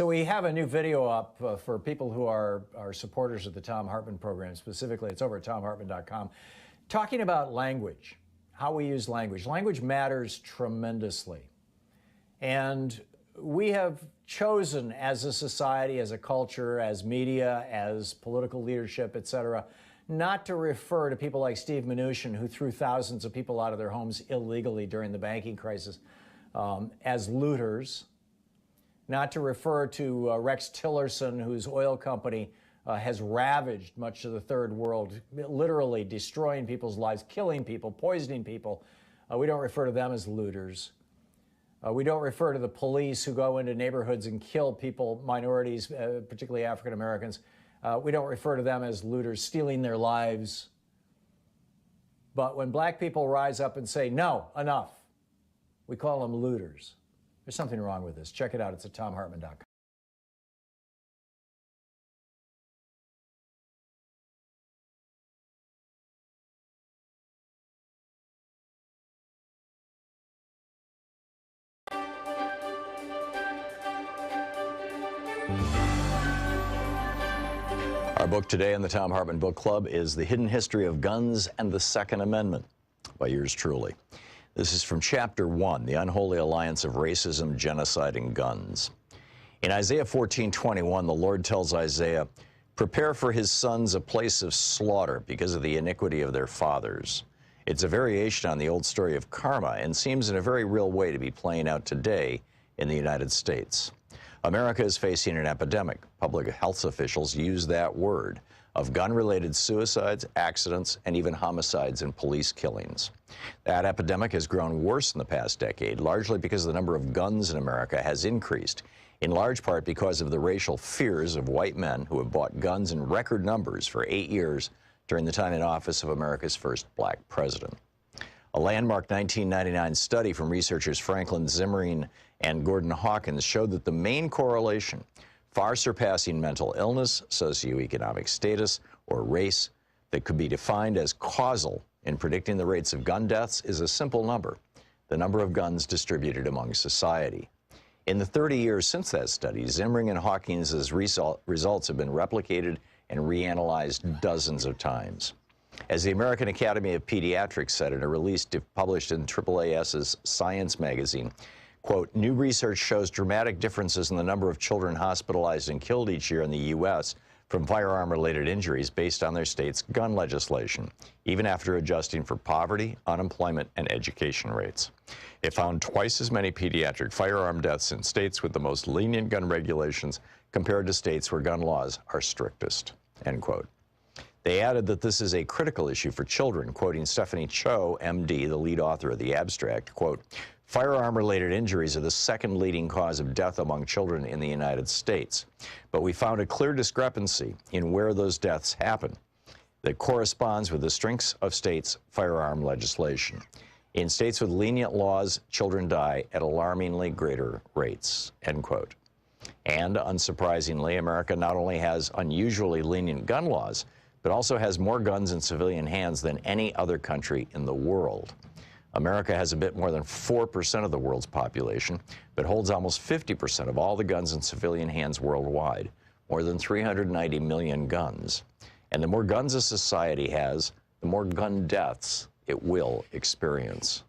So we have a new video up for people who are supporters of the Thom Hartmann Program. Specifically, it's over at thomhartmann.com, talking about language, how we use language. Language matters tremendously. And we have chosen as a society, as a culture, as media, as political leadership, et cetera, not to refer to people like Steve Mnuchin, who threw thousands of people out of their homes illegally during the banking crisis, as looters, not to refer to Rex Tillerson, whose oil company has ravaged much of the third world, literally destroying people's lives, killing people, poisoning people. We don't refer to them as looters. We don't refer to the police who go into neighborhoods and kill people, minorities, particularly African Americans. We don't refer to them as looters, stealing their lives. But when black people rise up and say, no, enough, we call them looters. There's something wrong with this. Check it out. It's at thomhartmann.com. Our book today in the Thom Hartmann Book Club is The Hidden History of Guns and the Second Amendment by yours truly. This is from Chapter 1, The Unholy Alliance of Racism, Genocide, and Guns. In Isaiah 14:21, the Lord tells Isaiah, "Prepare for his sons a place of slaughter because of the iniquity of their fathers." It's a variation on the old story of karma and seems in a very real way to be playing out today in the United States. America is facing an epidemic. Public health officials use that word of gun-related suicides, accidents, and even homicides and police killings. That epidemic has grown worse in the past decade, largely because the number of guns in America has increased, in large part because of the racial fears of white men who have bought guns in record numbers for 8 years during the time in office of America's first black president. A landmark 1999 study from researchers Franklin Zimring and Gordon Hawkins showed that the main correlation, far surpassing mental illness, socioeconomic status, or race, that could be defined as causal in predicting the rates of gun deaths is a simple number: the number of guns distributed among society. In the 30 years since that study, Zimring and Hawkins' results have been replicated and reanalyzed dozens of times. As the American Academy of Pediatrics said in a release published in AAAS's Science magazine, quote, "New research shows dramatic differences in the number of children hospitalized and killed each year in the U.S. from firearm-related injuries based on their state's gun legislation, even after adjusting for poverty, unemployment, and education rates. It found twice as many pediatric firearm deaths in states with the most lenient gun regulations compared to states where gun laws are strictest," end quote. They added that this is a critical issue for children, quoting Stephanie Cho, MD, the lead author of the abstract, quote, "Firearm-related injuries are the second leading cause of death among children in the United States. But we found a clear discrepancy in where those deaths happen that corresponds with the strengths of states' firearm legislation. In states with lenient laws, children die at alarmingly greater rates," end quote. And unsurprisingly, America not only has unusually lenient gun laws, but also has more guns in civilian hands than any other country in the world. America has a bit more than 4% of the world's population, but holds almost 50% of all the guns in civilian hands worldwide, more than 390 million guns. And the more guns a society has, the more gun deaths it will experience.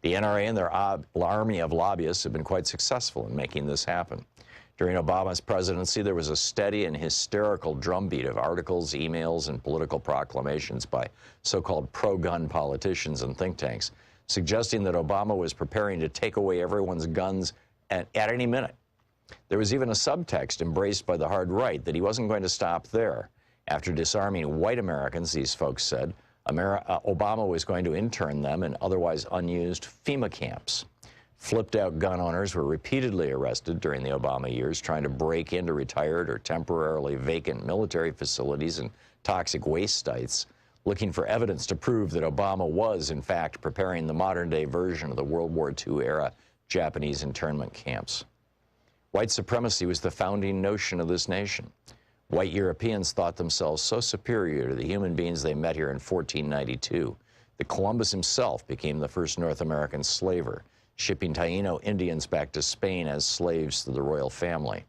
The NRA and their army of lobbyists have been quite successful in making this happen. During Obama's presidency, there was a steady and hysterical drumbeat of articles, emails, and political proclamations by so-called pro-gun politicians and think tanks, suggesting that Obama was preparing to take away everyone's guns at any minute. There was even a subtext embraced by the hard right that he wasn't going to stop there. After disarming white Americans, these folks said, Obama was going to intern them in otherwise unused FEMA camps. Flipped-out gun owners were repeatedly arrested during the Obama years trying to break into retired or temporarily vacant military facilities and toxic waste sites, looking for evidence to prove that Obama was, in fact, preparing the modern-day version of the World War II-era Japanese internment camps. White supremacy was the founding notion of this nation. White Europeans thought themselves so superior to the human beings they met here in 1492 that Columbus himself became the first North American slaver, shipping Taino Indians back to Spain as slaves to the royal family.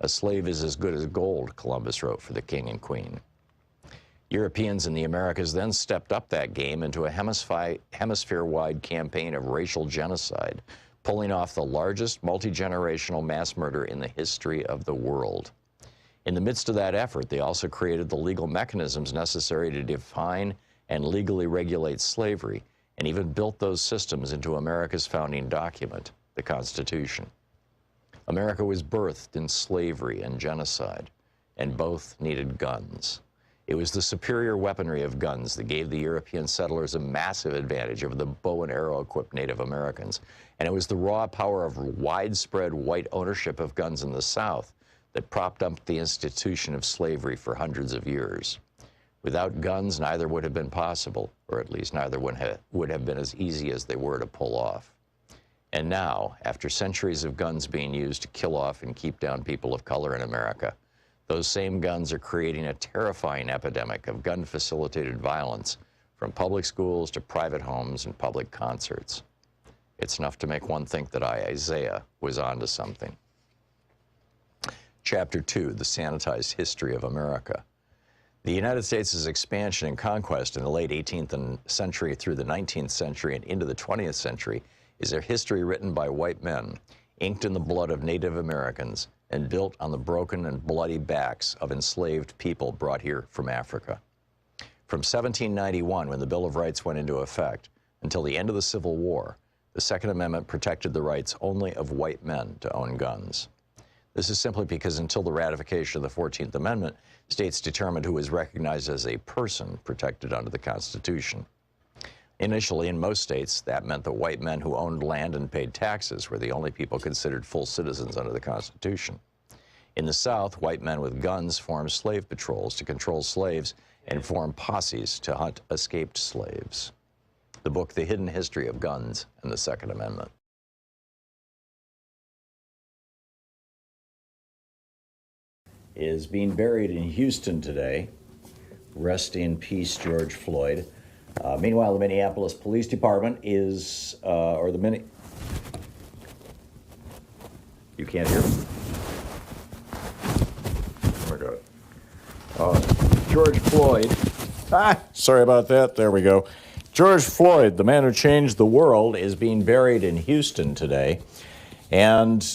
A slave is as good as gold, Columbus wrote for the king and queen. Europeans in the Americas then stepped up that game into a hemisphere-wide campaign of racial genocide, pulling off the largest multi-generational mass murder in the history of the world. In the midst of that effort, they also created the legal mechanisms necessary to define and legally regulate slavery, and even built those systems into America's founding document, the Constitution. America was birthed in slavery and genocide, and both needed guns. It was the superior weaponry of guns that gave the European settlers a massive advantage over the bow and arrow-equipped Native Americans, and it was the raw power of widespread white ownership of guns in the South that propped up the institution of slavery for hundreds of years. Without guns, neither would have been possible, or at least neither would have been as easy as they were to pull off. And now, after centuries of guns being used to kill off and keep down people of color in America, those same guns are creating a terrifying epidemic of gun-facilitated violence, from public schools to private homes and public concerts. It's enough to make one think that Isaiah was onto something. Chapter 2, The Sanitized History of America. The United States' expansion and conquest in the late 18th century through the 19th century and into the 20th century is a history written by white men, inked in the blood of Native Americans, and built on the broken and bloody backs of enslaved people brought here from Africa. From 1791, when the Bill of Rights went into effect, until the end of the Civil War, the Second Amendment protected the rights only of white men to own guns. This is simply because until the ratification of the 14th Amendment, states determined who was recognized as a person protected under the Constitution. Initially, in most states, that meant that white men who owned land and paid taxes were the only people considered full citizens under the Constitution. In the South, white men with guns formed slave patrols to control slaves and formed posses to hunt escaped slaves. The book, The Hidden History of Guns and the Second Amendment. Is being buried in Houston today. Rest in peace, George Floyd. Meanwhile, the Minneapolis Police Department is, You can't hear me? Oh my God. George Floyd. Sorry about that. There we go. George Floyd, the man who changed the world, is being buried in Houston today. And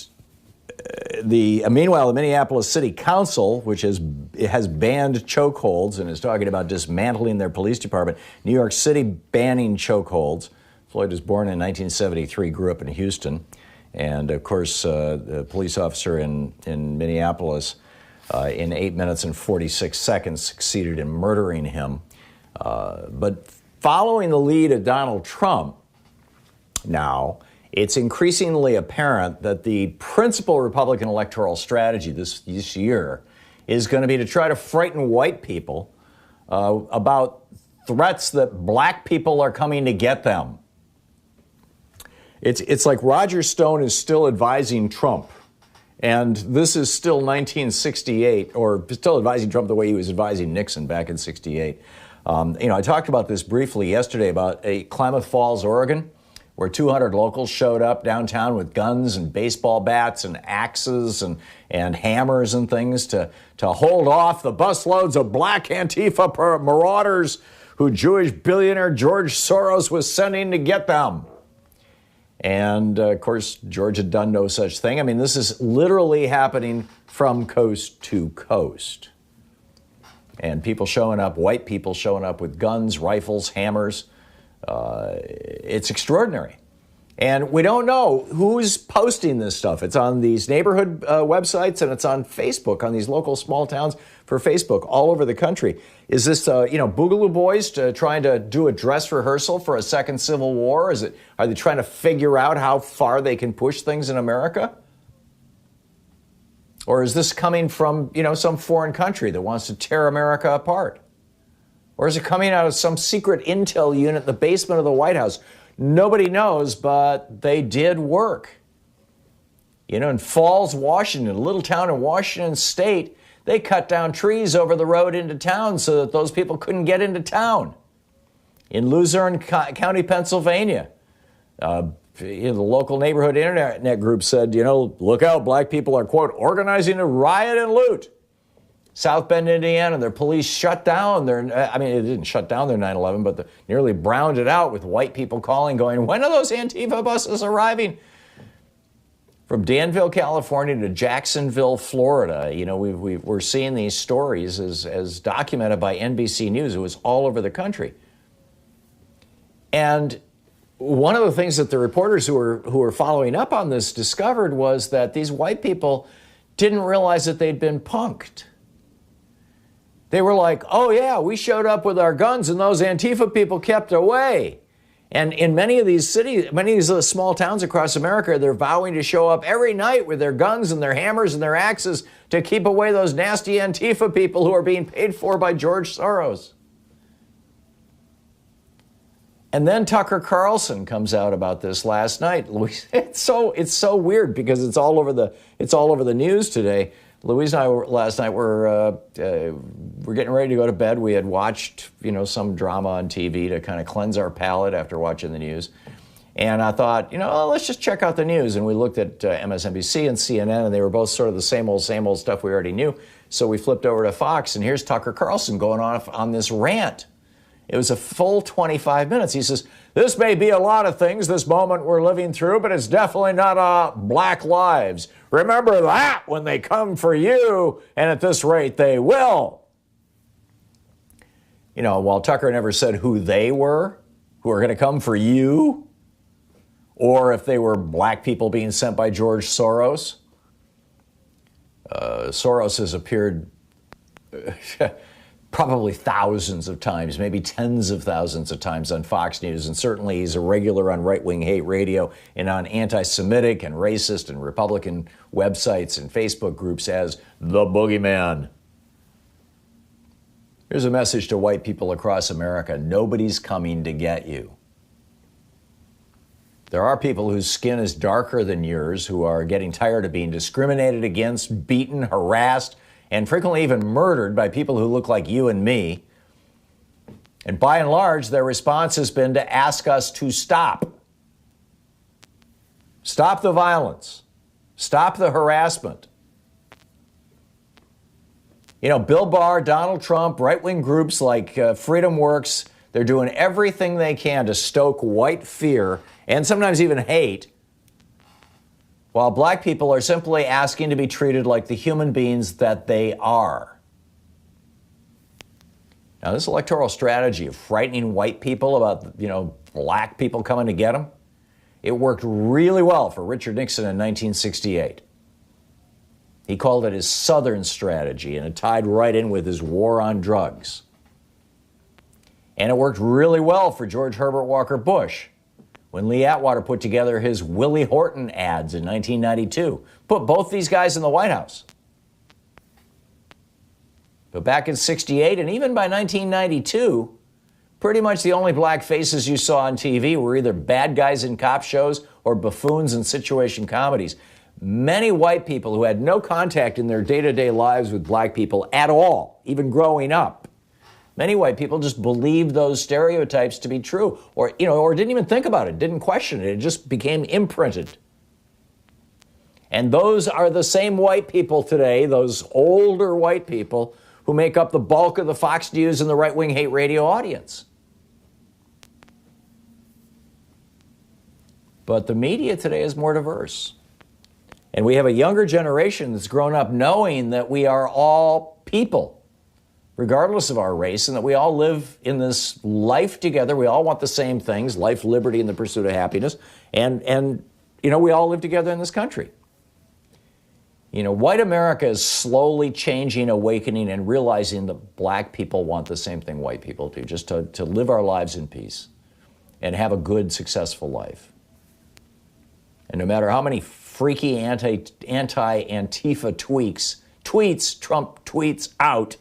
meanwhile, the Minneapolis City Council, which has banned chokeholds and is talking about dismantling their police department. New York City banning chokeholds. Floyd was born in 1973, grew up in Houston. And of course, the police officer in Minneapolis, in 8 minutes and 46 seconds, succeeded in murdering him. But following the lead of Donald Trump now, it's increasingly apparent that the principal Republican electoral strategy this year is going to be to try to frighten white people about threats that black people are coming to get them. It's like Roger Stone is still advising Trump, and this is still 1968, or still advising Trump the way he was advising Nixon back in 68. I talked about this briefly yesterday about Klamath Falls, Oregon, where 200 locals showed up downtown with guns and baseball bats and axes and hammers and things to hold off the busloads of black Antifa marauders who Jewish billionaire George Soros was sending to get them. And, of course, George had done no such thing. I mean, this is literally happening from coast to coast. And people showing up, white people showing up with guns, rifles, hammers. It's extraordinary. And we don't know who's posting this stuff. It's on these neighborhood websites, and it's on Facebook, on these local small towns for Facebook all over the country. Is this, Boogaloo Boys trying to do a dress rehearsal for a second Civil War? Are they trying to figure out how far they can push things in America? Or is this coming from, some foreign country that wants to tear America apart? Or is it coming out of some secret intel unit in the basement of the White House? Nobody knows, but they did work. In Falls, Washington, a little town in Washington State, they cut down trees over the road into town so that those people couldn't get into town. In Luzerne County, Pennsylvania, the local neighborhood internet group said, look out, black people are, quote, organizing a riot and loot. South Bend, Indiana, their police shut down it didn't shut down their 9/11, but nearly browned it out with white people calling, going, when are those Antifa buses arriving? From Danville, California to Jacksonville, Florida, we're seeing these stories as documented by NBC News. It was all over the country. And one of the things that the reporters who were following up on this discovered was that these white people didn't realize that they'd been punked. They were like, oh yeah, we showed up with our guns and those Antifa people kept away. And in many of these cities, many of these small towns across America, they're vowing to show up every night with their guns and their hammers and their axes to keep away those nasty Antifa people who are being paid for by George Soros. And then Tucker Carlson comes out about this last night. It's so weird because it's all over the news today. Louise and I last night we're getting ready to go to bed. We had watched some drama on TV to kind of cleanse our palate after watching the news, and I thought let's just check out the news. And we looked at MSNBC and CNN, and they were both sort of the same old stuff we already knew. So we flipped over to Fox, and here's Tucker Carlson going on this rant. It was a full 25 minutes. He says, this may be a lot of things, this moment we're living through, but it's definitely not Black lives. Remember that when they come for you, and at this rate, they will. While Tucker never said who they were, who are going to come for you, or if they were black people being sent by George Soros. Soros has appeared probably thousands of times, maybe tens of thousands of times on Fox News, and certainly he's a regular on right-wing hate radio and on anti-Semitic and racist and Republican websites and Facebook groups as the boogeyman. Here's a message to white people across America. Nobody's coming to get you. There are people whose skin is darker than yours who are getting tired of being discriminated against, beaten, harassed, and frequently even murdered by people who look like you and me. And by and large, their response has been to ask us to stop. Stop the violence. Stop the harassment. Bill Barr, Donald Trump, right-wing groups like Freedom Works, they're doing everything they can to stoke white fear and sometimes even hate, while black people are simply asking to be treated like the human beings that they are. Now, this electoral strategy of frightening white people about, black people coming to get them, it worked really well for Richard Nixon in 1968. He called it his Southern strategy, and it tied right in with his war on drugs. And it worked really well for George Herbert Walker Bush when Lee Atwater put together his Willie Horton ads in 1992. Put both these guys in the White House. But back in 68 and even by 1992, pretty much the only black faces you saw on TV were either bad guys in cop shows or buffoons in situation comedies. Many white people who had no contact in their day-to-day lives with black people at all, even growing up, many white people just believed those stereotypes to be true, or didn't even think about it, didn't question it. It just became imprinted. And those are the same white people today, those older white people, who make up the bulk of the Fox News and the right-wing hate radio audience. But the media today is more diverse. And we have a younger generation that's grown up knowing that we are all people, regardless of our race, and that we all live in this life together. We all want the same things, life, liberty, and the pursuit of happiness. And we all live together in this country. White America is slowly changing, awakening, and realizing that black people want the same thing white people do, just to live our lives in peace and have a good, successful life. And no matter how many freaky anti-Antifa tweets Trump tweets out,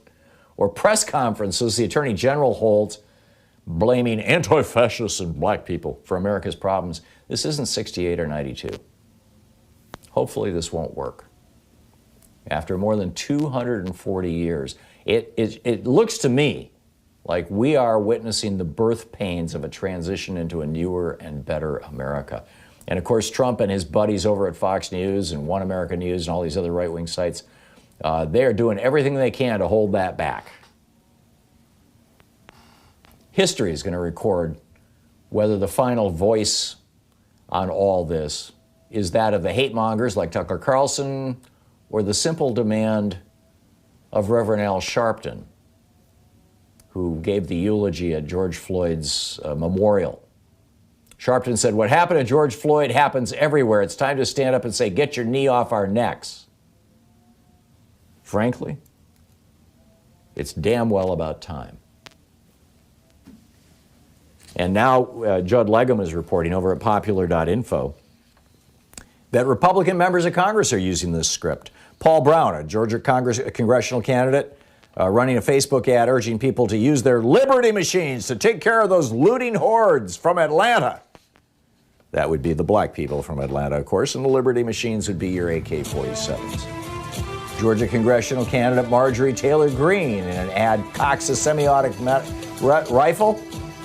or press conferences the Attorney General holds blaming anti-fascists and black people for America's problems, this isn't 68 or 92. Hopefully this won't work. After more than 240 years, it looks to me like we are witnessing the birth pains of a transition into a newer and better America. And of course, Trump and his buddies over at Fox News and One America News and all these other right-wing sites, they are doing everything they can to hold that back. History is going to record whether the final voice on all this is that of the hate mongers like Tucker Carlson or the simple demand of Reverend Al Sharpton, who gave the eulogy at George Floyd's memorial. Sharpton said, "What happened to George Floyd happens everywhere. It's time to stand up and say, get your knee off our necks." Frankly, it's damn well about time. And now Judd Legum is reporting over at popular.info that Republican members of Congress are using this script. Paul Brown, a Georgia congressional candidate, running a Facebook ad urging people to use their Liberty machines to take care of those looting hordes from Atlanta. That would be the black people from Atlanta, of course, and the Liberty machines would be your AK-47s. Georgia congressional candidate Marjorie Taylor Greene in an ad cocks a semi-automatic rifle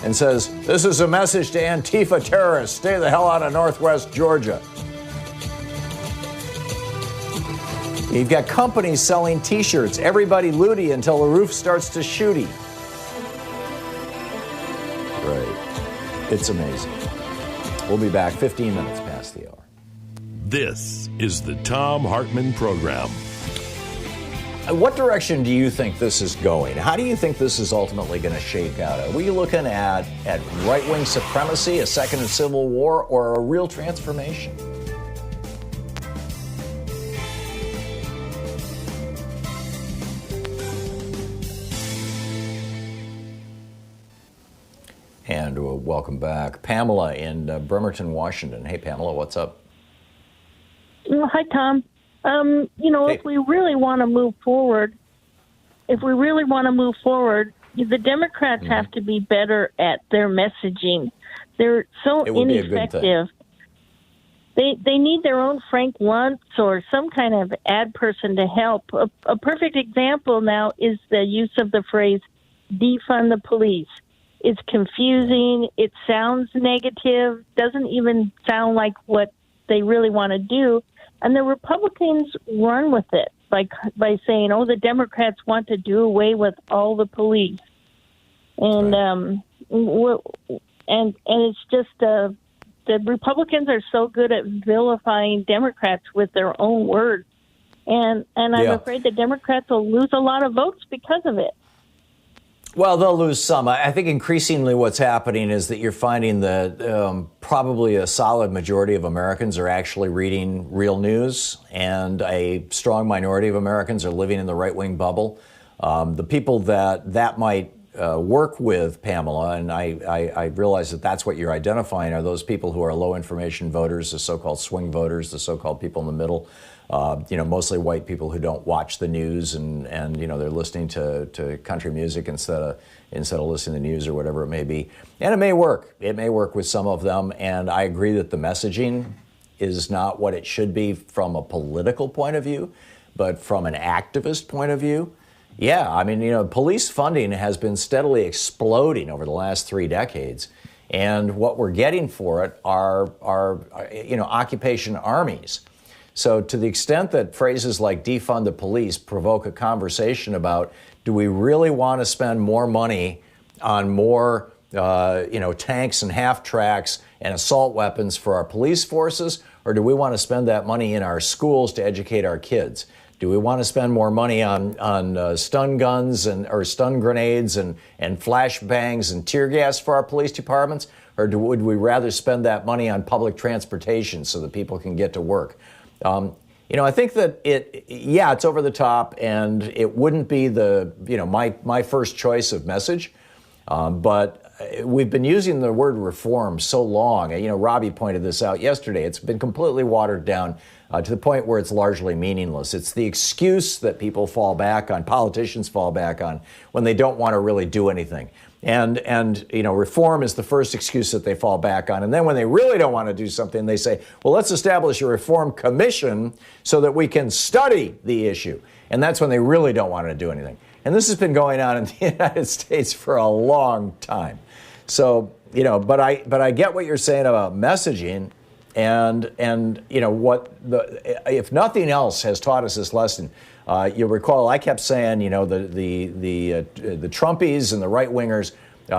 and says, "This is a message to Antifa terrorists. Stay the hell out of Northwest Georgia." You've got companies selling T-shirts, "Everybody looty until the roof starts to shooty." Right. It's amazing. We'll be back 15 minutes past the hour. This is the Thom Hartmann Program. What direction do you think this is going? How do you think this is ultimately going to shake out? Are we looking at right-wing supremacy, a second civil war, or a real transformation? And welcome back. Pamela in Bremerton, Washington. Hey, Pamela, what's up? Hi, Tom. Hey. If we really want to move forward, the Democrats have to be better at their messaging. They're so ineffective. They need their own Frank Luntz or some kind of ad person to help. A perfect example now is the use of the phrase defund the police. It's confusing. It sounds negative, doesn't even sound like what they really want to do. And the Republicans run with it by saying, "Oh, the Democrats want to do away with all the police," and and it's just the Republicans are so good at vilifying Democrats with their own words, and I'm afraid the Democrats will lose a lot of votes because of it. Well, they'll lose some. I think increasingly what's happening is that you're finding that probably a solid majority of Americans are actually reading real news, and a strong minority of Americans are living in the right-wing bubble. The people that might work with, Pamela, and I realize that that's what you're identifying, are those people who are low-information voters, the so-called swing voters, the so-called people in the middle. Mostly white people who don't watch the news and they're listening to country music instead of listening to the news or whatever it may be. And it may work. It may work with some of them. And I agree that the messaging is not what it should be from a political point of view, but from an activist point of view. Yeah, I mean, police funding has been steadily exploding over the last 3 decades. And what we're getting for it are occupation armies. So to the extent that phrases like defund the police provoke a conversation about, do we really want to spend more money on more tanks and half-tracks and assault weapons for our police forces, or do we want to spend that money in our schools to educate our kids? Do we want to spend more money on stun guns or stun grenades and flashbangs and tear gas for our police departments, or would we rather spend that money on public transportation so that people can get to work? I think that it's over the top, and it wouldn't be my first choice of message. But we've been using the word reform so long. Robbie pointed this out yesterday. It's been completely watered down to the point where it's largely meaningless. It's the excuse that people fall back on, politicians fall back on, when they don't want to really do anything. And reform is the first excuse that they fall back on. And then when they really don't want to do something, they say, well, let's establish a reform commission so that we can study the issue. And that's when they really don't want to do anything. And this has been going on in the United States for a long time. So, but I get what you're saying about messaging. And you know what? If nothing else has taught us this lesson, you'll recall I kept saying, you know, the Trumpies and the right wingers,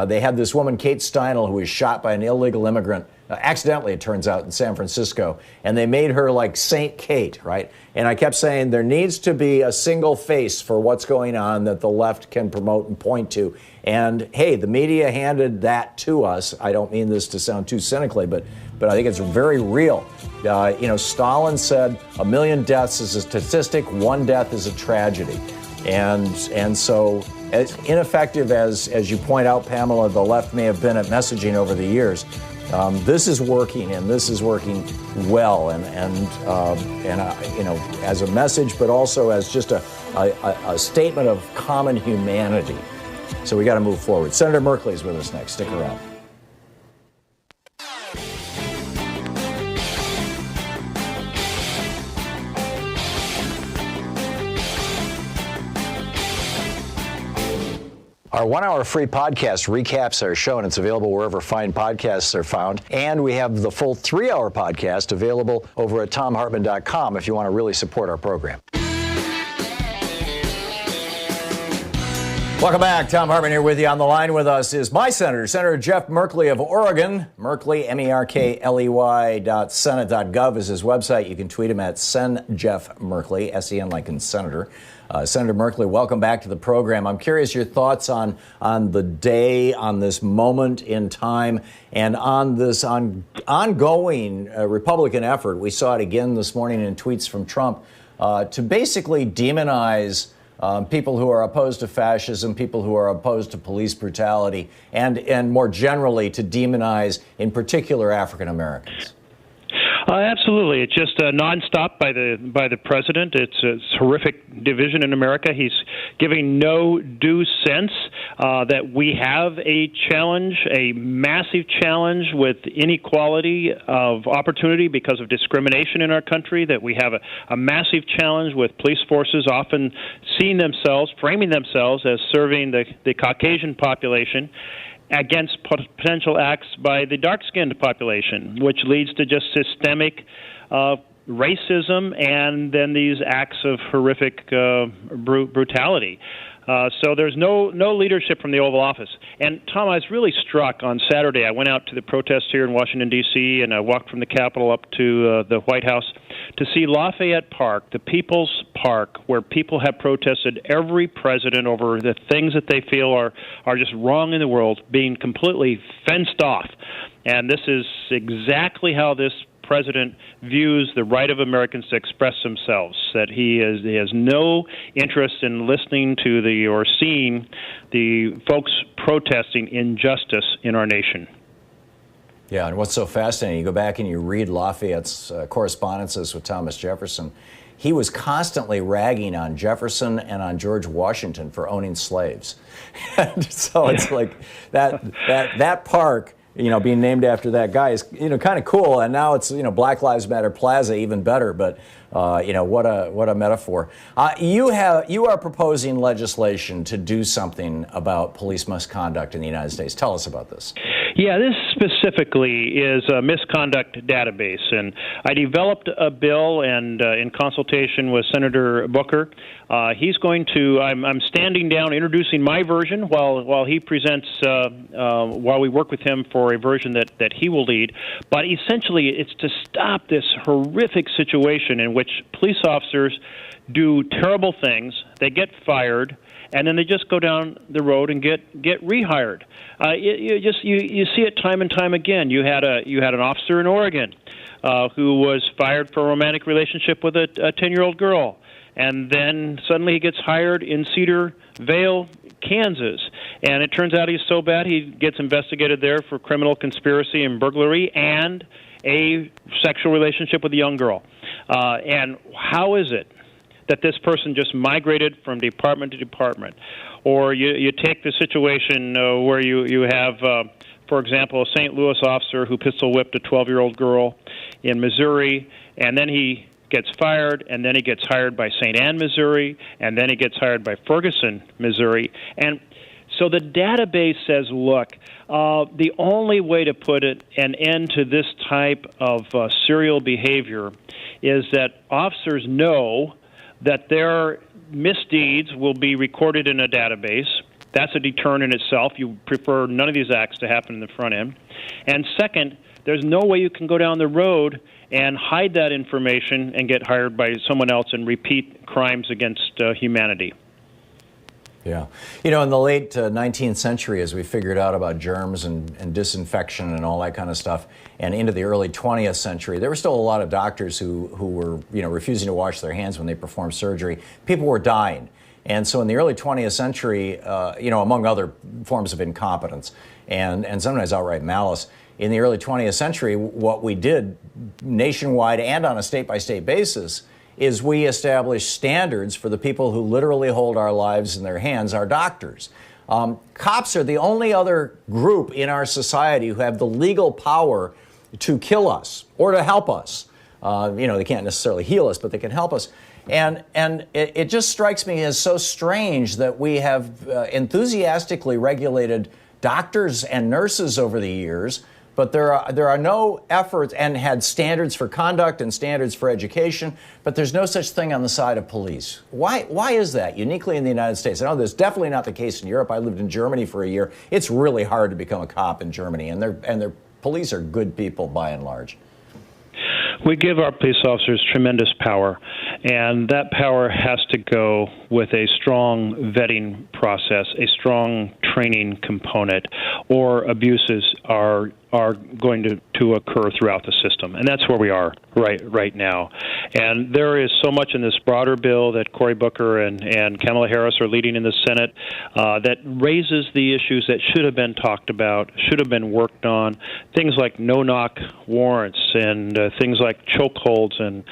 they had this woman Kate Steinle who was shot by an illegal immigrant, accidentally it turns out, in San Francisco, and they made her like Saint Kate, right? And I kept saying there needs to be a single face for what's going on that the left can promote and point to. And hey, the media handed that to us. I don't mean this to sound too cynically, but I think it's very real. You know, Stalin said 1 million deaths is a statistic, 1 death is a tragedy. And so as ineffective as you point out, Pamela, the left may have been at messaging over the years, this is working, and this is working well, and you know, as a message, but also as just a statement of common humanity. So we got to move forward. Senator Merkley is with us next. Stick around. Our 1-hour free podcast recaps our show, and it's available wherever fine podcasts are found. And we have the full 3-hour podcast available over at thomhartmann.com if you want to really support our program. Welcome back. Thom Hartmann here with you. On the line with us is my senator, Senator Jeff Merkley of Oregon. Merkley, Merkley.senate.gov is his website. You can tweet him at SenJeffMerkley, S-E-N like in senator. Senator Merkley, welcome back to the program. I'm curious your thoughts on the day, on this moment in time, and on this ongoing Republican effort. We saw it again this morning in tweets from Trump to basically demonize people who are opposed to fascism, people who are opposed to police brutality, and more generally to demonize, in particular, African Americans. Absolutely. It's just nonstop by the president. It's a horrific division in America. He's giving no due sense that we have a challenge, a massive challenge with inequality of opportunity because of discrimination in our country, that we have a massive challenge with police forces often seeing themselves, framing themselves as serving the Caucasian population against potential acts by the dark-skinned population, which leads to just systemic racism and then these acts of horrific brutality. So there's no leadership from the Oval Office. And, Tom, I was really struck on Saturday. I went out to the protest here in Washington, D.C., and I walked from the Capitol up to the White House to see Lafayette Park, the People's Park, where people have protested every president over the things that they feel are just wrong in the world, being completely fenced off. And this is exactly how this president views the right of Americans to express themselves, that he has no interest in listening to or seeing the folks protesting injustice in our nation. Yeah, and what's so fascinating, you go back and you read Lafayette's correspondences with Thomas Jefferson. He was constantly ragging on Jefferson and on George Washington for owning slaves. And so it's like that park, you know, being named after that guy is, you know, kind of cool. And now it's, you know, Black Lives Matter Plaza, even better. But, you know, what a metaphor. You are proposing legislation to do something about police misconduct in the United States. Tell us about this. Yeah, this specifically is a misconduct database, and I developed a bill, and in consultation with Senator Booker, he's going to. I'm standing down, introducing my version while he presents. While we work with him for a version that he will lead, but essentially it's to stop this horrific situation in which police officers do terrible things. They get fired, and then they just go down the road and get rehired. You see it time and time again. You had an officer in Oregon who was fired for a romantic relationship with a 10-year-old girl, and then suddenly he gets hired in Cedar Vale, Kansas, and it turns out he's so bad he gets investigated there for criminal conspiracy and burglary and a sexual relationship with a young girl. And how is it that this person just migrated from department to department? Or you take the situation where you have, for example, a St. Louis officer who pistol whipped a 12-year-old girl in Missouri, and then he gets fired, and then he gets hired by St. Anne, Missouri, and then he gets hired by Ferguson, Missouri. And So the database says, look, the only way to put an end to this type of serial behavior is that officers know that their misdeeds will be recorded in a database. That's a deterrent in itself. You prefer none of these acts to happen in the front end. And second, there's no way you can go down the road and hide that information and get hired by someone else and repeat crimes against humanity. Yeah. You know, in the late 19th century, as we figured out about germs and disinfection and all that kind of stuff, and into the early 20th century, there were still a lot of doctors who were, refusing to wash their hands when they performed surgery. People were dying. And so in the early 20th century, among other forms of incompetence and sometimes outright malice, in the early 20th century, what we did nationwide and on a state-by-state basis is we established standards for the people who literally hold our lives in their hands, our doctors. Cops are the only other group in our society who have the legal power to kill us or to help us. They can't necessarily heal us, but they can help us. And it just strikes me as so strange that we have enthusiastically regulated doctors and nurses over the years, but there are no efforts, and had standards for conduct and standards for education, but there's no such thing on the side of police. Why is that, uniquely in the United States? I know that's definitely not the case in Europe. I lived in Germany for a year. It's really hard to become a cop in Germany, and their police are good people by and large. We give our police officers tremendous power, and that power has to go with a strong vetting process, a strong training component, or abuses are going to occur throughout the system. And that's where we are right now. And there is so much in this broader bill that Cory Booker and Kamala Harris are leading in the Senate that raises the issues that should have been talked about, should have been worked on, things like no-knock warrants and things like chokeholds and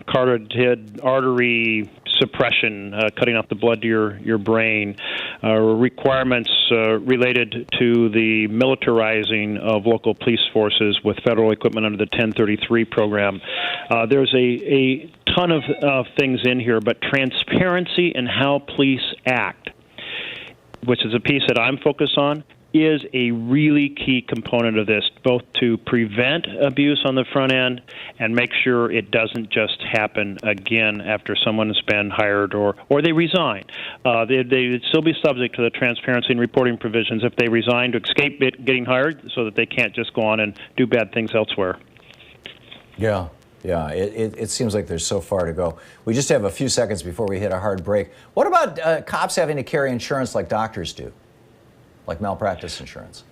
carotid artery suppression, cutting off the blood to your brain, requirements related to the militarizing of local police forces with federal equipment under the 1033 program. There's a ton of things in here, but transparency in how police act, which is a piece that I'm focused on, is a really key component of this, both to prevent abuse on the front end and make sure it doesn't just happen again after someone has been hired or they resign. They'd still be subject to the transparency and reporting provisions if they resign to escape getting hired, so that they can't just go on and do bad things elsewhere. Yeah. It seems like there's so far to go. We just have a few seconds before we hit a hard break. What about cops having to carry insurance like doctors do? Like malpractice insurance?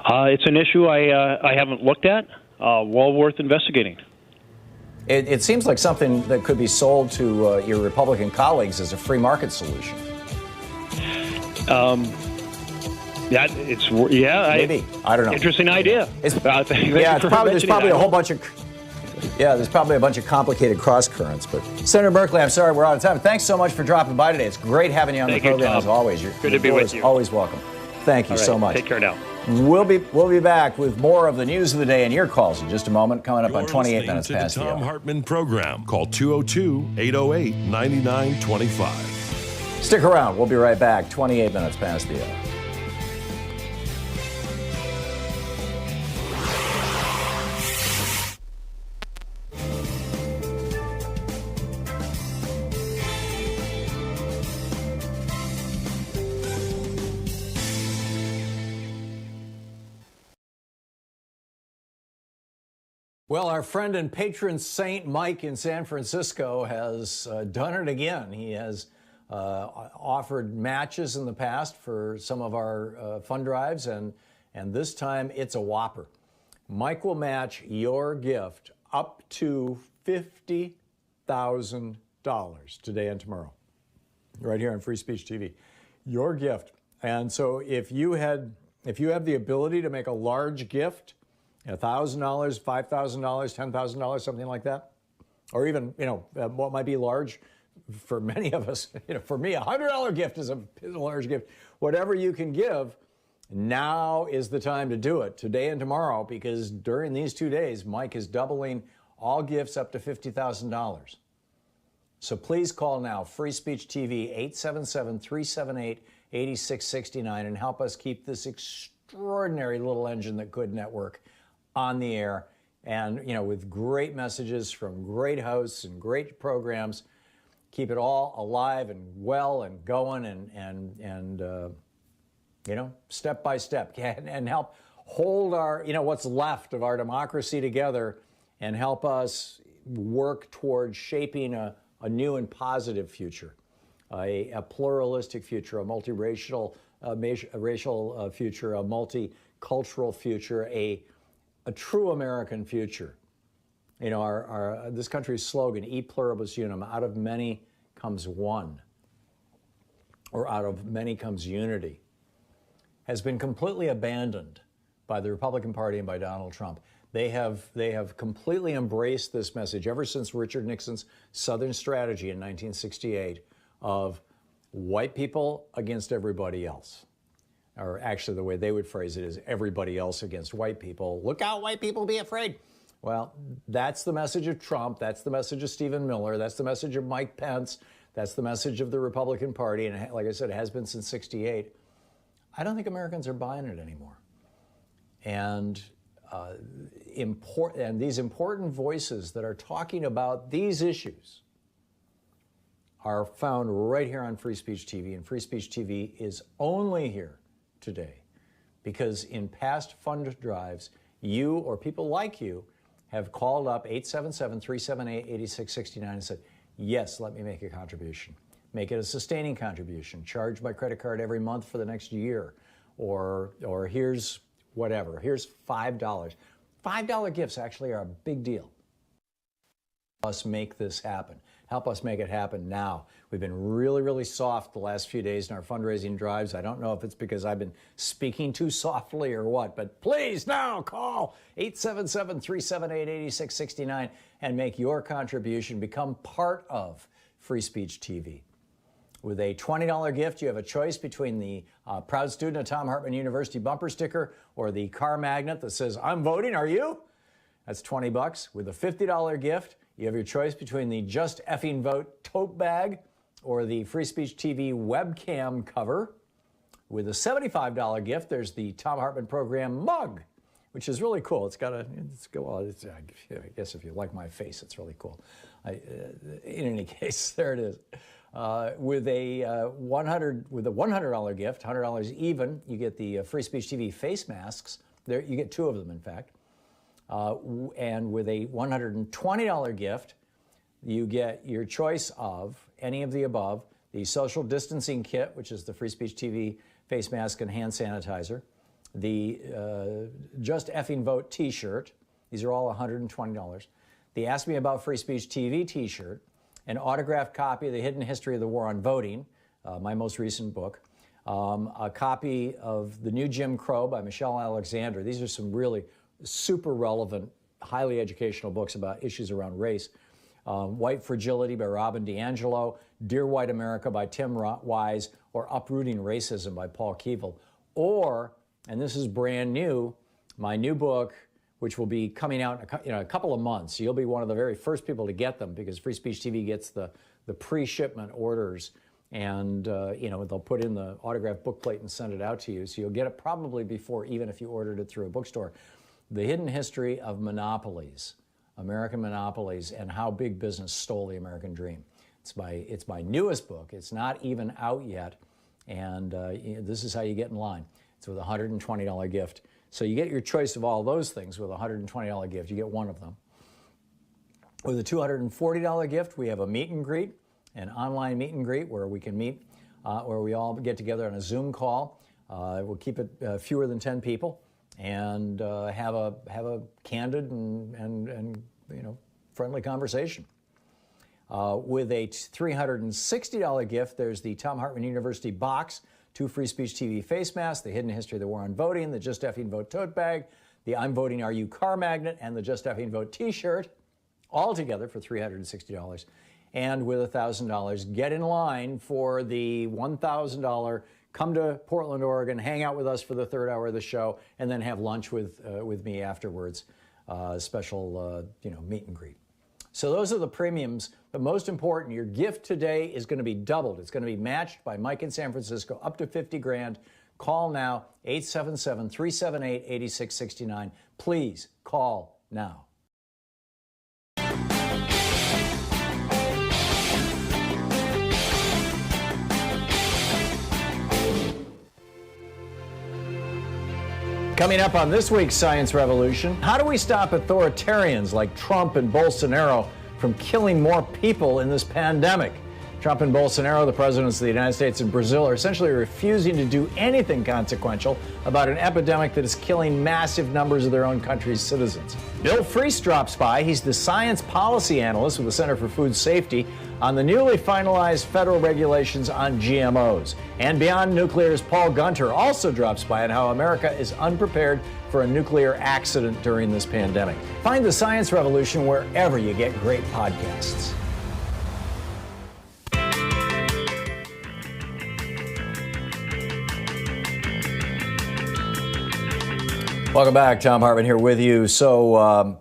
It's an issue I haven't looked at. Well worth investigating. It seems like something that could be sold to your Republican colleagues as a free market solution. Maybe. I don't know. Interesting idea. There's probably a whole bunch of... Yeah, there's probably a bunch of complicated cross currents. But Senator Merkley, I'm sorry we're out of time. Thanks so much for dropping by today. It's great having you on the program as always. Good to be with you. Always welcome. Thank you so much. Take care now. We'll be back with more of the news of the day and your calls in just a moment. Coming up on 28 minutes past the hour. The Thom Hartmann Program. Call 202-808-9925. Stick around. We'll be right back. 28 minutes past the hour. Well, our friend and patron saint Mike in San Francisco has done it again. He has offered matches in the past for some of our fund drives, and this time it's a whopper. Mike will match your gift up to $50,000 today and tomorrow, right here on Free Speech TV. Your gift. And so if you have the ability to make a large gift, $1,000, $5,000, $10,000, something like that, or even, what might be large for many of us, for me, $100 gift is a large gift. Whatever you can give, now is the time to do it, today and tomorrow, because during these 2 days, Mike is doubling all gifts up to $50,000. So please call now, Free Speech TV, 877-378 8669 and help us keep this extraordinary little engine that could network on the air, and with great messages from great hosts and great programs. Keep it all alive and well and going, and step by step, and help hold our what's left of our democracy together, and help us work towards shaping a new and positive future, a pluralistic future, a multiracial racial future, a multicultural future, a true American future. This country's slogan, E pluribus unum, out of many comes one, or out of many comes unity, has been completely abandoned by the Republican Party and by Donald Trump. They have completely embraced this message ever since Richard Nixon's Southern strategy in 1968 of white people against everybody else. Or actually, the way they would phrase it is everybody else against white people. Look out, white people, be afraid. Well, that's the message of Trump. That's the message of Stephen Miller. That's the message of Mike Pence. That's the message of the Republican Party. And like I said, it has been since '68. I don't think Americans are buying it anymore. And these important voices that are talking about these issues are found right here on Free Speech TV. And Free Speech TV is only here today because in past fund drives, you or people like you have called up 877-378-8669 and said, yes, let me make a contribution. Make it a sustaining contribution. Charge my credit card every month for the next year. Or here's whatever. Here's $5. $5 gifts actually are a big deal. Help us make this happen. Help us make it happen now. We've been really, really soft the last few days in our fundraising drives. I don't know if it's because I've been speaking too softly or what, but please now call 877-378-8669 and make your contribution. Become part of Free Speech TV. With a $20 gift, you have a choice between the Proud Student of Thom Hartmann University bumper sticker or the car magnet that says, I'm voting, are you? That's $20. With a $50 gift, you have your choice between the Just Effing Vote tote bag or the Free Speech TV webcam cover. With a $75 gift, there's the Thom Hartmann Program mug, which is really cool. I guess if you like my face, it's really cool. In any case, there it is. With a $100 gift, $100 even, you get the Free Speech TV face masks. There, you get two of them, in fact. And with a $120 gift, you get your choice of any of the above: the social distancing kit, which is the Free Speech TV face mask and hand sanitizer, the Just Effing Vote t-shirt. These are all $120. The Ask Me About Free Speech TV t-shirt, an autographed copy of The Hidden History of the War on Voting, my most recent book, a copy of The New Jim Crow by Michelle Alexander. These are some really super relevant, highly educational books about issues around race. White Fragility by Robin DiAngelo, Dear White America by Tim Wise, or Uprooting Racism by Paul Keevil. Or, and this is brand new, my new book, which will be coming out in a couple of months. You'll be one of the very first people to get them because Free Speech TV gets the pre-shipment orders, and they'll put in the autographed bookplate and send it out to you. So you'll get it probably before, even if you ordered it through a bookstore. The Hidden History of Monopolies, American Monopolies, and How Big Business Stole the American Dream. It's my newest book. It's not even out yet, and this is how you get in line. It's with a $120 gift. So you get your choice of all those things with a $120 gift. You get one of them. With a $240 gift, we have a meet and greet, an online meet and greet where we can meet, where we all get together on a Zoom call. We'll keep it fewer than 10 people, and have a candid and friendly conversation. With a $360 gift, there's the Thom Hartmann University box, 2 Free Speech TV face masks, The Hidden History of the War on Voting, the Just Effing Vote tote bag, the I'm Voting Are You car magnet, and the Just Effing Vote t-shirt, all together for $360. And with $1,000, get in line for the $1,000 come to Portland, Oregon, hang out with us for the third hour of the show, and then have lunch with me afterwards. Special meet and greet. So those are the premiums. But most important, your gift today is going to be doubled. It's going to be matched by Mike in San Francisco, up to 50 grand. Call now, 877-378-8669. Please call now. Coming up on this week's Science Revolution, how do we stop authoritarians like Trump and Bolsonaro from killing more people in this pandemic? Trump and Bolsonaro, the presidents of the United States and Brazil, are essentially refusing to do anything consequential about an epidemic that is killing massive numbers of their own country's citizens. Bill Freese drops by. He's the science policy analyst with the Center for Food Safety on the newly finalized federal regulations on GMOs. And Beyond Nuclear's Paul Gunter also drops by on how America is unprepared for a nuclear accident during this pandemic. Find the Science Revolution wherever you get great podcasts. Welcome back. Thom Hartmann here with you. So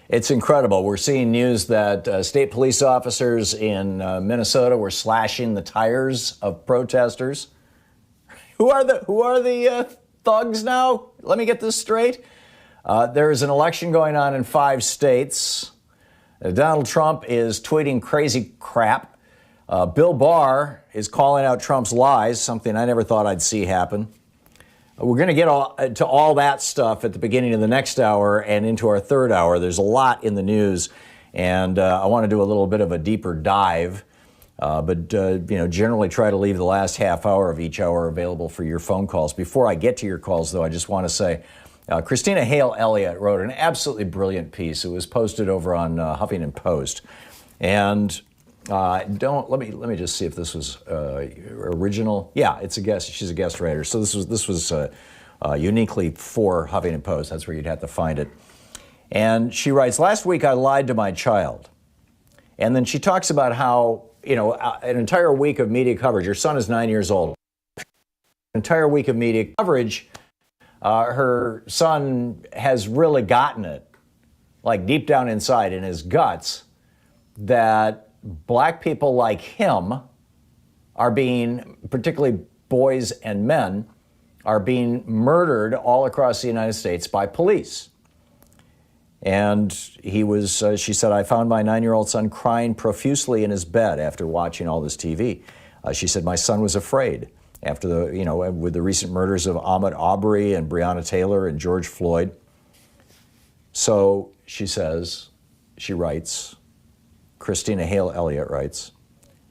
it's incredible. We're seeing news that state police officers in Minnesota were slashing the tires of protesters. Who are the thugs now? Let me get this straight. There is an election going on in 5 states. Donald Trump is tweeting crazy crap. Bill Barr is calling out Trump's lies, something I never thought I'd see happen. We're going to get to all that stuff at the beginning of the next hour and into our third hour. There's a lot in the news, and I want to do a little bit of a deeper dive, but generally try to leave the last half hour of each hour available for your phone calls. Before I get to your calls, though, I just want to say Christina Hale Elliott wrote an absolutely brilliant piece. It was posted over on Huffington Post, and let me just see if this was original. Yeah, it's a guest. She's a guest writer. So this was uniquely for Huffington Post. That's where you'd have to find it. And she writes, "Last week I lied to my child." And then she talks about how, an entire week of media coverage. Her son is 9 years old. An entire week of media coverage. Her son has really gotten it, like deep down inside in his guts, that black people like him are being, particularly boys and men, are being murdered all across the United States by police. And she said, "I found my 9-year-old son crying profusely in his bed after watching all this TV. She said, "My son was afraid after with the recent murders of Ahmaud Arbery and Breonna Taylor and George Floyd." So she writes, Christina Hale Elliott writes,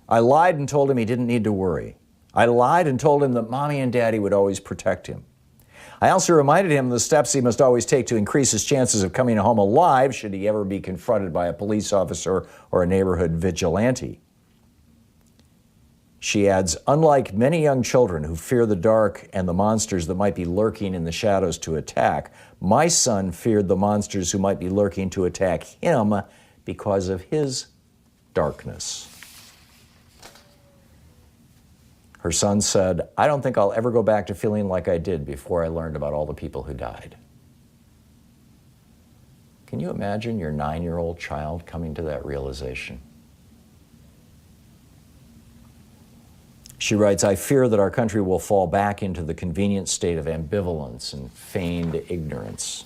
"I lied and told him he didn't need to worry. I lied and told him that mommy and daddy would always protect him. I also reminded him of the steps he must always take to increase his chances of coming home alive should he ever be confronted by a police officer or a neighborhood vigilante." She adds, "Unlike many young children who fear the dark and the monsters that might be lurking in the shadows to attack, my son feared the monsters who might be lurking to attack him because of his darkness." Her son said, "I don't think I'll ever go back to feeling like I did before I learned about all the people who died." Can you imagine your 9-year-old child coming to that realization? She writes, "I fear that our country will fall back into the convenient state of ambivalence and feigned ignorance."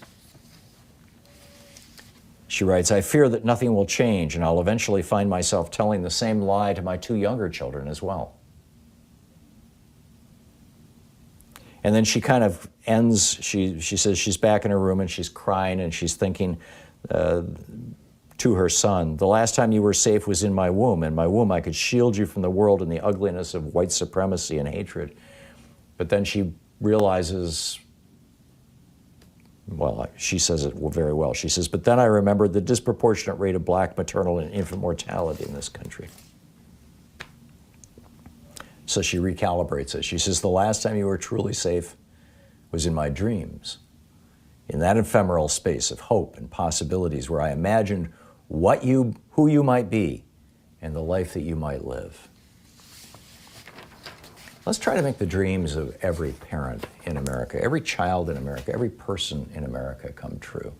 She writes, "I fear that nothing will change and I'll eventually find myself telling the same lie to my 2 younger children as well." And then she kind of ends, she says she's back in her room and she's crying and she's thinking to her son, "The last time you were safe was in my womb. In my womb I could shield you from the world and the ugliness of white supremacy and hatred." But then she realizes, well, she says it very well. She says, "But then I remembered the disproportionate rate of black maternal and infant mortality in this country." So she recalibrates it. She says, "The last time you were truly safe was in my dreams, in that ephemeral space of hope and possibilities where I imagined who you might be and the life that you might live." Let's try to make the dreams of every parent in America, every child in America, every person in America come true.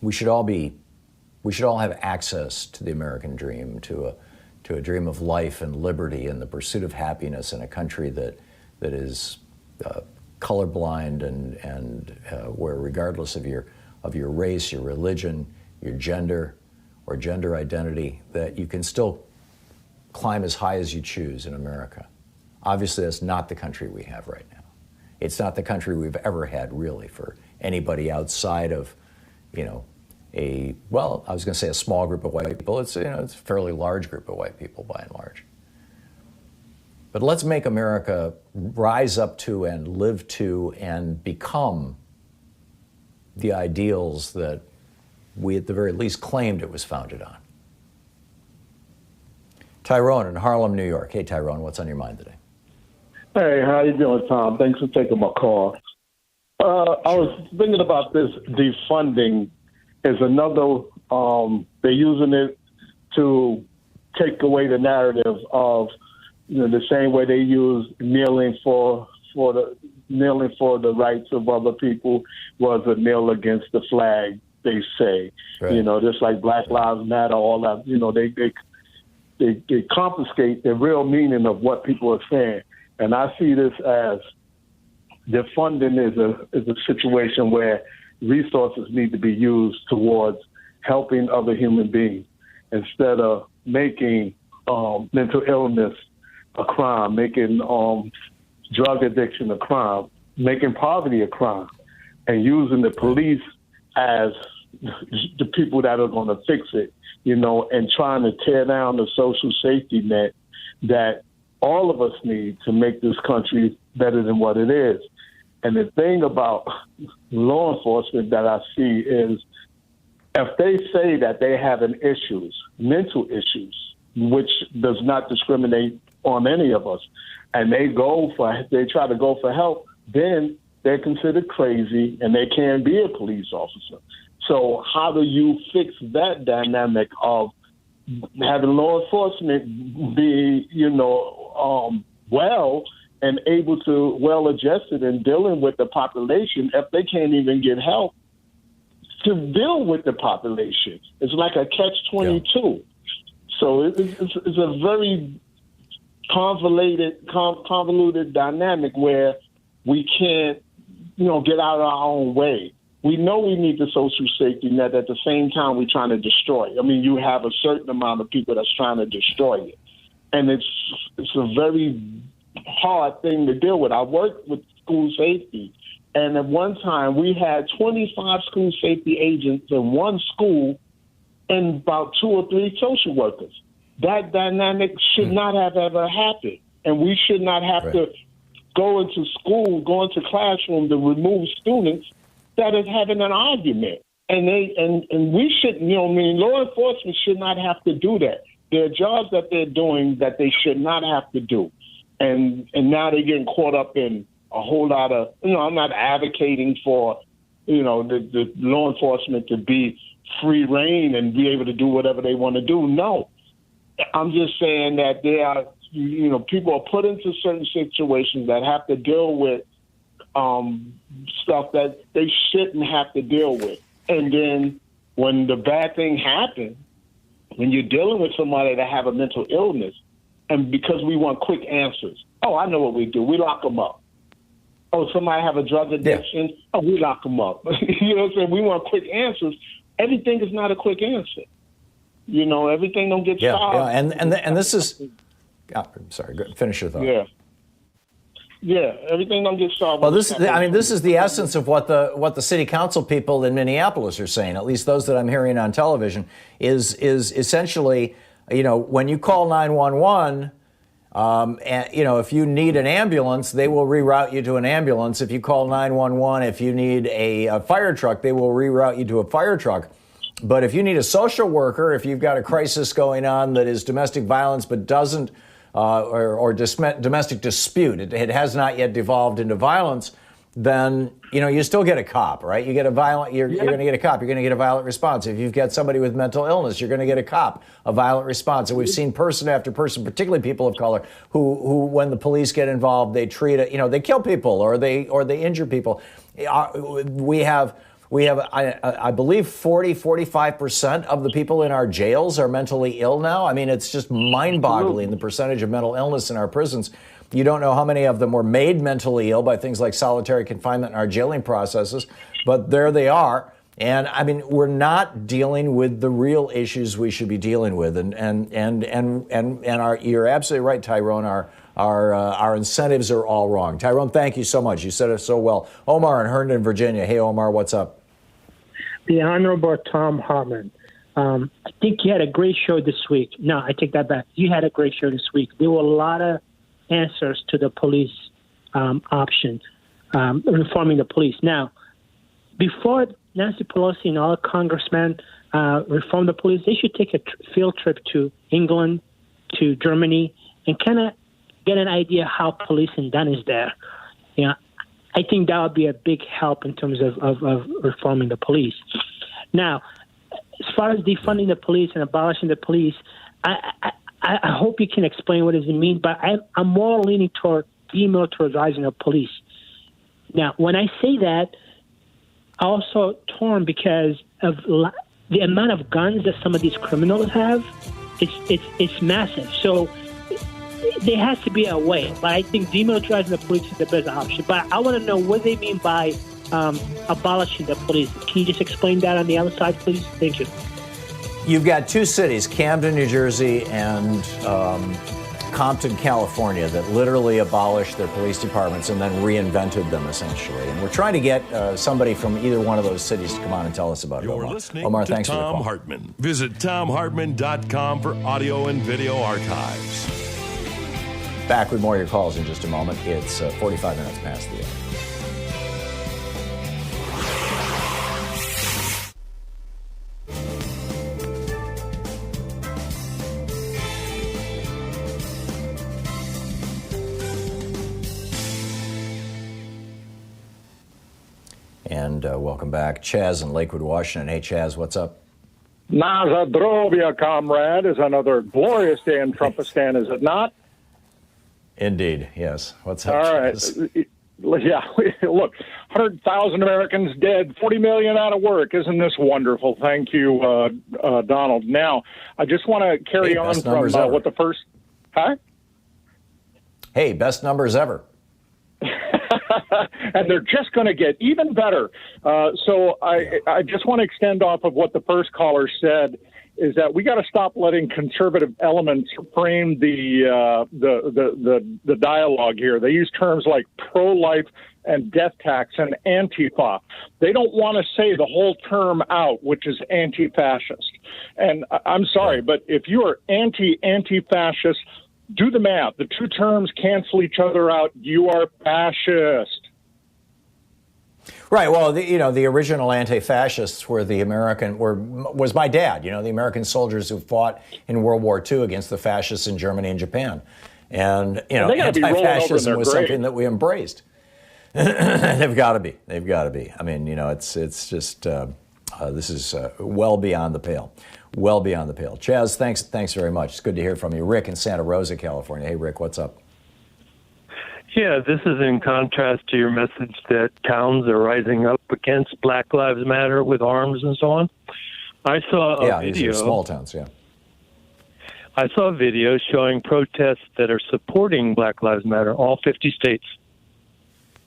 we should all have access to the American dream, to a dream of life and liberty and the pursuit of happiness in a country that is colorblind and where, regardless of your race, your religion, your gender, or gender identity, that you can still climb as high as you choose in America. Obviously, that's not the country we have right now. It's not the country we've ever had, really, for anybody outside of, I was going to say a small group of white people. It's a fairly large group of white people by and large. But let's make America rise up to and live to and become the ideals that we at the very least claimed it was founded on. Tyrone in Harlem, New York. Hey, Tyrone, what's on your mind today? Hey, how you doing, Tom? Thanks for taking my call. I was thinking about this defunding is another, they're using it to take away the narrative of, the same way they use kneeling for the rights of other people was a kneel against the flag, they say. Right. Just like Black Lives Matter, all that, they confiscate the real meaning of what people are saying. And I see this as defunding is a situation where resources need to be used towards helping other human beings instead of making mental illness a crime, making drug addiction a crime, making poverty a crime, and using the police as the people that are going to fix it, and trying to tear down the social safety net that all of us need to make this country better than what it is. And the thing about law enforcement that I see is if they say that they having issues, mental issues, which does not discriminate on any of us, and they try to go for help, then they're considered crazy and they can't be a police officer. So how do you fix that dynamic of having law enforcement be, well and able to well-adjusted in dealing with the population if they can't even get help to deal with the population? It's like a catch-22. Yeah. So it's a very convoluted dynamic where we can't, get out of our own way. We know we need the social safety net. At the same time, we're trying to destroy it. I mean, you have a certain amount of people that's trying to destroy it. And it's a very hard thing to deal with. I worked with school safety, and at one time we had 25 school safety agents in one school and about 2 or 3 social workers. That dynamic should not have ever happened, and we should not have to go into school, go into classroom to remove students that is having an argument. And we shouldn't, law enforcement should not have to do that. There are jobs that they're doing that they should not have to do. And now they're getting caught up in a whole lot of, I'm not advocating for, the law enforcement to be free reign and be able to do whatever they want to do. No. I'm just saying that they are, people are put into certain situations that have to deal with stuff that they shouldn't have to deal with. And then when the bad thing happens, when you're dealing with somebody that have a mental illness, and because we want quick answers, I know what we do. We lock them up. Somebody have a drug addiction, we lock them up. You know what I'm saying? We want quick answers. Everything is not a quick answer. Everything don't get solved. Yeah, and this is. I'm sorry. Finish your thought. Yeah, everything don't get solved. Well, this is the essence of what the city council people in Minneapolis are saying. At least those that I'm hearing on television is essentially, when you call 911, and if you need an ambulance, they will reroute you to an ambulance. If you call 911, if you need a fire truck, they will reroute you to a fire truck. But if you need a social worker, if you've got a crisis going on that is domestic violence but doesn't, or domestic dispute, it has not yet devolved into violence, then you still get a cop, right? You get a violent, you're going to get a cop. You're going to get a violent response. If you've got somebody with mental illness, you're going to get a cop, a violent response. And we've seen person after person, particularly people of color, who when the police get involved, they treat it, they kill people or they injure people. We have We have, I believe, 45% of the people in our jails are mentally ill now. I mean, it's just mind-boggling, the percentage of mental illness in our prisons. You don't know how many of them were made mentally ill by things like solitary confinement and our jailing processes, but there they are. And I mean, we're not dealing with the real issues we should be dealing with. You're absolutely right, Tyrone. Our incentives are all wrong. Tyrone, thank you so much. You said it so well. Omar in Herndon, Virginia. Hey, Omar, what's up? The Honorable Thom Hartmann. I think you had a great show this week. No, I take that back. You had a great show this week. There were a lot of answers to the police option, reforming the police. Now, before Nancy Pelosi and all congressmen reform the police, they should take a field trip to England, to Germany, and kind of get an idea how policing done is there. You know, I think that would be a big help in terms of reforming the police. Now, as far as defunding the police and abolishing the police, I hope you can explain what does it mean, but I'm more leaning toward demilitarizing the police. Now, when I say that, I'm also torn because of the amount of guns that some of these criminals have. It's massive. So there has to be a way. But I think demilitarizing the police is the best option. But I want to know what they mean by abolishing the police. Can you just explain that on the other side, please? Thank you. You've got two cities, Camden, New Jersey, and Compton, California, that literally abolished their police departments and then reinvented them, essentially. And we're trying to get somebody from either one of those cities to come on and tell us about it. You're listening Omar, to thanks for the Thom call. Hartmann. Visit ThomHartmann.com for audio and video archives. Back with more of your calls in just a moment. It's 45 minutes past the hour. And welcome back. Chaz in Lakewood, Washington. Hey, Chaz, what's up? Nazadrovia, comrade, is another glorious day in Trumpistan, is it not? Indeed, yes. What's up, All right. Chaz? Yeah, look, 100,000 Americans dead, 40 million out of work. Isn't this wonderful? Thank you, Donald. Now, I just want to carry on from what the first... Huh? Hey, best numbers ever. And they're just going to get even better. So I just want to extend off of what the first caller said, is that we got to stop letting conservative elements frame the dialogue here. They use terms like pro-life and death tax and ANTIFA. They don't want to say the whole term out, which is anti-fascist. And I'm sorry, but if you are anti-fascist, do the math. The two terms cancel each other out. You are fascist. Right. Well, the original anti-fascists were was my dad. The American soldiers who fought in World War II against the fascists in Germany and Japan, and anti-fascism was something that we embraced. They've got to be. They've got to be. I mean, it's just this is well beyond the pale. Well beyond the pale. Chaz, thanks very much. It's good to hear from you. Rick in Santa Rosa, California. Hey, Rick, what's up? Yeah, this is in contrast to your message that towns are rising up against Black Lives Matter with arms and so on. I saw a video. These are small towns, yeah. I saw a video showing protests that are supporting Black Lives Matter, all 50 states.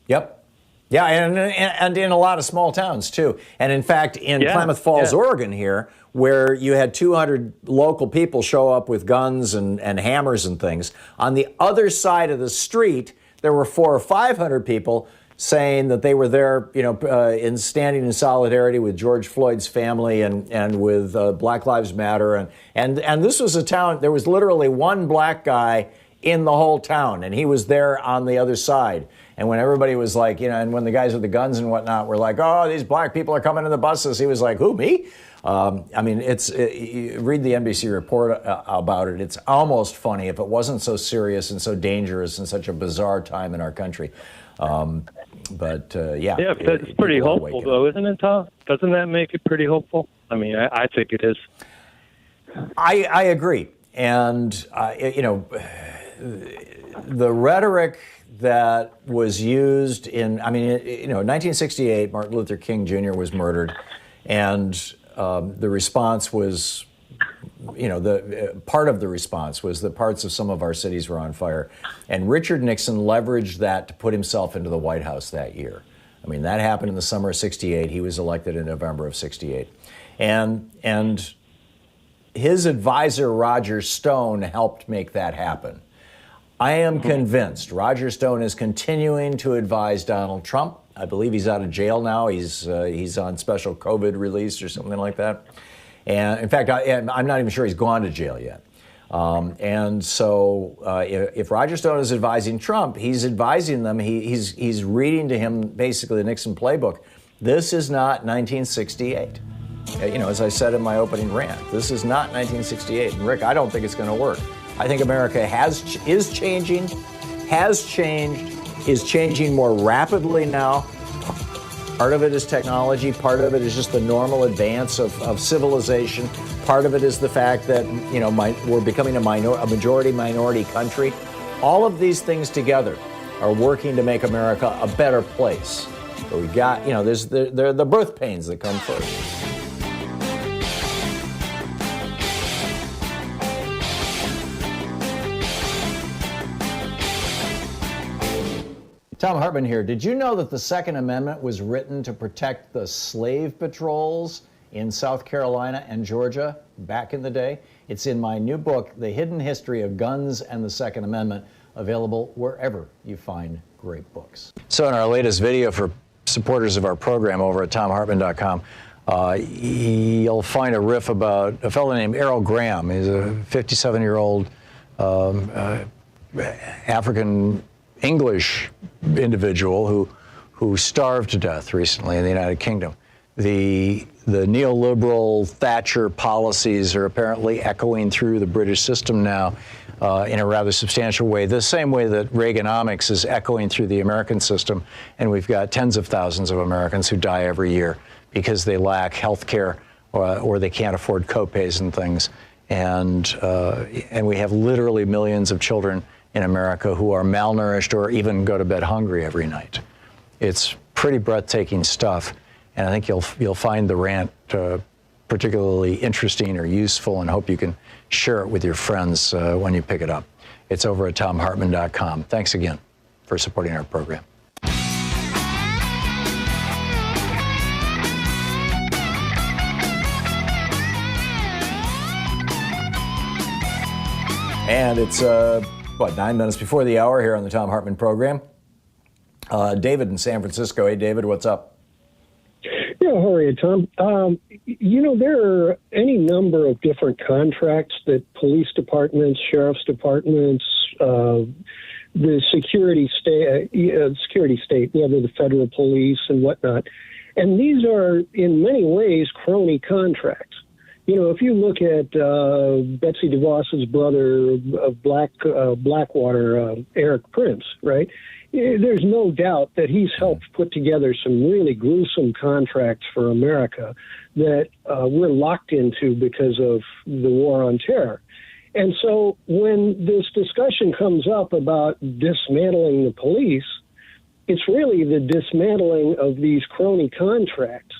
Yep. Yeah, and in a lot of small towns, too. And in fact, in Klamath Falls, Oregon here, where you had 200 local people show up with guns and hammers and things, on the other side of the street, there were 400 or 500 people saying that they were there, in standing in solidarity with George Floyd's family and with Black Lives Matter. And this was a town, there was literally one black guy in the whole town, and he was there on the other side. And when everybody was like, and when the guys with the guns and whatnot were like, oh, these black people are coming in the buses, he was like, who, me? I mean, you read the NBC report about it. It's almost funny if it wasn't so serious and so dangerous and such a bizarre time in our country. But that's pretty hopeful, though, isn't it, Tom? Doesn't that make it pretty hopeful? I mean, I think it is. I agree. And, the rhetoric that was used in, 1968, Martin Luther King Jr. was murdered, and the response was, part of the response was that parts of some of our cities were on fire. And Richard Nixon leveraged that to put himself into the White House that year. I mean, that happened in the summer of 68. He was elected in November of 68. And his advisor, Roger Stone, helped make that happen. I am convinced Roger Stone is continuing to advise Donald Trump. I believe he's out of jail now. He's on special COVID release or something like that. And in fact, I'm not even sure he's gone to jail yet. And so if Roger Stone is advising Trump, he's advising them, he's reading to him basically the Nixon playbook. This is not 1968. As I said in my opening rant, this is not 1968. And Rick, I don't think it's going to work. I think America is changing, has changed, is changing more rapidly now. Part of it is technology. Part of it is just the normal advance of civilization. Part of it is the fact that, we're becoming a majority minority country. All of these things together are working to make America a better place. But we got, there's the birth pains that come first. Thom Hartmann here. Did you know that the Second Amendment was written to protect the slave patrols in South Carolina and Georgia back in the day? It's in my new book, The Hidden History of Guns and the Second Amendment, available wherever you find great books. So in our latest video for supporters of our program over at ThomHartmann.com, you'll find a riff about a fellow named Errol Graham. He's a 57-year-old African English individual who starved to death recently in the United Kingdom. The neoliberal Thatcher policies are apparently echoing through the British system now in a rather substantial way, the same way that Reaganomics is echoing through the American system. And we've got tens of thousands of Americans who die every year because they lack health care or they can't afford copays and things. And we have literally millions of children in America who are malnourished or even go to bed hungry every night. It's pretty breathtaking stuff, and I think you'll find the rant particularly interesting or useful, and hope you can share it with your friends when you pick it up. It's over at ThomHartmann.com. Thanks again for supporting our program. And it's 9 minutes before the hour here on the Thom Hartmann Program. David in San Francisco. Hey, David, what's up? Yeah, how are you, Tom? There are any number of different contracts that police departments, sheriff's departments, the security state, whether the federal police and whatnot. And these are, in many ways, crony contracts. If you look at Betsy DeVos's brother of Blackwater, Eric Prince, right? There's no doubt that he's helped put together some really gruesome contracts for America that we're locked into because of the war on terror. And so when this discussion comes up about dismantling the police, it's really the dismantling of these crony contracts.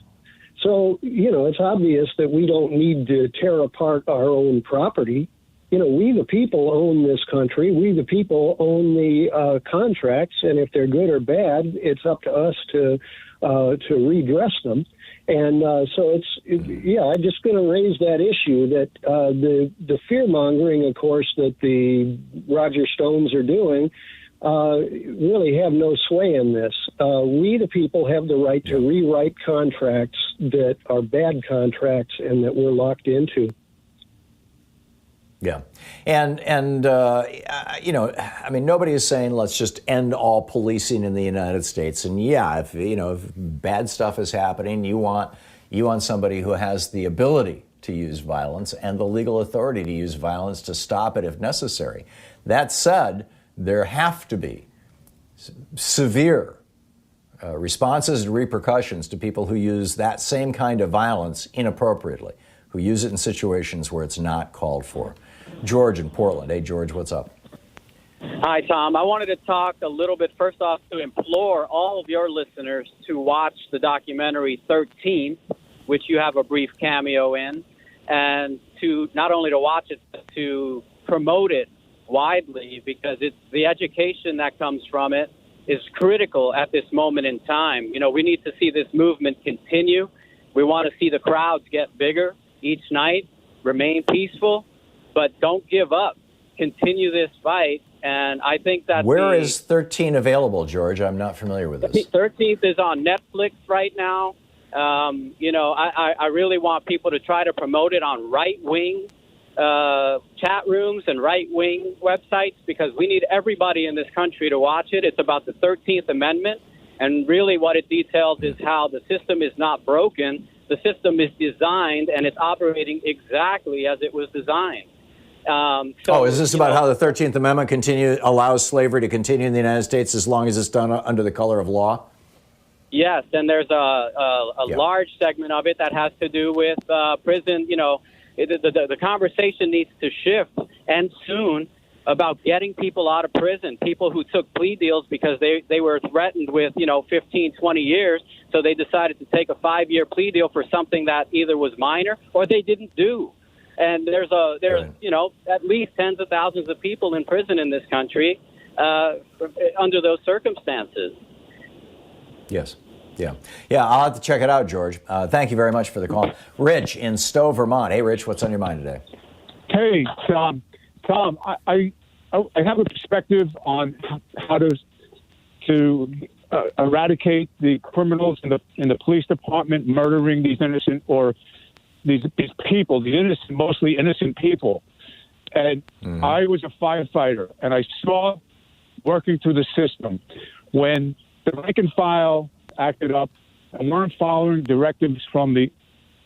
So, it's obvious that we don't need to tear apart our own property. We the people own this country. We the people own the contracts, and if they're good or bad, it's up to us to redress them. And so I'm just going to raise that issue that the fear mongering, of course, that the Roger Stones are doing really have no sway in this. We, the people, have the right to rewrite contracts that are bad contracts and that we're locked into. Yeah. And nobody is saying let's just end all policing in the United States. And if bad stuff is happening, you want somebody who has the ability to use violence and the legal authority to use violence to stop it if necessary. That said, there have to be severe responses and repercussions to people who use that same kind of violence inappropriately, who use it in situations where it's not called for. George in Portland. Hey, George, what's up? Hi, Tom. I wanted to talk a little bit, first off, to implore all of your listeners to watch the documentary 13, which you have a brief cameo in, and to not only to watch it, but to promote it widely, because it's the education that comes from it is critical at this moment in time. You know, we need to see this movement continue. We want to see the crowds get bigger each night, remain peaceful, but don't give up. Continue this fight. And I think that Where is 13 available, George? I'm not familiar with this. 13th is on Netflix right now. You know, I really want people to try to promote it on right-wing chat rooms and right-wing websites, because we need everybody in this country to watch it. It's about the 13th Amendment, and really what it details is how the system is not broken. The system is designed, and it's operating exactly as it was designed. Is this about how the 13th Amendment allows slavery to continue in the United States as long as it's done under the color of law? Yes, and there's a large segment of it that has to do with prison. You know, the conversation needs to shift, and soon, about getting people out of prison, people who took plea deals because they were threatened with, 15, 20 years, so they decided to take a 5-year plea deal for something that either was minor or they didn't do. And there's at least tens of thousands of people in prison in this country under those circumstances. Yes. Yeah. I'll have to check it out, George. Thank you very much for the call. Rich in Stowe, Vermont. Hey, Rich, what's on your mind today? Hey, Tom, I have a perspective on how to eradicate the criminals in the police department murdering these innocent these people, mostly innocent people. And I was a firefighter, and I saw, working through the system, when the rank and file acted up and weren't following directives from the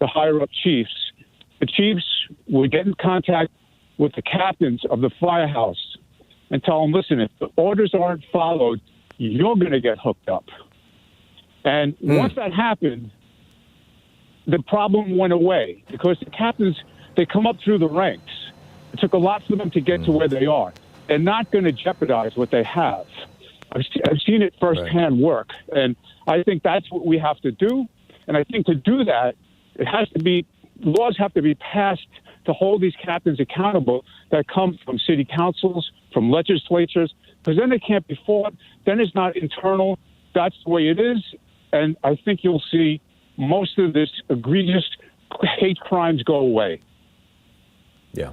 higher-up chiefs, the chiefs would get in contact with the captains of the firehouse and tell them, listen, if the orders aren't followed, you're going to get hooked up. And once that happened, the problem went away, because the captains, they come up through the ranks. It took a lot for them to get to where they are. They're not going to jeopardize what they have. I've seen it firsthand work, and I think that's what we have to do. And I think to do that, laws have to be passed to hold these captains accountable that come from city councils, from legislatures, because then they can't be fought. Then it's not internal. That's the way it is. And I think you'll see most of this egregious hate crimes go away. Yeah.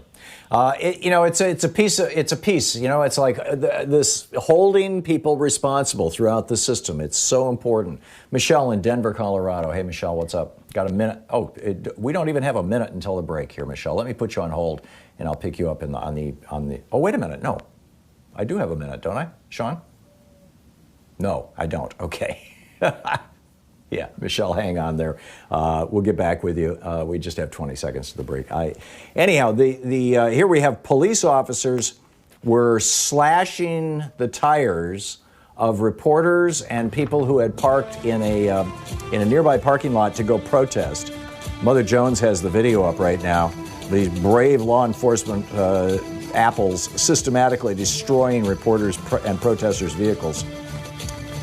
It's a piece. It's like this holding people responsible throughout the system. It's so important. Michelle in Denver, Colorado. Hey, Michelle, what's up? Got a minute? We don't even have a minute until the break here, Michelle. Let me put you on hold, and I'll pick you up on the. Oh, wait a minute. No, I do have a minute, don't I, Sean? No, I don't. Okay. Yeah, Michelle, hang on there. We'll get back with you. We just have 20 seconds to the break. Anyhow, here we have police officers were slashing the tires of reporters and people who had parked in a nearby parking lot to go protest. Mother Jones has the video up right now. These brave law enforcement apples systematically destroying reporters and protesters' vehicles.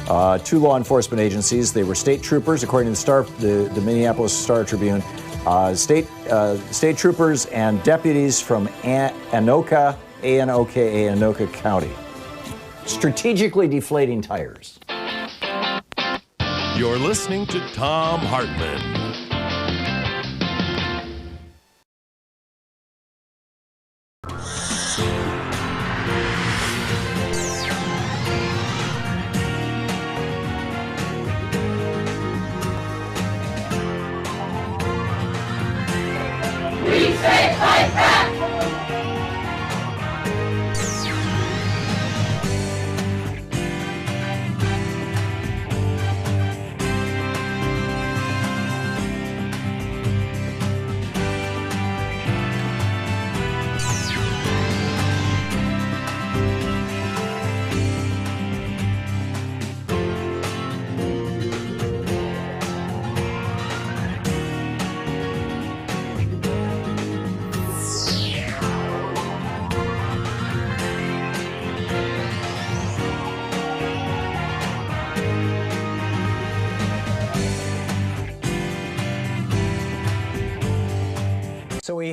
2 law enforcement agencies. They were state troopers, according to the Minneapolis Star Tribune. State troopers and deputies from Anoka County, strategically deflating tires. You're listening to Thom Hartmann.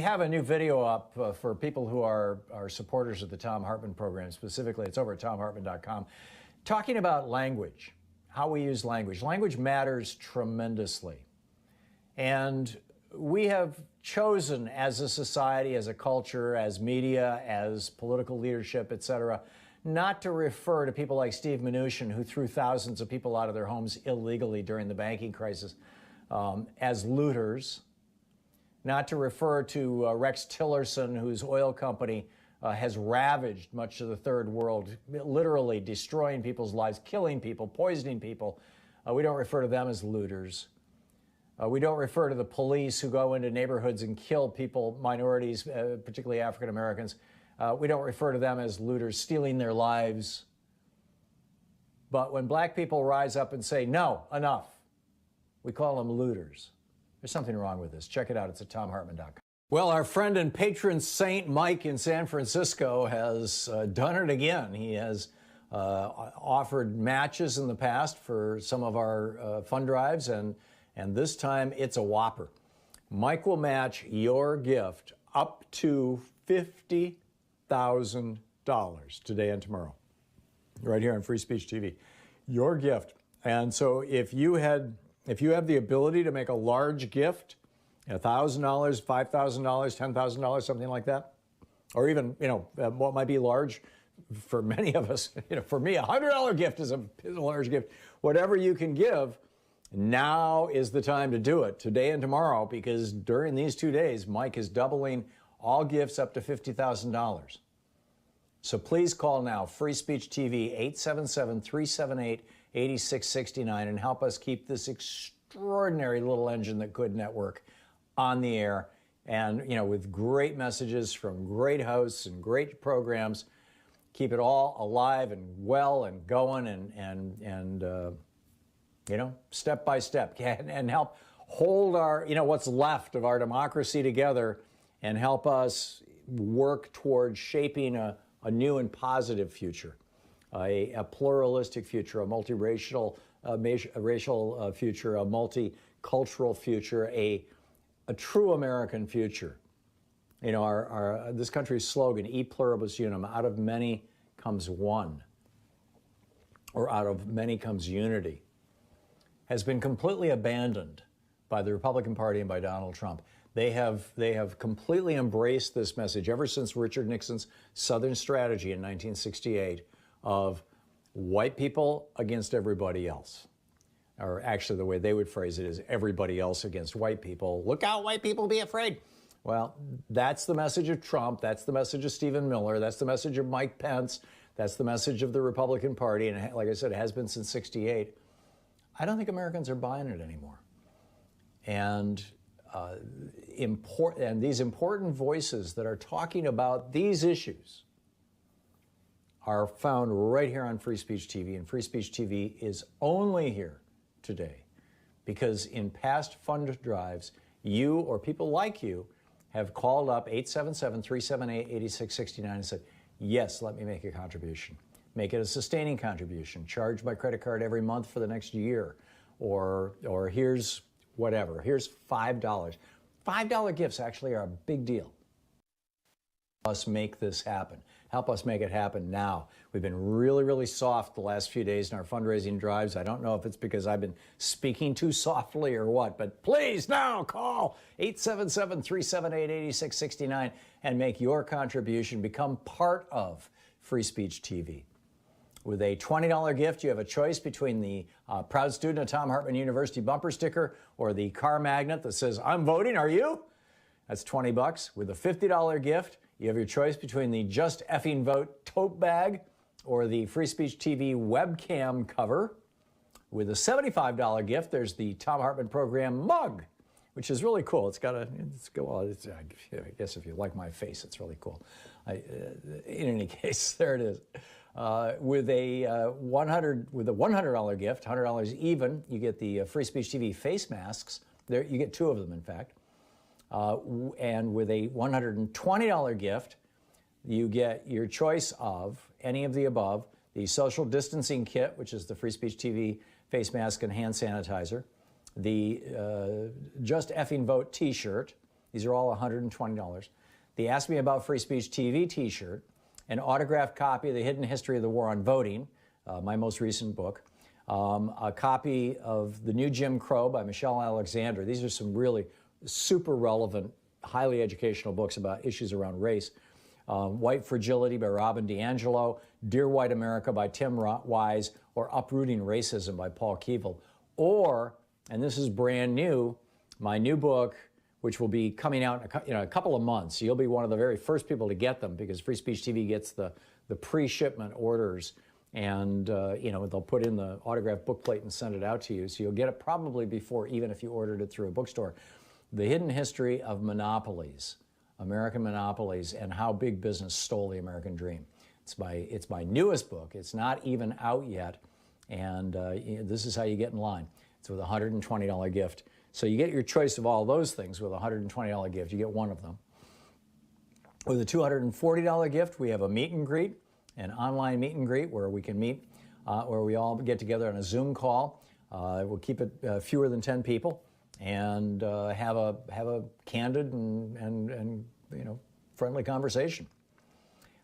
have a new video up for people who are supporters of the Thom Hartmann Program. Specifically, it's over at thomhartmann.com, talking about language, how we use language. Language matters tremendously. And we have chosen as a society, as a culture, as media, as political leadership, etc., not to refer to people like Steve Mnuchin, who threw thousands of people out of their homes illegally during the banking crisis, as looters, not to refer to Rex Tillerson, whose oil company has ravaged much of the third world, literally destroying people's lives, killing people, poisoning people. We don't refer to them as looters. We don't refer to the police who go into neighborhoods and kill people, minorities, particularly African Americans. We don't refer to them as looters, stealing their lives. But when black people rise up and say, no, enough, we call them looters. There's something wrong with this. Check it out. It's at thomhartmann.com. Well, our friend and patron saint Mike in San Francisco has done it again. He has offered matches in the past for some of our fund drives, and this time it's a whopper. Mike will match your gift up to $50,000 today and tomorrow, right here on Free Speech TV. Your gift. And so if you have the ability to make a large gift, $1,000, $5,000, $10,000, something like that, or even, what might be large for many of us, for me, a $100 gift is a large gift. Whatever you can give, now is the time to do it, today and tomorrow, because during these 2 days, Mike is doubling all gifts up to $50,000. So please call now, Free Speech TV, 877-378-8669, and help us keep this extraordinary little engine that could network on the air, and with great messages from great hosts and great programs. Keep it all alive and well and going, and step by step, and help hold our, what's left of our democracy together, and help us work towards shaping a new and positive future, a pluralistic future, a multiracial racial future, a multicultural future, a true American future. This country's slogan, E pluribus unum, out of many comes one, or out of many comes unity, has been completely abandoned by the Republican Party and by Donald Trump. They have completely embraced this message ever since Richard Nixon's Southern strategy in 1968 of white people against everybody else. Or actually, the way they would phrase it is everybody else against white people. Look out, white people, be afraid. Well, that's the message of Trump. That's the message of Stephen Miller. That's the message of Mike Pence. That's the message of the Republican Party. And like I said, it has been since '68. I don't think Americans are buying it anymore. And these important voices that are talking about these issues are found right here on Free Speech TV. And Free Speech TV is only here today because in past fund drives, you or people like you have called up 877-378-8669 and said, yes, let me make a contribution. Make it a sustaining contribution. Charge my credit card every month for the next year. Or here's whatever. Here's $5. $5 gifts actually are a big deal. Help us make this happen. Help us make it happen now. We've been really, really soft the last few days in our fundraising drives. I don't know if it's because I've been speaking too softly or what, but please now call 877-378-8669 and make your contribution. Become part of Free Speech TV. With a $20 gift, you have a choice between the Proud Student of Thom Hartmann University bumper sticker or the car magnet that says, I'm voting, are you? That's $20. With a $50 gift, you have your choice between the Just Effing Vote tote bag or the Free Speech TV webcam cover. With a $75 gift, there's the Thom Hartmann Program mug, which is really cool. I guess if you like my face, it's really cool. In any case, there it is. With a $100 gift, $100 even, you get the Free Speech TV face masks. There, you get two of them, in fact. And with a $120 gift, you get your choice of any of the above: the social distancing kit, which is the Free Speech TV face mask and hand sanitizer, the Just Effing Vote t-shirt, These are all $120. The Ask Me About Free Speech TV t-shirt, an autographed copy of The Hidden History of the War on Voting, my most recent book, a copy of The New Jim Crow by Michelle Alexander. These are some really super relevant, highly educational books about issues around race. White Fragility by Robin DiAngelo, Dear White America by Tim Wise, or Uprooting Racism by Paul Keevil. Or, and this is brand new, my new book, which will be coming out in a couple of months. You'll be one of the very first people to get them because Free Speech TV gets the pre-shipment orders, and they'll put in the autographed bookplate and send it out to you. So you'll get it probably before, even if you ordered it through a bookstore. The Hidden History of Monopolies, American Monopolies, and How Big Business Stole the American Dream. It's my newest book. It's not even out yet, and this is how you get in line. It's with a $120 gift. So you get your choice of all those things with a $120 gift. You get one of them. With a $240 gift, we have a meet and greet, an online meet and greet where we can meet, where we all get together on a Zoom call. We'll keep it fewer than 10 people, and have a candid and friendly conversation.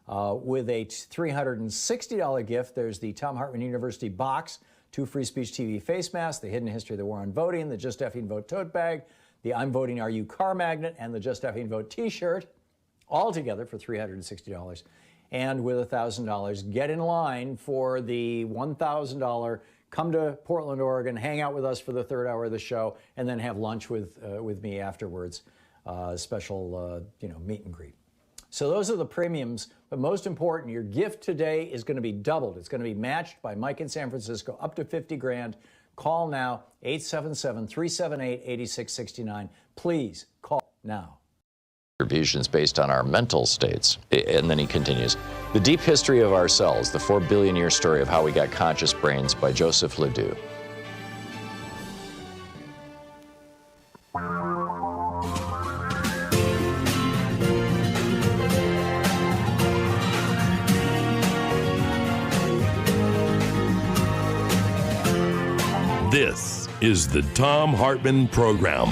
With a $360 gift, there's the Thom Hartmann University box, 2 Free Speech TV face masks, the Hidden History of the War on Voting, the Just Effing Vote tote bag, the I'm Voting Are You car magnet, and the Just Effing Vote t-shirt, all together for $360. And with $1,000, get in line for the $1,000 come to Portland, Oregon, hang out with us for the third hour of the show, and then have lunch with me afterwards, special meet and greet. So those are the premiums, but most important, your gift today is going to be doubled. It's going to be matched by Mike in San Francisco, up to $50,000. Call now, 877-378-8669. Please call now. Visions based on our mental states. And then he continues, The Deep History of Ourselves, the 4 billion year story of how we got conscious brains by Joseph Ledoux. This is the Thom Hartmann Program.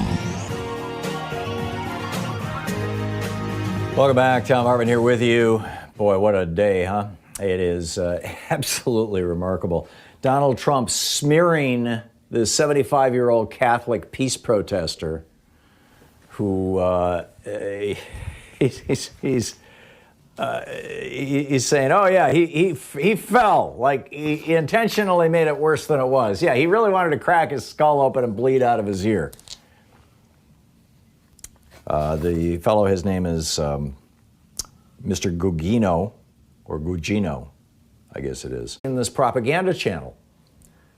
Welcome back. Thom Hartmann here with you. Boy, what a day, huh? It is absolutely remarkable. Donald Trump smearing the 75-year-old Catholic peace protester who he's saying, oh, yeah, he fell. Like, he intentionally made it worse than it was. Yeah, he really wanted to crack his skull open and bleed out of his ear. The fellow, his name is Mr. Gugino, or Gugino, I guess it is, in this propaganda channel.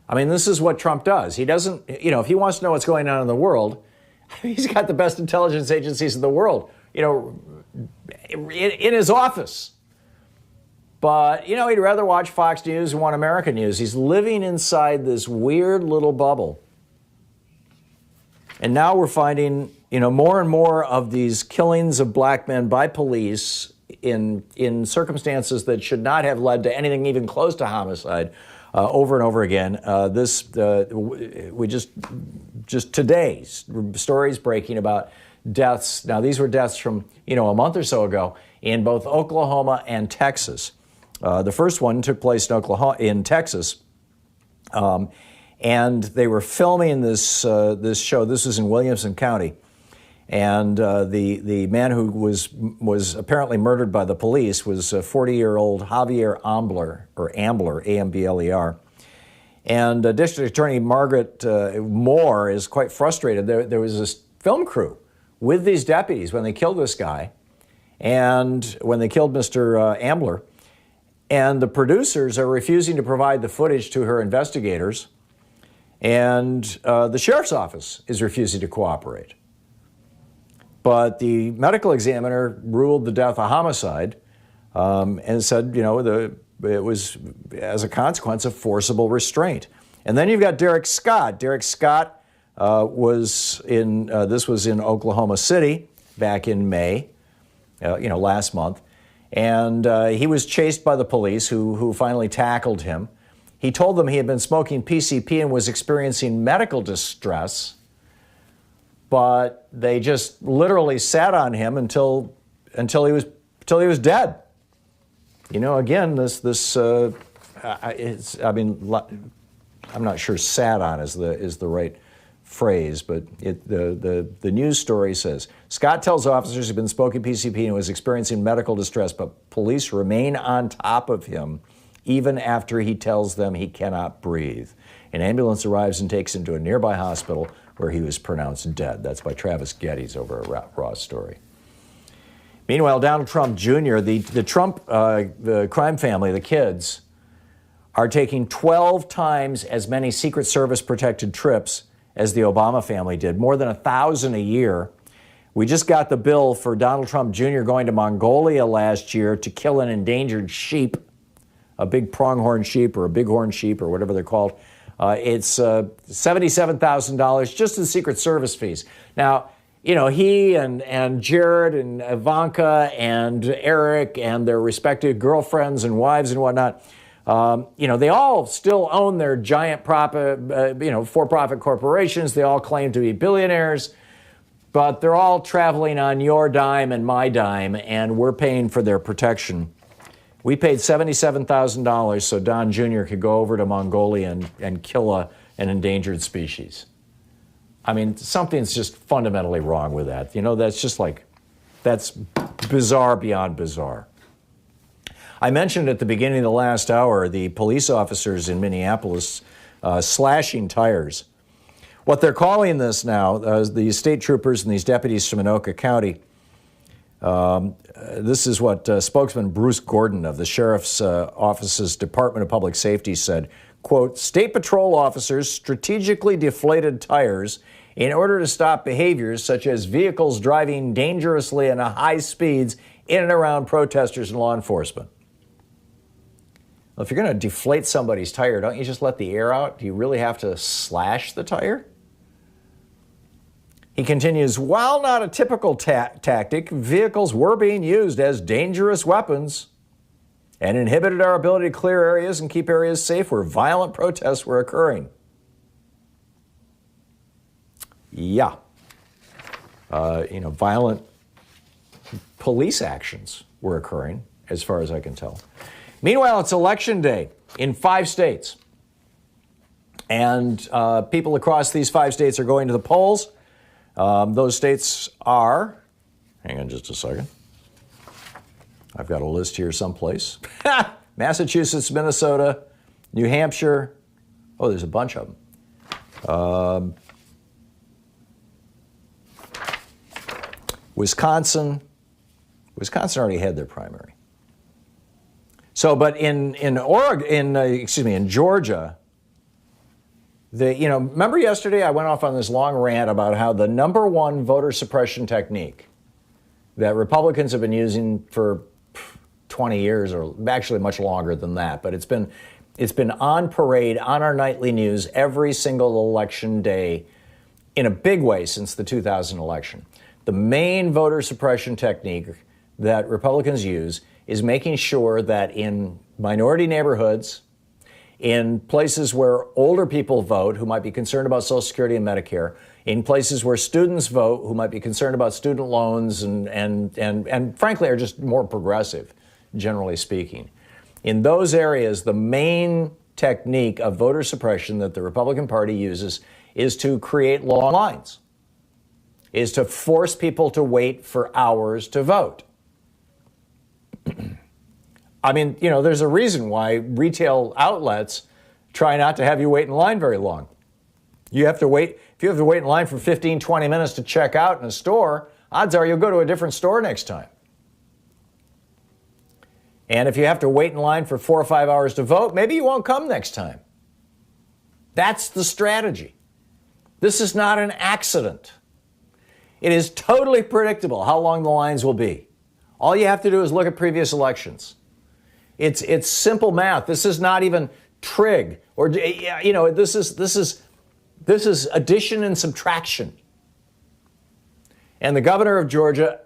I mean, this is what Trump does. He doesn't, if he wants to know what's going on in the world, he's got the best intelligence agencies in the world, in his office. But, he'd rather watch Fox News and One American News. He's living inside this weird little bubble. And now we're finding, more and more of these killings of black men by police in circumstances that should not have led to anything even close to homicide over and over again. We just today, stories breaking about deaths. Now, these were deaths from, a month or so ago in both Oklahoma and Texas. The first one took place in Texas. And they were filming this show. This was in Williamson County, and the man who was apparently murdered by the police was 40-year-old Javier Ambler, Ambler, and District Attorney Margaret Moore is quite frustrated. There was this film crew with these deputies when they killed this guy, and when they killed Mr. Ambler, and the producers are refusing to provide the footage to her investigators. And the sheriff's office is refusing to cooperate. But the medical examiner ruled the death a homicide and said, it was, as a consequence, of forcible restraint. And then you've got Derek Scott. Derek Scott was in Oklahoma City back in May, last month. And he was chased by the police who finally tackled him. He told them he had been smoking PCP and was experiencing medical distress. but they just literally sat on him until he was dead. You know, again, I'm not sure "sat on" is the right phrase, but the news story says Scott tells officers he's been smoking PCP and was experiencing medical distress, but police remain on top of him even after he tells them he cannot breathe. An ambulance arrives and takes him to a nearby hospital where he was pronounced dead. That's by Travis Geddes over at Raw Story. Meanwhile, Donald Trump Jr., the Trump the crime family, the kids, are taking 12 times as many Secret Service protected trips as the Obama family did, more than 1,000 a year. We just got the bill for Donald Trump Jr. going to Mongolia last year to kill an endangered sheep, a big pronghorn sheep or a bighorn sheep or whatever they're called. It's $77,000 just in Secret Service fees. Now, you know, he and Jared and Ivanka and Eric and their respective girlfriends and wives and whatnot, you know, they all still own their giant for-profit corporations. They all claim to be billionaires, but they're all traveling on your dime and my dime, and we're paying for their protection. We paid $77,000 so Don Jr. could go over to Mongolia and kill an endangered species. I mean, something's just fundamentally wrong with that. You know, that's bizarre beyond bizarre. I mentioned at the beginning of the last hour the police officers in Minneapolis slashing tires. What they're calling this now, the state troopers and these deputies from Anoka County, this is what spokesman Bruce Gordon of the Sheriff's Office's Department of Public Safety said, quote, "State patrol officers strategically deflated tires in order to stop behaviors such as vehicles driving dangerously and at high speeds in and around protesters and law enforcement." Well, if you're going to deflate somebody's tire, don't you just let the air out? Do you really have to slash the tire? He continues, while not a typical tactic, vehicles were being used as dangerous weapons and inhibited our ability to clear areas and keep areas safe where violent protests were occurring. Yeah. Violent police actions were occurring, as far as I can tell. Meanwhile, it's election day in 5 states. And people across these 5 states are going to the polls. Those states are, hang on just a second. I've got a list here someplace. Massachusetts, Minnesota, New Hampshire. Oh, there's a bunch of them. Wisconsin. Wisconsin already had their primary. So, but in Georgia, remember yesterday I went off on this long rant about how the number one voter suppression technique that Republicans have been using for 20 years, or actually much longer than that, but it's been on parade on our nightly news every single election day in a big way since the 2000 election. The main voter suppression technique that Republicans use is making sure that in minority neighborhoods, in places where older people vote who might be concerned about Social Security and Medicare, in places where students vote who might be concerned about student loans and frankly are just more progressive, generally speaking. In those areas, the main technique of voter suppression that the Republican Party uses is to create long lines, is to force people to wait for hours to vote. I mean, there's a reason why retail outlets try not to have you wait in line very long. If you have to wait in line for 15, 20 minutes to check out in a store, odds are you'll go to a different store next time. And if you have to wait in line for 4 or 5 hours to vote, maybe you won't come next time. That's the strategy. This is not an accident. It is totally predictable how long the lines will be. All you have to do is look at previous elections. It's simple math. This is not even trig, or this is addition and subtraction. And the governor of Georgia,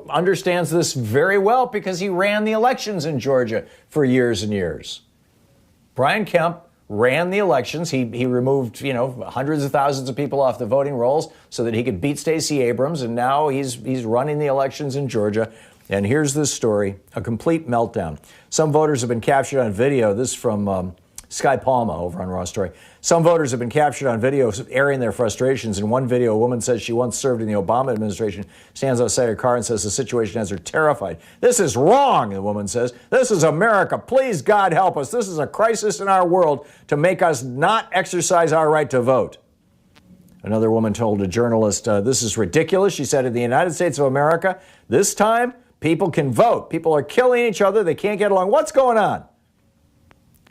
understands this very well because he ran the elections in Georgia for years and years. Brian Kemp ran the elections. He removed, hundreds of thousands of people off the voting rolls so that he could beat Stacey Abrams, and now he's running the elections in Georgia. And here's this story, a complete meltdown. Some voters have been captured on video. This is from Sky Palma over on Raw Story. Some voters have been captured on video airing their frustrations. In one video, a woman says she once served in the Obama administration, stands outside her car and says the situation has her terrified. This is wrong, the woman says. This is America. Please, God, help us. This is a crisis in our world to make us not exercise our right to vote. Another woman told a journalist, this is ridiculous. She said, in the United States of America, this time, people can vote. People are killing each other. They can't get along. What's going on?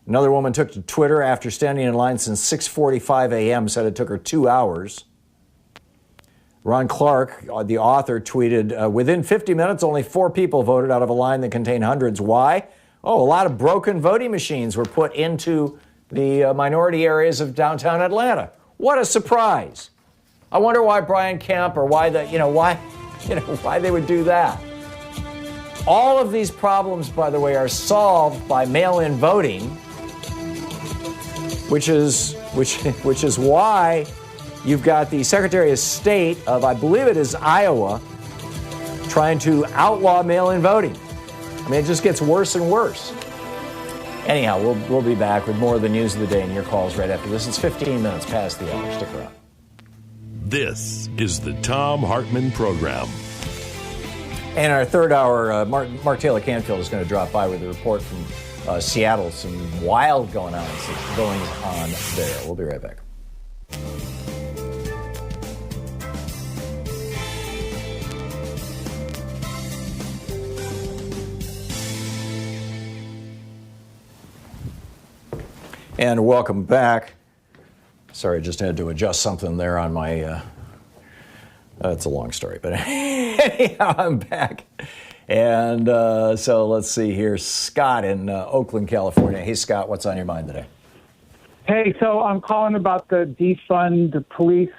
Another woman took to Twitter after standing in line since 6:45 a.m., said it took her 2 hours. Ron Clark, the author, tweeted, within 50 minutes, only 4 people voted out of a line that contained hundreds. Why? Oh, a lot of broken voting machines were put into the minority areas of downtown Atlanta. What a surprise. I wonder why Brian Kemp or why they would do that. All of these problems, by the way, are solved by mail-in voting, which is why you've got the Secretary of State of, I believe it is Iowa, trying to outlaw mail-in voting. I mean, it just gets worse and worse. Anyhow, we'll be back with more of the news of the day and your calls right after this. It's 15 minutes past the hour. Stick around. This is the Thom Hartmann Program. And our third hour, Mark Taylor Canfield is going to drop by with a report from Seattle. Some wild going on there. We'll be right back. And welcome back. Sorry, I just had to adjust something there on my... it's a long story, but anyhow, I'm back. And so let's see here. Scott in Oakland, California. Hey, Scott, what's on your mind today? Hey, so I'm calling about the defund police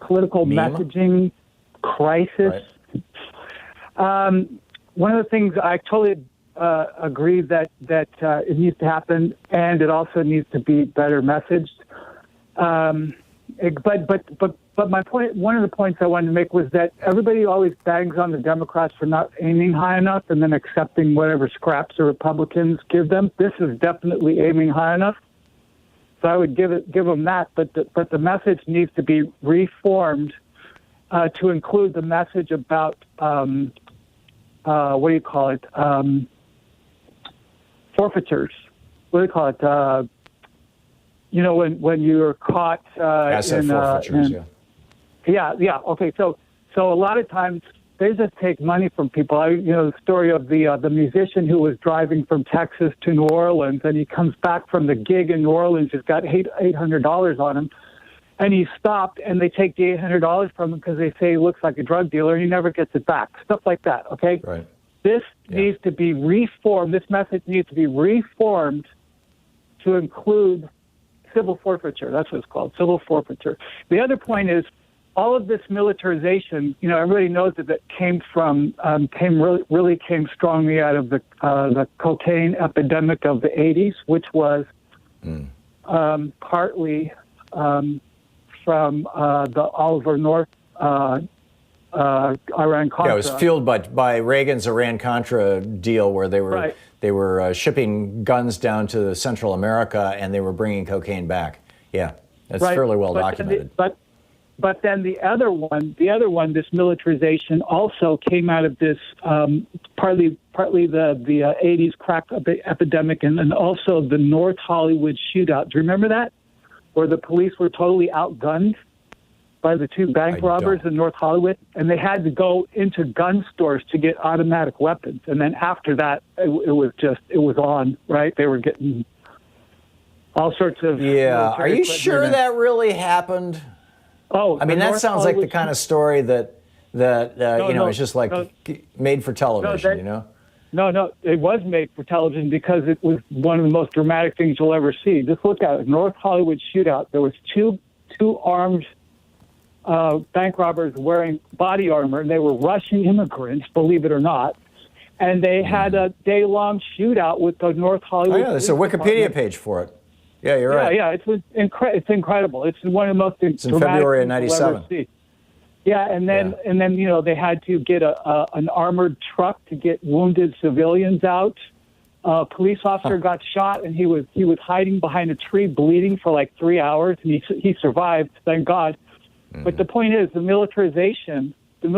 political messaging crisis. Right. One of the things I totally agree that it needs to happen, and it also needs to be better messaged. But my point, one of the points I wanted to make was that everybody always bangs on the Democrats for not aiming high enough and then accepting whatever scraps the Republicans give them. This is definitely aiming high enough, so I would give them that. But the message needs to be reformed to include the message about what do you call it? Forfeitures. What do you call it? When you're caught asset forfeitures, yeah. Okay, so a lot of times they just take money from people. The story of the musician who was driving from Texas to New Orleans, and he comes back from the gig in New Orleans. He's got $800 on him, and he stopped, and they take the $800 from him because they say he looks like a drug dealer, and he never gets it back. Stuff like that. Okay. Right. This needs to be reformed. This message needs to be reformed to include civil forfeiture. That's what it's called, civil forfeiture. The other point is all of this militarization. Everybody knows that came from really came strongly out of the cocaine epidemic of the 80s, which was partly from the Oliver North Iran-Contra. Yeah, it was fueled by Reagan's Iran-Contra deal, where they were right. They were shipping guns down to Central America, and they were bringing cocaine back. Yeah, that's right. fairly well documented. But then the other one, this militarization also came out of this partly the 80s crack epidemic, and also the North Hollywood shootout. Do you remember that, where the police were totally outgunned by the two bank robbers in North Hollywood, and they had to go into gun stores to get automatic weapons. And then after that, it was on, right? They were getting all sorts of... Yeah. Are you sure that really happened? Oh, I mean, that sounds like the kind of story that it's just like made for television, No, it was made for television because it was one of the most dramatic things you'll ever see. Just look at it. North Hollywood shootout. There was two armed bank robbers wearing body armor, and they were Russian immigrants, believe it or not. and they had a day-long shootout with the North Hollywood. Oh, yeah, there's a Wikipedia page for it. Yeah, you're right. Yeah, it's incredible. It's one of the most It's in February of '97. Yeah, and then they had to get an armored truck to get wounded civilians out. A police officer got shot, and he was hiding behind a tree, bleeding for like 3 hours, and he survived, thank God. Mm-hmm. But the point is, the militarization of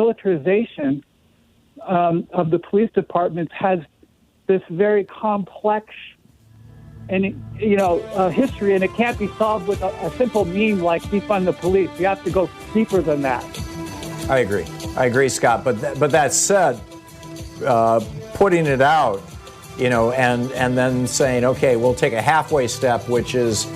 the police departments has this very complex and history, and it can't be solved with a simple meme like defund the police. You have to go deeper than that. I agree, Scott. But that said, putting it out, and then saying, okay, we'll take a halfway step, which is,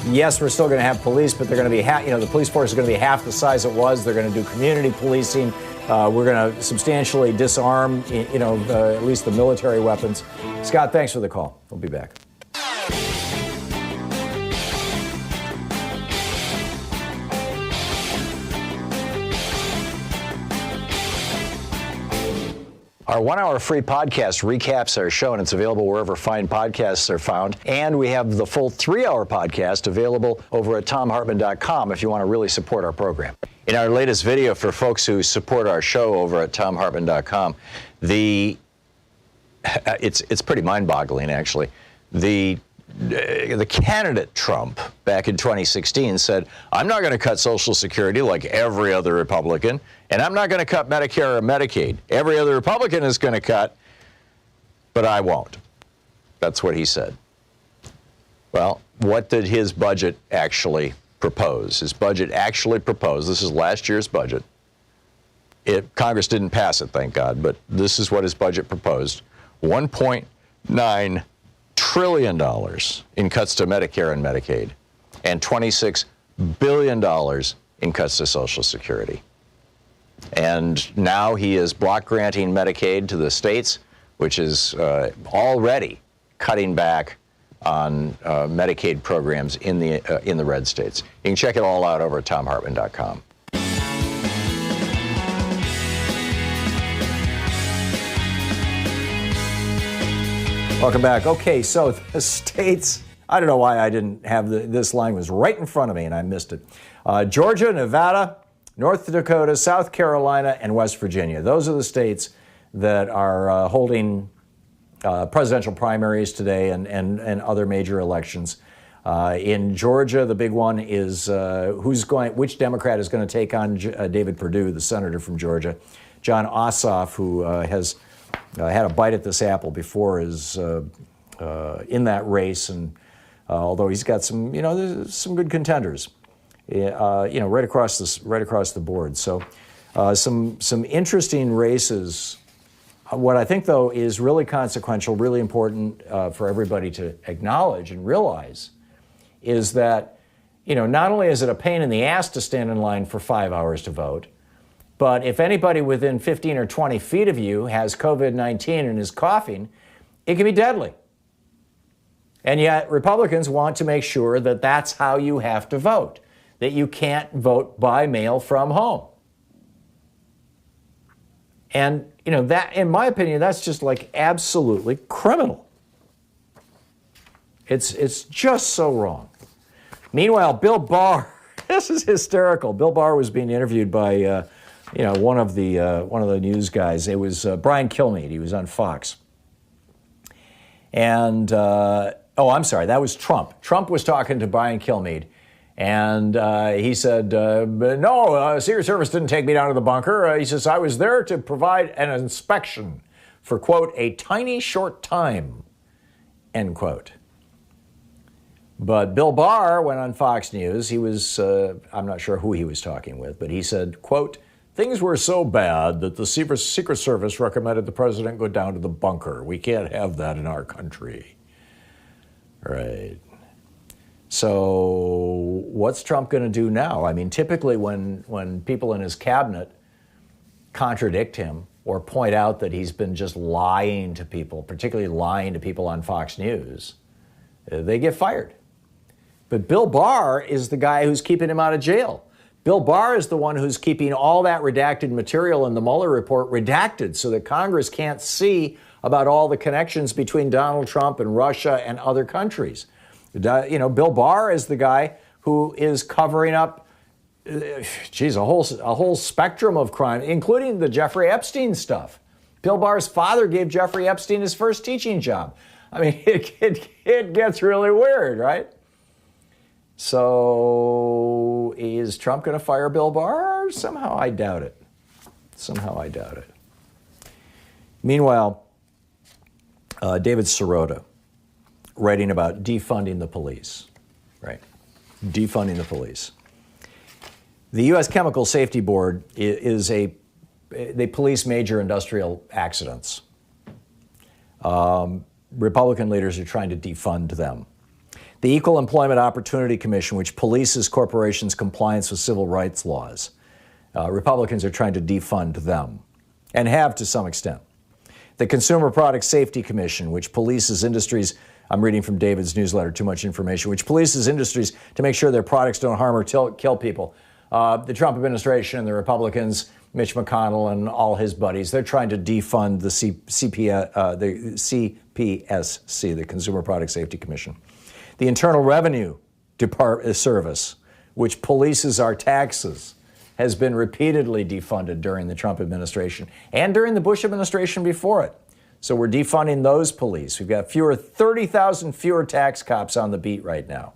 yes, we're still going to have police, but they're going to be the police force is going to be half the size it was. They're going to do community policing. We're going to substantially disarm, at least the military weapons. Scott, thanks for the call. We'll be back. Our 1 hour free podcast recaps our show, and it's available wherever fine podcasts are found. And we have the full 3 hour podcast available over at thomhartmann.com if you want to really support our program. In our latest video for folks who support our show over at thomhartmann.com, it's pretty mind-boggling, actually. The candidate Trump back in 2016 said, I'm not going to cut Social Security like every other Republican, and I'm not going to cut Medicare or Medicaid. Every other Republican is going to cut, but I won't. That's what he said. Well, what did his budget actually propose? His budget actually proposed, this is last year's budget. Congress didn't pass it, thank God, but this is what his budget proposed. $1.9 trillion in cuts to Medicare and Medicaid, and $26 billion in cuts to Social Security. And now he is block granting Medicaid to the states, which is already cutting back on Medicaid programs in the red states. You can check it all out over at thomhartmann.com. Welcome back. Okay, so the states, I don't know why I didn't have this line was right in front of me and I missed it. Georgia, Nevada, North Dakota, South Carolina, and West Virginia. Those are the states that are holding presidential primaries today and other major elections. In Georgia, the big one is which Democrat is going to take on David Perdue, the senator from Georgia. John Ossoff, who has had a bite at this apple before, is in that race, and although he's got some, there's some good contenders, right across the board. So some interesting races. What I think, though, is really consequential, really important for everybody to acknowledge and realize is that, not only is it a pain in the ass to stand in line for 5 hours to vote, but if anybody within 15 or 20 feet of you has COVID-19 and is coughing, it can be deadly. And yet Republicans want to make sure that that's how you have to vote, that you can't vote by mail from home. And, that, in my opinion, that's just like absolutely criminal. It's just so wrong. Meanwhile, Bill Barr, this is hysterical. Bill Barr was being interviewed by one of the news guys. It was Brian Kilmeade. He was on Fox. And, I'm sorry, that was Trump. Trump was talking to Brian Kilmeade, and he said, no, Secret Service didn't take me down to the bunker. He says, I was there to provide an inspection for, quote, a tiny short time, end quote. But Bill Barr went on Fox News. He was, I'm not sure who he was talking with, but he said, quote, things were so bad that the Secret Service recommended the president go down to the bunker. We can't have that in our country. Right. So what's Trump going to do now? I mean, typically when people in his cabinet contradict him or point out that he's been just lying to people, particularly lying to people on Fox News, they get fired. But Bill Barr is the guy who's keeping him out of jail. Bill Barr is the one who's keeping all that redacted material in the Mueller report redacted so that Congress can't see about all the connections between Donald Trump and Russia and other countries. You know, Bill Barr is the guy who is covering up, a whole spectrum of crime, including the Jeffrey Epstein stuff. Bill Barr's father gave Jeffrey Epstein his first teaching job. I mean, it gets really weird, right? So is Trump going to fire Bill Barr? Somehow I doubt it. Meanwhile, David Sirota writing about defunding the police, right? Defunding the police. The U.S. Chemical Safety Board they police major industrial accidents. Republican leaders are trying to defund them. The Equal Employment Opportunity Commission, which polices corporations' compliance with civil rights laws, Republicans are trying to defund them, and have to some extent. The Consumer Product Safety Commission, which polices industries, I'm reading from David's newsletter, too much information, which polices industries to make sure their products don't harm or kill people. The Trump administration and the Republicans, Mitch McConnell and all his buddies, they're trying to defund the CPSC, the Consumer Product Safety Commission. The Internal Revenue Service, which polices our taxes, has been repeatedly defunded during the Trump administration and during the Bush administration before it. So we're defunding those police. We've got 30,000 fewer tax cops on the beat right now.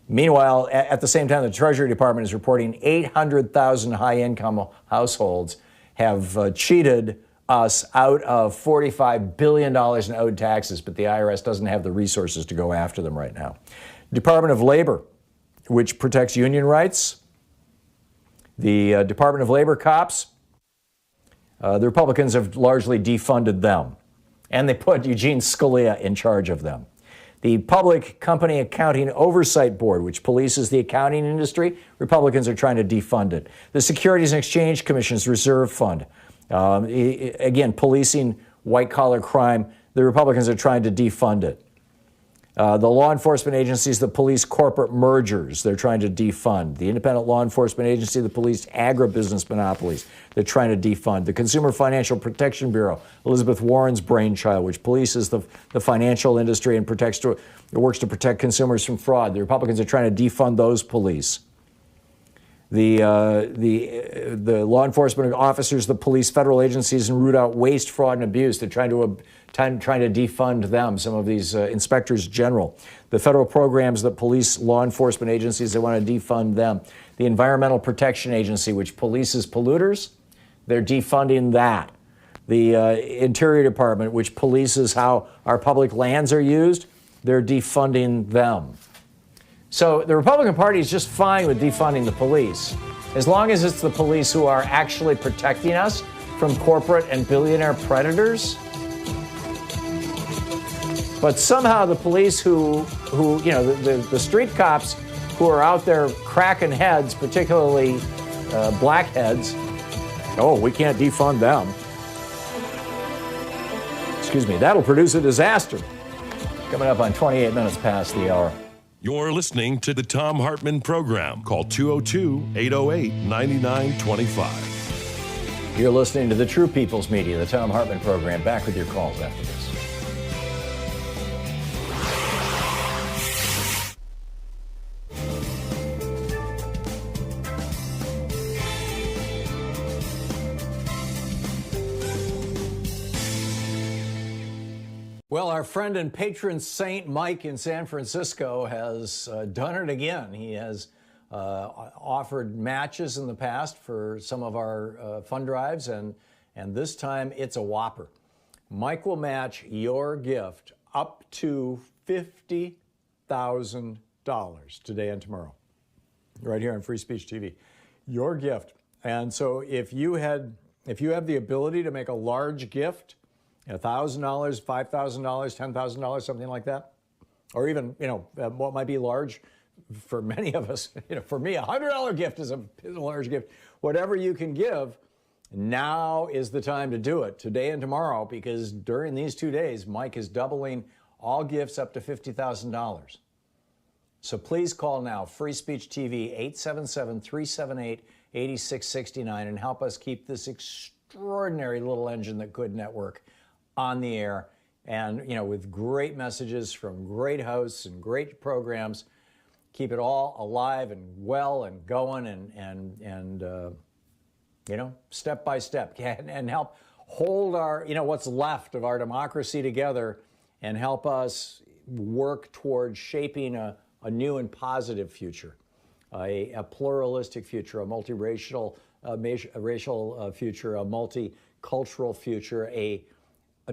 Meanwhile, at the same time, the Treasury Department is reporting 800,000 high-income households have cheated us out of $45 billion in owed taxes, but the IRS doesn't have the resources to go after them right now. Department of Labor, which protects union rights. The Department of Labor cops, the Republicans have largely defunded them, and they put Eugene Scalia in charge of them. The Public Company Accounting Oversight Board, which polices the accounting industry, Republicans are trying to defund it. The Securities and Exchange Commission's Reserve Fund, again, policing white-collar crime, the Republicans are trying to defund it. The law enforcement agencies that police corporate mergers, they're trying to defund. The independent law enforcement agency that police agribusiness monopolies, they're trying to defund. The Consumer Financial Protection Bureau, Elizabeth Warren's brainchild, which polices the financial industry and works to protect consumers from fraud. The Republicans are trying to defund those police. The law enforcement officers that police federal agencies and root out waste, fraud, and abuse, they're trying to defund them, some of these inspectors general. The federal programs that police law enforcement agencies, they want to defund them. The Environmental Protection Agency, which polices polluters, they're defunding that. The Interior Department, which polices how our public lands are used, they're defunding them. So the Republican Party is just fine with defunding the police, as long as it's the police who are actually protecting us from corporate and billionaire predators. But somehow the police who the street cops who are out there cracking heads, particularly black heads, we can't defund them. Excuse me, that'll produce a disaster. Coming up on 28 minutes past the hour. You're listening to the Thom Hartmann Program. Call 202-808-9925. You're listening to the True People's Media, the Thom Hartmann Program. Back with your calls after this. Well, our friend and patron saint Mike in San Francisco has done it again. He has offered matches in the past for some of our fund drives, and this time it's a whopper. Mike will match your gift up to $50,000 today and tomorrow, right here on Free Speech TV. Your gift. And so if you have the ability to make a large gift, $1,000, $5,000, $10,000, something like that, or even, what might be large for many of us, for me, a $100 gift is a large gift. Whatever you can give, now is the time to do it, today and tomorrow, because during these 2 days, Mike is doubling all gifts up to $50,000. So please call now, Free Speech TV, 877-378-8669, and help us keep this extraordinary little engine that could network on the air, and with great messages from great hosts and great programs. Keep it all alive and well and going, and step by step, and help hold our what's left of our democracy together, and help us work towards shaping a new and positive future, a pluralistic future, a multiracial racial future, a multicultural future, a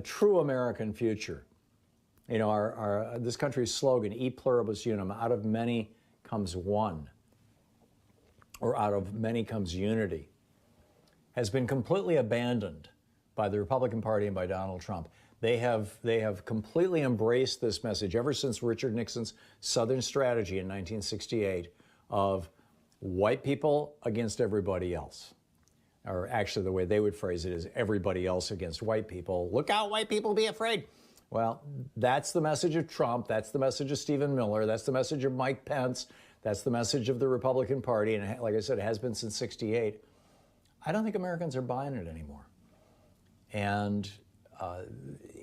true American future. This country's slogan, E pluribus unum, out of many comes one, or out of many comes unity, has been completely abandoned by the Republican Party and by Donald Trump. They have completely embraced this message ever since Richard Nixon's Southern strategy in 1968 of white people against everybody else. Or actually, the way they would phrase it is everybody else against white people. Look out, white people, be afraid. Well, that's the message of Trump. That's the message of Stephen Miller. That's the message of Mike Pence. That's the message of the Republican Party. And like I said, it has been since '68. I don't think Americans are buying it anymore. And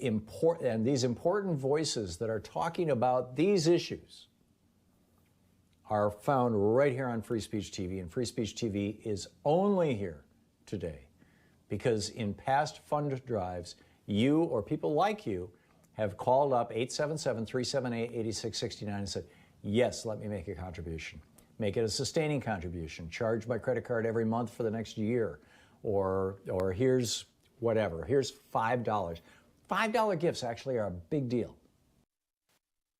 these important voices that are talking about these issues are found right here on Free Speech TV. And Free Speech TV is only here today because in past fund drives, you or people like you have called up 877-378-8669 and said, yes, let me make a contribution. Make it a sustaining contribution. Charge my credit card every month for the next year. Or here's whatever. Here's $5. $5 gifts actually are a big deal.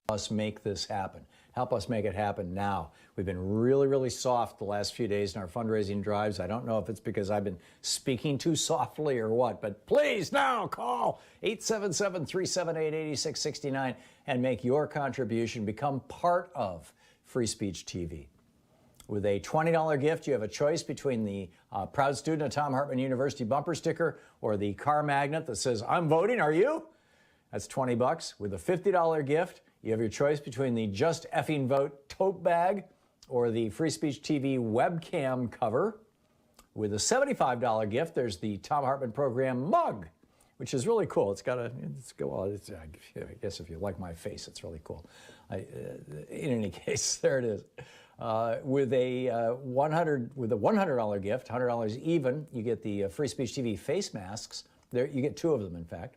Help us make this happen. Help us make it happen now. We've been really, really soft the last few days in our fundraising drives. I don't know if it's because I've been speaking too softly or what, but please now call 877-378-8669 and make your contribution. Become part of Free Speech TV. With a $20 gift, you have a choice between the Proud Student of Thom Hartmann University bumper sticker or the car magnet that says, I'm voting, are you? That's $20. With a $50 gift, you have your choice between the Just Effing Vote tote bag or the Free Speech TV webcam cover. With a $75 gift, there's the Thom Hartmann Program mug, which is really cool. It's got I guess if you like my face, it's really cool. In any case, there it is. With a $100 gift, $100 even, you get the Free Speech TV face masks. There, you get two of them, in fact.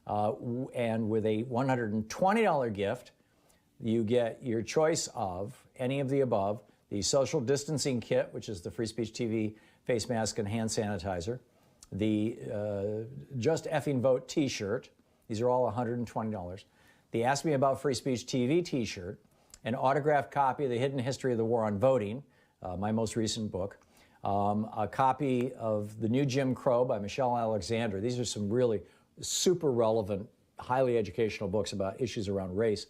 And with a $120 gift, you get your choice of any of the above: the social distancing kit, which is the Free Speech TV face mask and hand sanitizer, the Just Effing Vote t-shirt. These are all $120. The Ask Me About Free Speech TV t-shirt, an autographed copy of The Hidden History of the War on Voting, my most recent book, a copy of The New Jim Crow by Michelle Alexander. These are some really super relevant, highly educational books about issues around race.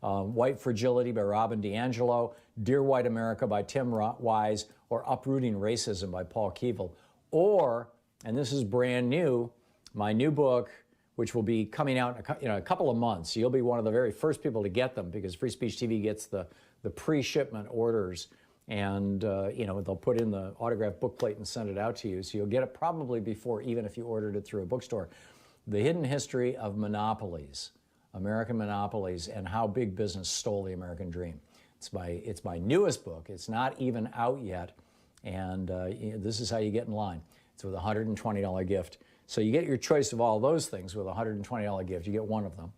White Fragility by Robin DiAngelo, Dear White America by Tim Wise, or Uprooting Racism by Paul Keevil. Or, and this is brand new, my new book, which will be coming out in a couple of months. You'll be one of the very first people to get them because Free Speech TV gets the pre-shipment orders, and they'll put in the autographed bookplate and send it out to you. So you'll get it probably before, even if you ordered it through a bookstore. The Hidden History of Monopolies, American Monopolies, and How Big Business Stole the American Dream. It's my newest book. It's not even out yet, and this is how you get in line. It's with a $120 gift. So you get your choice of all those things with a $120 gift. You get one of them.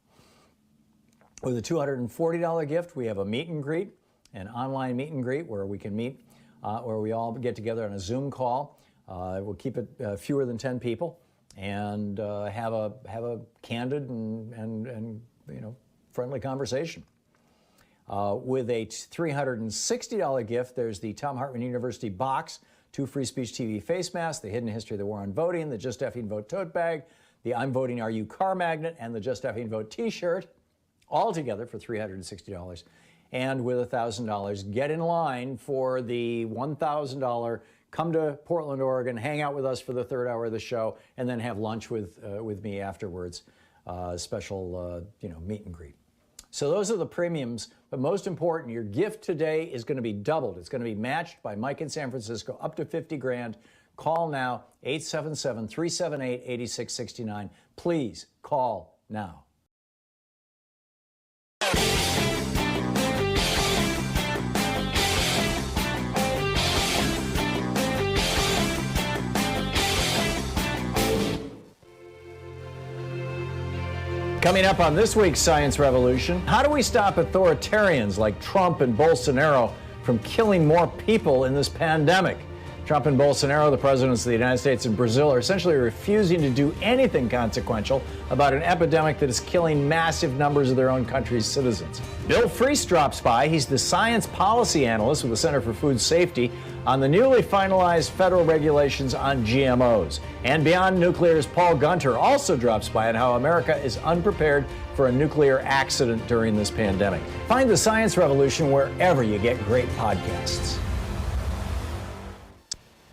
With a $240 gift, we have a meet and greet, an online meet and greet where we can meet, where we all get together on a Zoom call. We'll keep it fewer than 10 people, and have a candid and friendly conversation. With a $360 gift, there's the Thom Hartmann University box, 2 Free Speech TV face masks, The Hidden History of the War on Voting, the Just Effing Vote tote bag, the I'm Voting Are You car magnet, and the Just Effing Vote t-shirt, all together for $360. And with $1,000, get in line for the $1,000 come to Portland, Oregon, hang out with us for the third hour of the show, and then have lunch with me afterwards, special meet and greet. So those are the premiums, but most important, your gift today is going to be doubled. It's going to be matched by Mike in San Francisco, up to $50,000. Call now, 877-378-8669. Please call now. Coming up on this week's Science Revolution, how do we stop authoritarians like Trump and Bolsonaro from killing more people in this pandemic? Trump and Bolsonaro, the presidents of the United States and Brazil, are essentially refusing to do anything consequential about an epidemic that is killing massive numbers of their own country's citizens. Bill Freese drops by. He's the science policy analyst with the Center for Food Safety on the newly finalized federal regulations on GMOs. And Beyond Nuclear's Paul Gunter also drops by on how America is unprepared for a nuclear accident during this pandemic. Find the Science Revolution wherever you get great podcasts.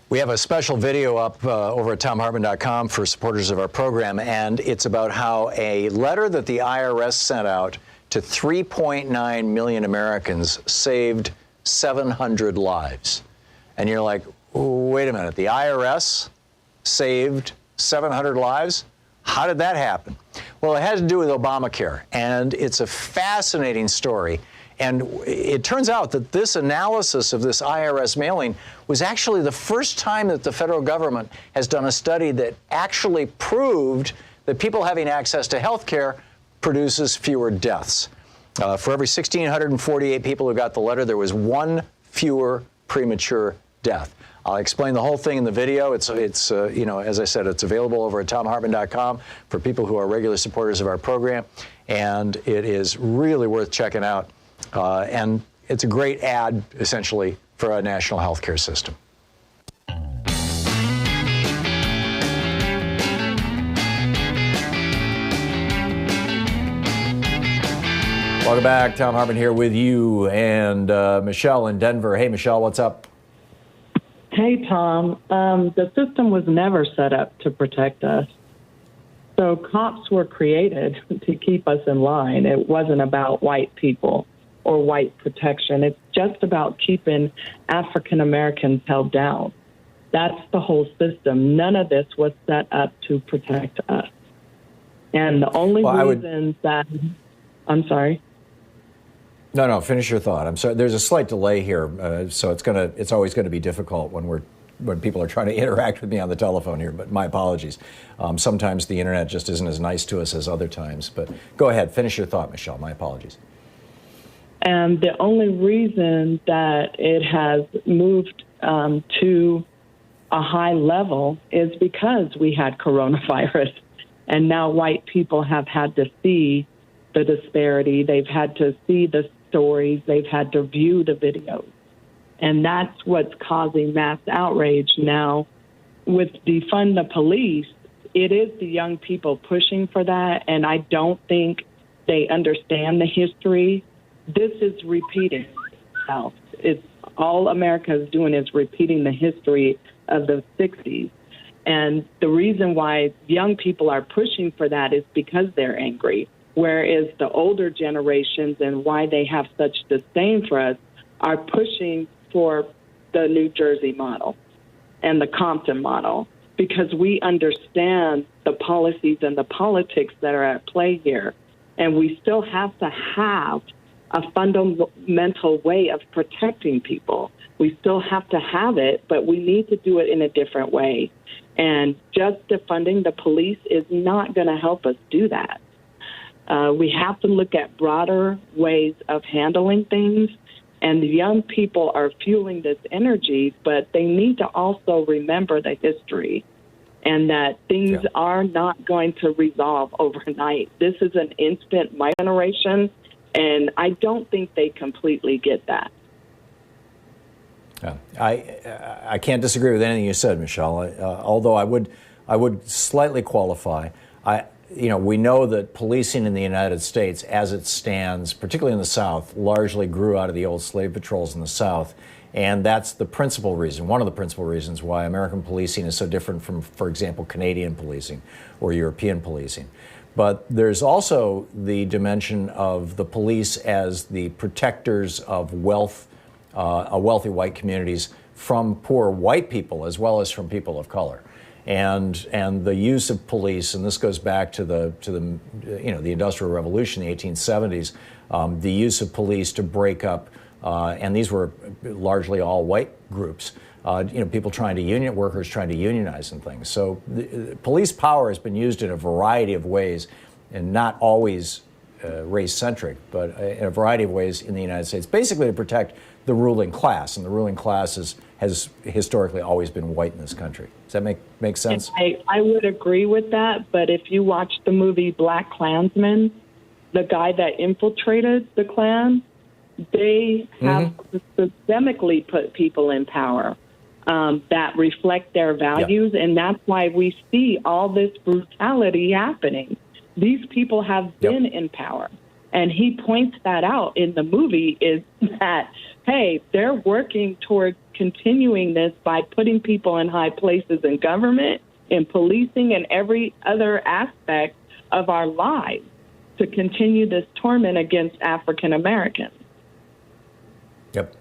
We have a special video up over at ThomHartmann.com for supporters of our program, and it's about how a letter that the IRS sent out to 3.9 million Americans saved 700 lives. And you're like, wait a minute, the IRS saved 700 lives? How did that happen? Well, it had to do with Obamacare, and it's a fascinating story. And it turns out that this analysis of this IRS mailing was actually the first time that the federal government has done a study that actually proved that people having access to health care produces fewer deaths. For every 1,648 people who got the letter, there was one fewer premature death. I'll explain the whole thing in the video. It's you know, as I said, it's available over at ThomHartmann.com for people who are regular supporters of our program, and it is really worth checking out. And it's a great ad, essentially, for a national health care system. Welcome back. Thom Hartmann here with you and Michelle in Denver. Hey, Michelle, what's up? Hey, Tom. The system was never set up to protect us. So cops were created to keep us in line. It wasn't about white people or white protection. It's just about keeping African Americans held down. That's the whole system. None of this was set up to protect us. And the only reason that, I'm sorry. No, finish your thought. I'm sorry. There's a slight delay here, so it's always going to be difficult when people are trying to interact with me on the telephone here, but my apologies. Sometimes the internet just isn't as nice to us as other times, but go ahead, finish your thought, Michelle. My apologies. And the only reason that it has moved to a high level is because we had coronavirus. And now white people have had to see the disparity. They've had to see the stories. They've had to view the videos. And that's what's causing mass outrage now. With defund the police, it is the young people pushing for that. And I don't think they understand the history. This is repeating itself. It's all America is doing is repeating the history of the 60s. And the reason why young people are pushing for that is because they're angry, whereas the older generations and why they have such disdain for us are pushing for the New Jersey model and the Compton model, because we understand the policies and the politics that are at play here. And we still have to have a fundamental way of protecting people. We still have to have it, but we need to do it in a different way. And just defunding the police is not going to help us do that. We have to look at broader ways of handling things. And the young people are fueling this energy, but they need to also remember the history and that things are not going to resolve overnight. This is an instant my generation, and I don't think they completely get that. I can't disagree with anything you said, Michelle. Although I would slightly qualify. We know that policing in the United States, as it stands, particularly in the South, largely grew out of the old slave patrols in the South. And that's the principal reason, one of the principal reasons why American policing is so different from, for example, Canadian policing or European policing. But there's also the dimension of the police as the protectors of wealth, wealthy white communities from poor white people as well as from people of color. And the use of police, and this goes back to the Industrial Revolution, the 1870s, the use of police to break up, and these were largely all white groups, people workers trying to unionize and things. So the police power has been used in a variety of ways, and not always race-centric, but in a variety of ways in the United States, basically to protect the ruling class, and the ruling class has historically always been white in this country. Does that make sense? I would agree with that, but if you watch the movie Black Klansman, the guy that infiltrated the Klan, they have systemically put people in power that reflect their values, and that's why we see all this brutality happening. These people have been in power. And he points that out in the movie, is that, hey, they're working towards continuing this by putting people in high places in government, in policing, and every other aspect of our lives to continue this torment against African Americans. Yep,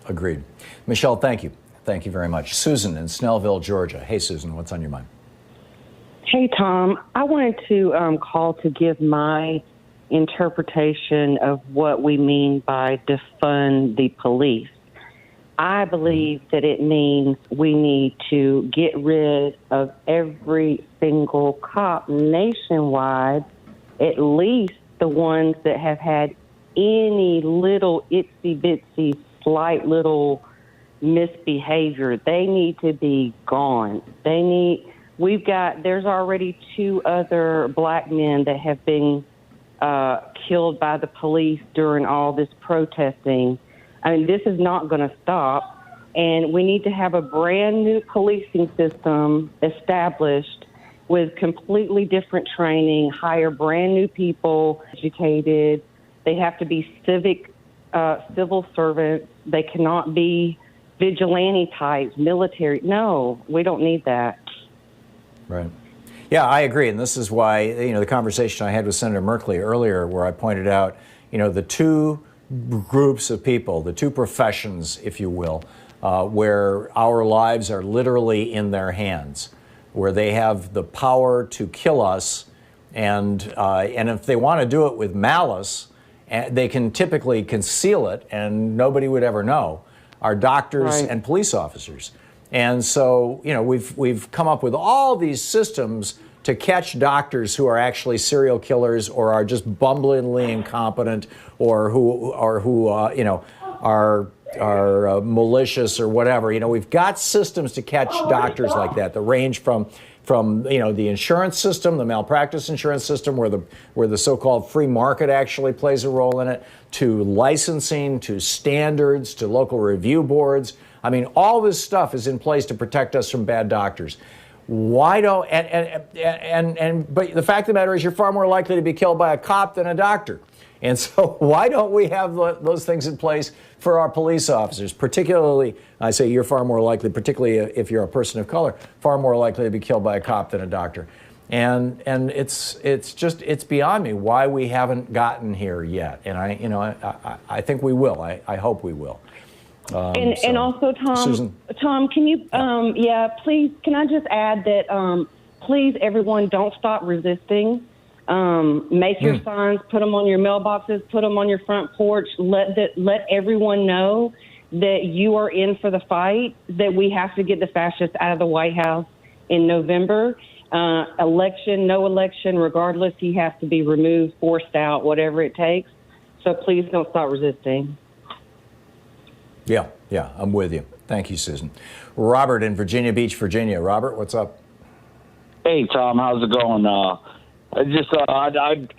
agreed. Michelle, thank you. Thank you very much. Susan in Snellville, Georgia. Hey, Susan, what's on your mind? Hey, Tom. I wanted to call to give my interpretation of what we mean by defund the police. I believe that it means we need to get rid of every single cop nationwide, at least the ones that have had any little itsy-bitsy, slight little misbehavior. They need to be gone. There's already 2 other black men that have been killed by the police during all this protesting. I mean, this is not going to stop, and we need to have a brand new policing system established with completely different training, hire brand new people, educated. They have to be civil servants. They cannot be vigilante types, military. No, we don't need that. Right. Yeah, I agree. And this is why, the conversation I had with Senator Merkley earlier, where I pointed out, the 2 groups of people, the 2 professions, if you will, where our lives are literally in their hands, where they have the power to kill us. And if they want to do it with malice, they can typically conceal it and nobody would ever know, are doctors and police officers. And so, we've come up with all these systems to catch doctors who are actually serial killers or are just bumblingly incompetent or who are malicious or whatever. We've got systems to catch doctors like that range from the insurance system, the malpractice insurance system, where the so-called free market actually plays a role in it, to licensing, to standards, to local review boards. I mean, all this stuff is in place to protect us from bad doctors. Why don't but the fact of the matter is, you're far more likely to be killed by a cop than a doctor. And so why don't we have those things in place for our police officers? Particularly, I say you're far more likely, particularly if you're a person of color, far more likely to be killed by a cop than a doctor. And it's beyond me why we haven't gotten here yet. And I think we will. I hope we will. And also, Tom, Susan. Tom, can you, please, can I just add that, please, everyone, don't stop resisting. Make your signs, put them on your mailboxes, put them on your front porch. Let everyone know that you are in for the fight, that we have to get the fascists out of the White House in November. Election, no election, regardless, he has to be removed, forced out, whatever it takes. So please don't stop resisting. Yeah, I'm with you. Thank you, Susan. Robert in Virginia Beach, Virginia. Robert, what's up? Hey, Tom, how's it going? I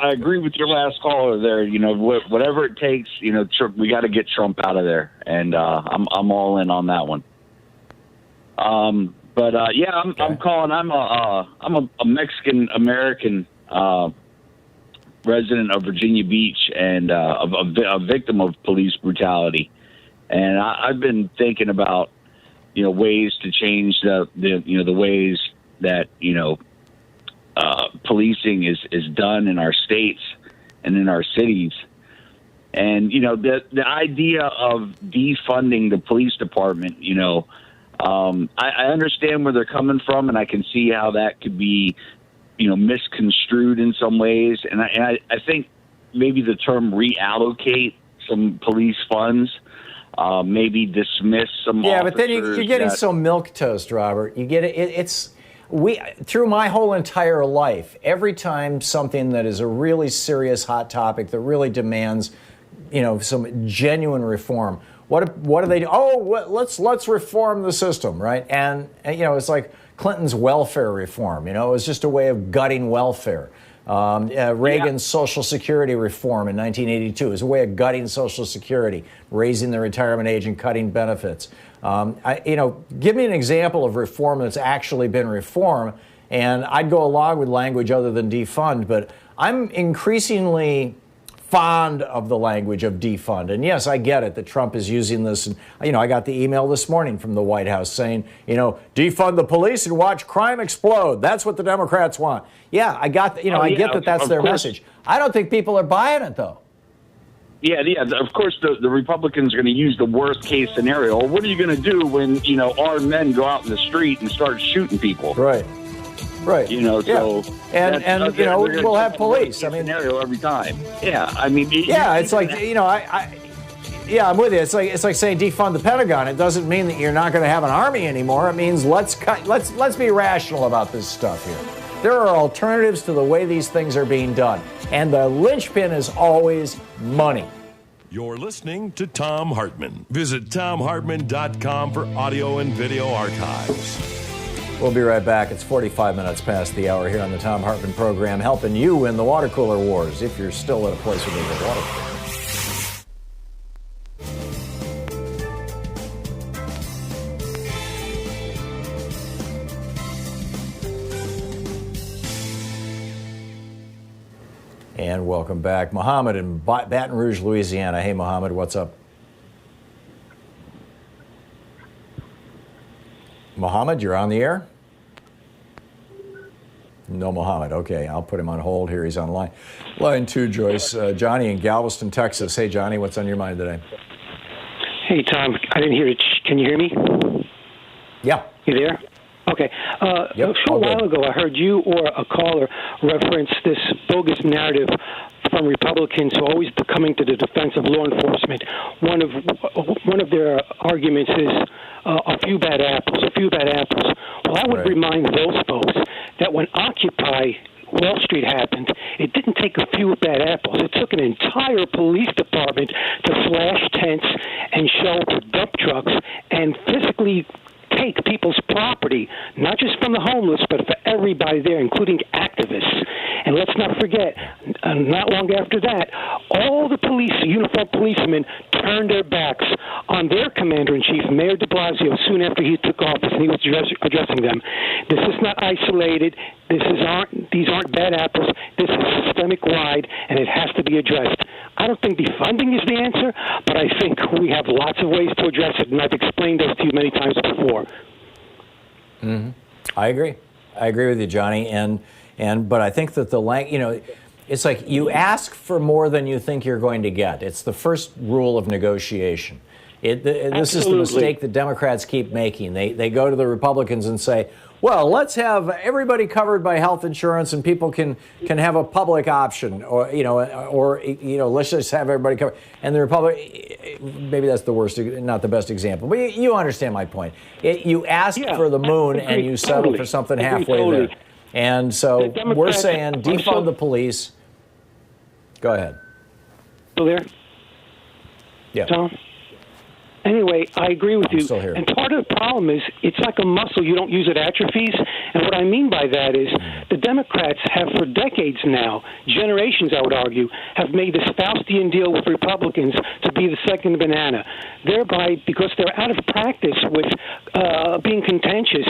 agree with your last caller there. Whatever it takes, we got to get Trump out of there, and I'm all in on that one. I'm calling. I'm a Mexican American resident of Virginia Beach and a victim of police brutality. And I've been thinking about, ways to change the ways that, policing is done in our states and in our cities. And, the idea of defunding the police department, I understand where they're coming from, and I can see how that could be, misconstrued in some ways. And I think maybe the term reallocate some police funds, maybe dismiss some officers. Yeah, but then you're getting so milquetoast, Robert. You get it. Through my whole entire life, every time something that is a really serious hot topic that really demands, some genuine reform, what do they do? Oh, let's reform the system, right? And it's like Clinton's welfare reform. It was just a way of gutting welfare. Reagan's Social Security reform in 1982 is a way of gutting Social Security, raising the retirement age and cutting benefits. Give me an example of reform that's actually been reform, and I'd go along with language other than defund, but I'm increasingly fond of the language of defund. And yes, I get it that Trump is using this. And, I got the email this morning from the White House saying, defund the police and watch crime explode. That's what the Democrats want. Yeah, I got, I get that that's their message. I don't think people are buying it, though. Yeah. Of course, the Republicans are going to use the worst case scenario. What are you going to do when, armed men go out in the street and start shooting people? Right. So and we'll have police. Scenario every time. Yeah, it's like I'm with you. It's like saying defund the Pentagon. It doesn't mean that you're not going to have an army anymore. It means let's be rational about this stuff here. There are alternatives to the way these things are being done, and the linchpin is always money. You're listening to Thom Hartmann. Visit ThomHartmann.com for audio and video archives. We'll be right back. It's 45 minutes past the hour here on the Thom Hartmann Program, helping you win the water cooler wars if you're still at a place where there's a water cooler. And welcome back. Mohammed in Baton Rouge, Louisiana. Hey, Mohammed, what's up? Mohammed, you're on the air? No, Mohammed. Okay, I'll put him on hold here. He's on line 2, Joyce. Johnny in Galveston, Texas. Hey, Johnny, what's on your mind today? Hey, Tom. I didn't hear it. Can you hear me? Yeah. You there? Okay. A short while ago, I heard you or a caller reference this bogus narrative from Republicans who are always coming to the defense of law enforcement. One of their arguments is a few bad apples. Well, I would remind those folks that when Occupy Wall Street happened, it didn't take a few bad apples. It took an entire police department to flash tents and shelter dump trucks and physically take people's property, not just from the homeless, but for everybody there, including activists. And let's not forget, not long after that, all the uniformed policemen turned their backs on their commander-in-chief, Mayor de Blasio, soon after he took office, and he was addressing them. This is not isolated. These aren't bad apples. This is systemic-wide, and it has to be addressed. I don't think defunding is the answer, but I think we have lots of ways to address it, and I've explained those to you many times before. Mm-hmm. I agree with you, Johnny. But I think that it's like you ask for more than you think you're going to get. It's the first rule of negotiation. This is the mistake that Democrats keep making. They go to the Republicans and say, well, let's have everybody covered by health insurance and people can have a public option, or let's just have everybody covered. And the Republic, maybe that's the worst, not the best example, but you understand my point. You ask for the moon and you settle for something halfway there. And so we're saying defund the police. Go ahead. Still there? Yeah. Tom? Anyway, I agree with you. Still here. And part of the problem is it's like a muscle. You don't use it, atrophies. And what I mean by that is the Democrats have for decades now, generations I would argue, have made this Faustian deal with Republicans to be the second banana. Thereby, because they're out of practice with being contentious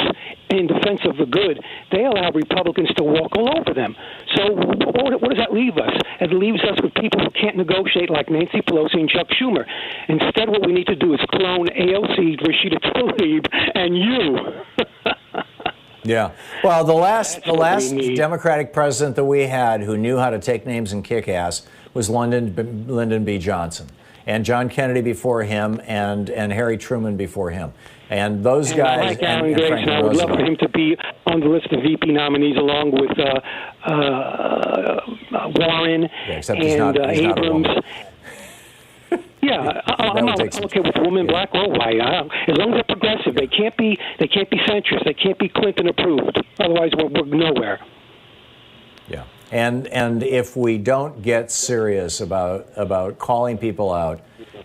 in defense of the good, they allow Republicans to walk all over them. So what does that leave us? It leaves us with people who can't negotiate like Nancy Pelosi and Chuck Schumer. Instead, what we need to do is clone AOC, Rashida Tlaib, and you. Yeah. Well, the last Democratic president that we had who knew how to take names and kick ass was Lyndon B. Johnson, and John Kennedy before him, and Harry Truman before him. And those guys, like Alan Grayson, I would love for him to be on the list of VP nominees along with Warren and Abrams. Yeah, I'm okay with women, black or white. As long as they're progressive, they can't be centrist. They can't be Clinton approved. Otherwise, we're nowhere. Yeah, and if we don't get serious about calling people out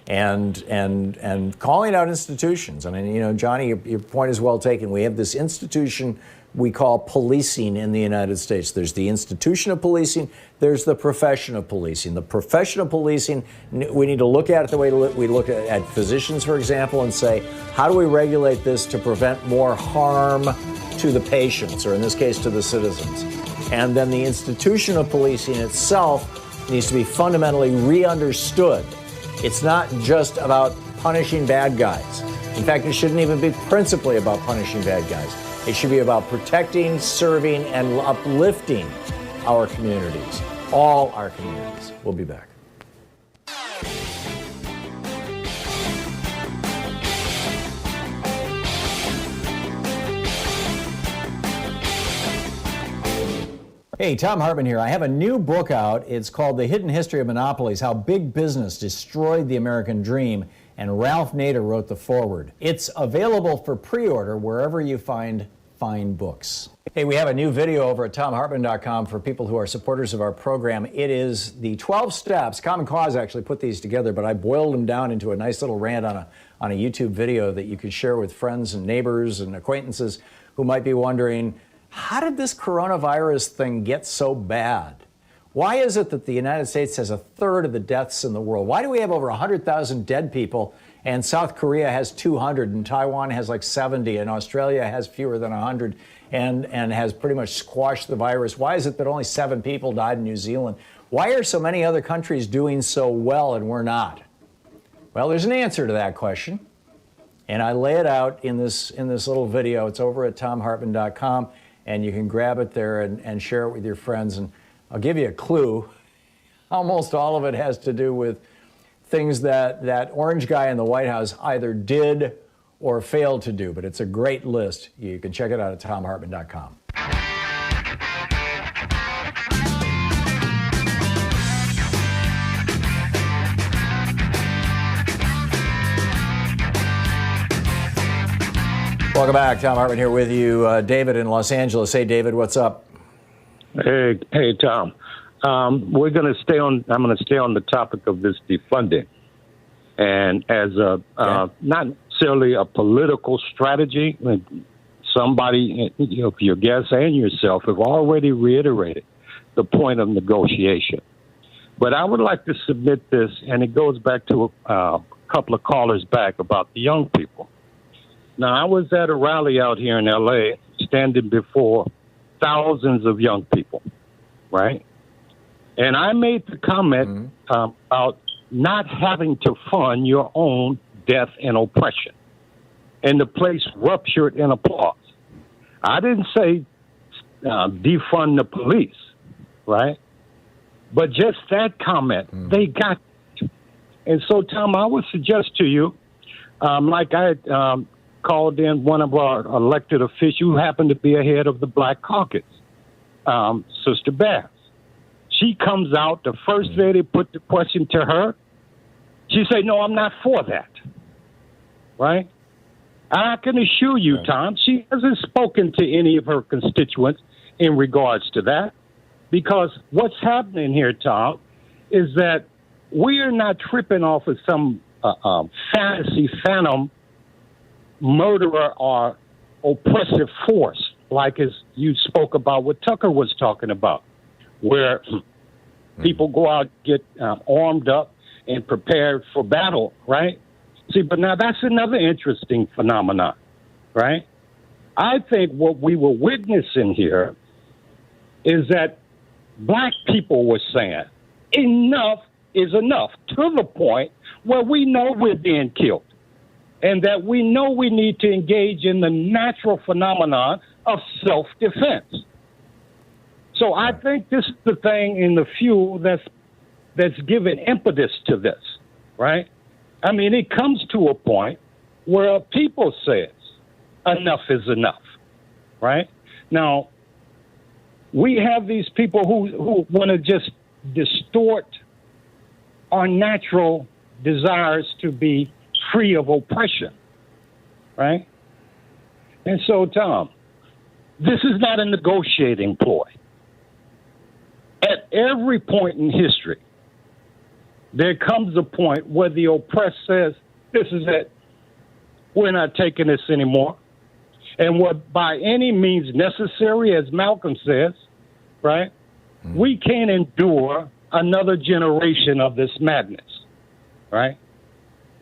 and calling out institutions, I mean, you know, Johnny, your point is well taken. We have this institution we call policing in the United States. There's the institution of policing. There's the profession of policing. The profession of policing, we need to look at it the way we look at physicians, for example, and say, how do we regulate this to prevent more harm to the patients, or in this case, to the citizens? And then the institution of policing itself needs to be fundamentally re-understood. It's not just about punishing bad guys. In fact, it shouldn't even be principally about punishing bad guys. It should be about protecting, serving, and uplifting our communities, all our communities. We'll be back. Hey, Thom Hartmann here. I have a new book out. It's called The Hidden History of Monopolies, How Big Business Destroyed the American Dream, and Ralph Nader wrote the foreword. It's available for pre-order wherever you find fine books. Hey, we have a new video over at ThomHartmann.com for people who are supporters of our program. It is the 12 steps. Common Cause actually put these together, but I boiled them down into a nice little rant on a YouTube video that you can share with friends and neighbors and acquaintances who might be wondering, how did this coronavirus thing get so bad? Why is it that the United States has a third of the deaths in the world? Why do we have over 100,000 dead people, and South Korea has 200, and Taiwan has like 70, and Australia has fewer than 100, and has pretty much squashed the virus? Why is it that only 7 people died in New Zealand? Why are so many other countries doing so well and we're not? Well, there's an answer to that question, and I lay it out in this little video. It's over at ThomHartmann.com, and you can grab it there and share it with your friends. And I'll give you a clue. Almost all of it has to do with things that orange guy in the White House either did or failed to do. But it's a great list. You can check it out at ThomHartmann.com. Welcome back. Thom Hartmann here with you. David in Los Angeles. Hey, David, what's up? Hey, Tom. I'm going to stay on the topic of this defunding, and as not necessarily a political strategy. Somebody, your guests and yourself have already reiterated the point of negotiation. But I would like to submit this, and it goes back to a couple of callers back about the young people. Now, I was at a rally out here in L.A., standing before thousands of young people, right? And I made the comment about not having to fund your own death and oppression. And the place ruptured in applause. I didn't say defund the police, right? But just that comment, they got it. And so, Tom, I would suggest to you, like I had called in one of our elected officials who happened to be ahead of the Black Caucus, Sister Bass. She comes out, the first day they put the question to her, she said, no, I'm not for that, right? I can assure you, Tom, she hasn't spoken to any of her constituents in regards to that, because what's happening here, Tom, is that we are not tripping off of some fantasy phantom murderer or oppressive force, like as you spoke about what Tucker was talking about, where people go out, get armed up and prepared for battle, right? See, but now that's another interesting phenomenon, right? I think what we were witnessing here is that black people were saying, enough is enough, to the point where we know we're being killed, and that we know we need to engage in the natural phenomenon of self-defense. So I think this is the thing in the fuel that's given impetus to this, right? I mean, it comes to a point where people says enough is enough, right? Now, we have these people who want to just distort our natural desires to be free of oppression, right? And so, Tom, this is not a negotiating ploy. At every point in history, there comes a point where the oppressed says, this is it. We're not taking this anymore. And what by any means necessary, as Malcolm says, right, we can't endure another generation of this madness, right?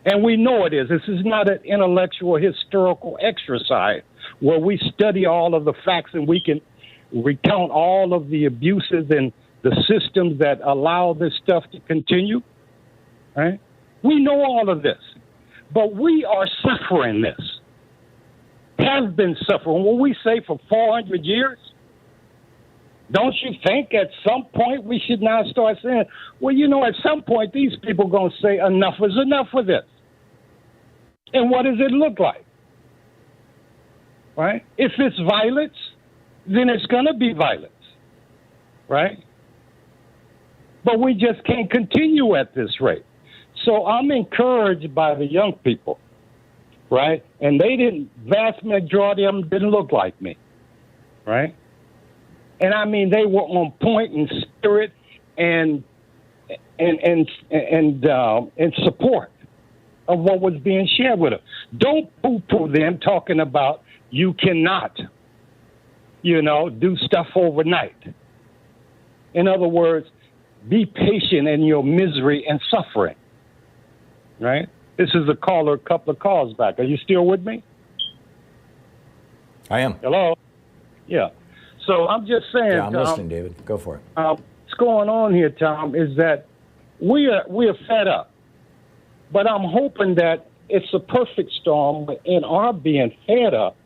And we know it is. This is not an intellectual historical exercise where we study all of the facts and we can recount all of the abuses and the systems that allow this stuff to continue, right? We know all of this, but we are suffering this, have been suffering. What we say for 400 years, don't you think at some point we should now start saying, well, you know, at some point these people are going to say enough is enough for this. And what does it look like? Right? If it's violence, then it's going to be violence, right? But we just can't continue at this rate. So I'm encouraged by the young people, right? And vast majority of them didn't look like me, right? And I mean, they were on point in spirit and support of what was being shared with them. Don't poo-poo them talking about you cannot, do stuff overnight. In other words, be patient in your misery and suffering, right? This is a couple of calls back. Are you still with me? I am. Hello? Yeah. So I'm just saying, yeah, I'm listening, David. Go for it. What's going on here, Tom, is that we are fed up. But I'm hoping that it's a perfect storm. In our being fed up,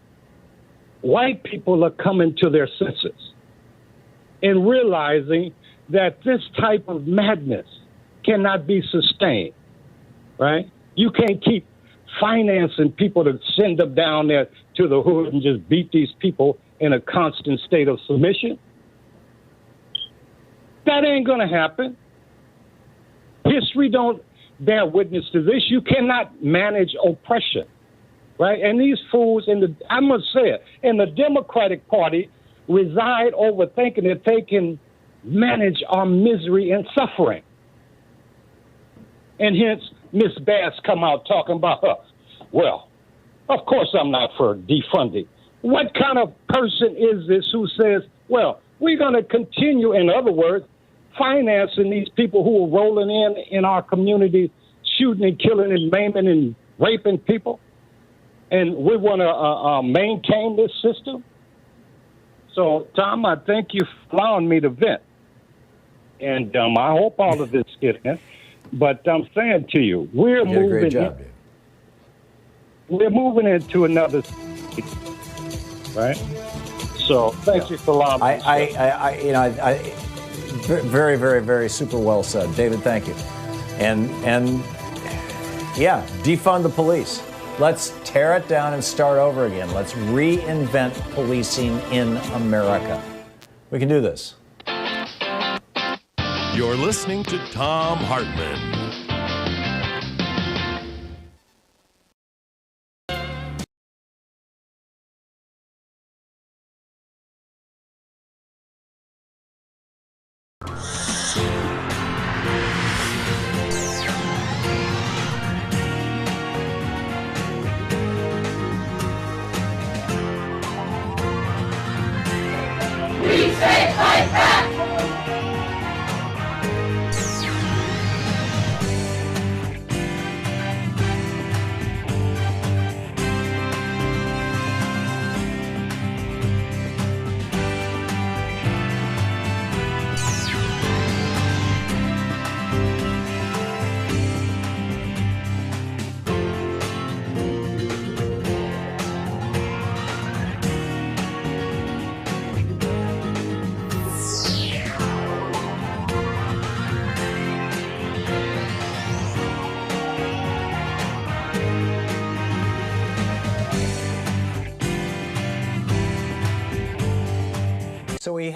white people are coming to their senses and realizing that this type of madness cannot be sustained, right? You can't keep financing people to send them down there to the hood and just beat these people in a constant state of submission. That ain't going to happen. History don't bear witness to this. You cannot manage oppression, right? And these fools I must say it, in the Democratic Party reside over thinking that they can manage our misery and suffering. And hence, Miss Bass come out talking about us. Well, of course I'm not for defunding. What kind of person is this who says, well, we're going to continue, in other words, financing these people who are rolling in our community, shooting and killing and maiming and raping people, and we want to maintain this system? So, Tom, I thank you for allowing me to vent. And I hope all of this gets in. But I'm saying to you, we're moving. Great job, dude. We're moving into another, right? So thank you for allowing me. Very, very, very super well said, David. Thank you. And yeah, defund the police. Let's tear it down and start over again. Let's reinvent policing in America. We can do this. You're listening to Thom Hartmann.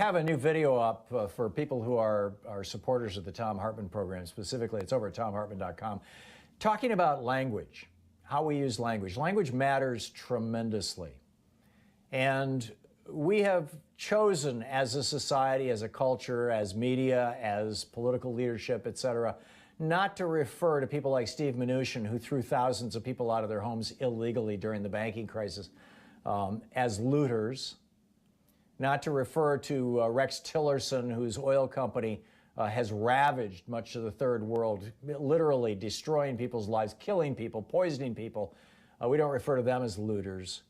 have a new video up for people who are supporters of the Thom Hartmann Program. Specifically, it's over at thomhartmann.com, talking about language, how we use language. Language matters tremendously. And we have chosen as a society, as a culture, as media, as political leadership, et cetera, not to refer to people like Steve Mnuchin, who threw thousands of people out of their homes illegally during the banking crisis, as looters, not to refer to Rex Tillerson, whose oil company has ravaged much of the third world, literally destroying people's lives, killing people, poisoning people. We don't refer to them as looters.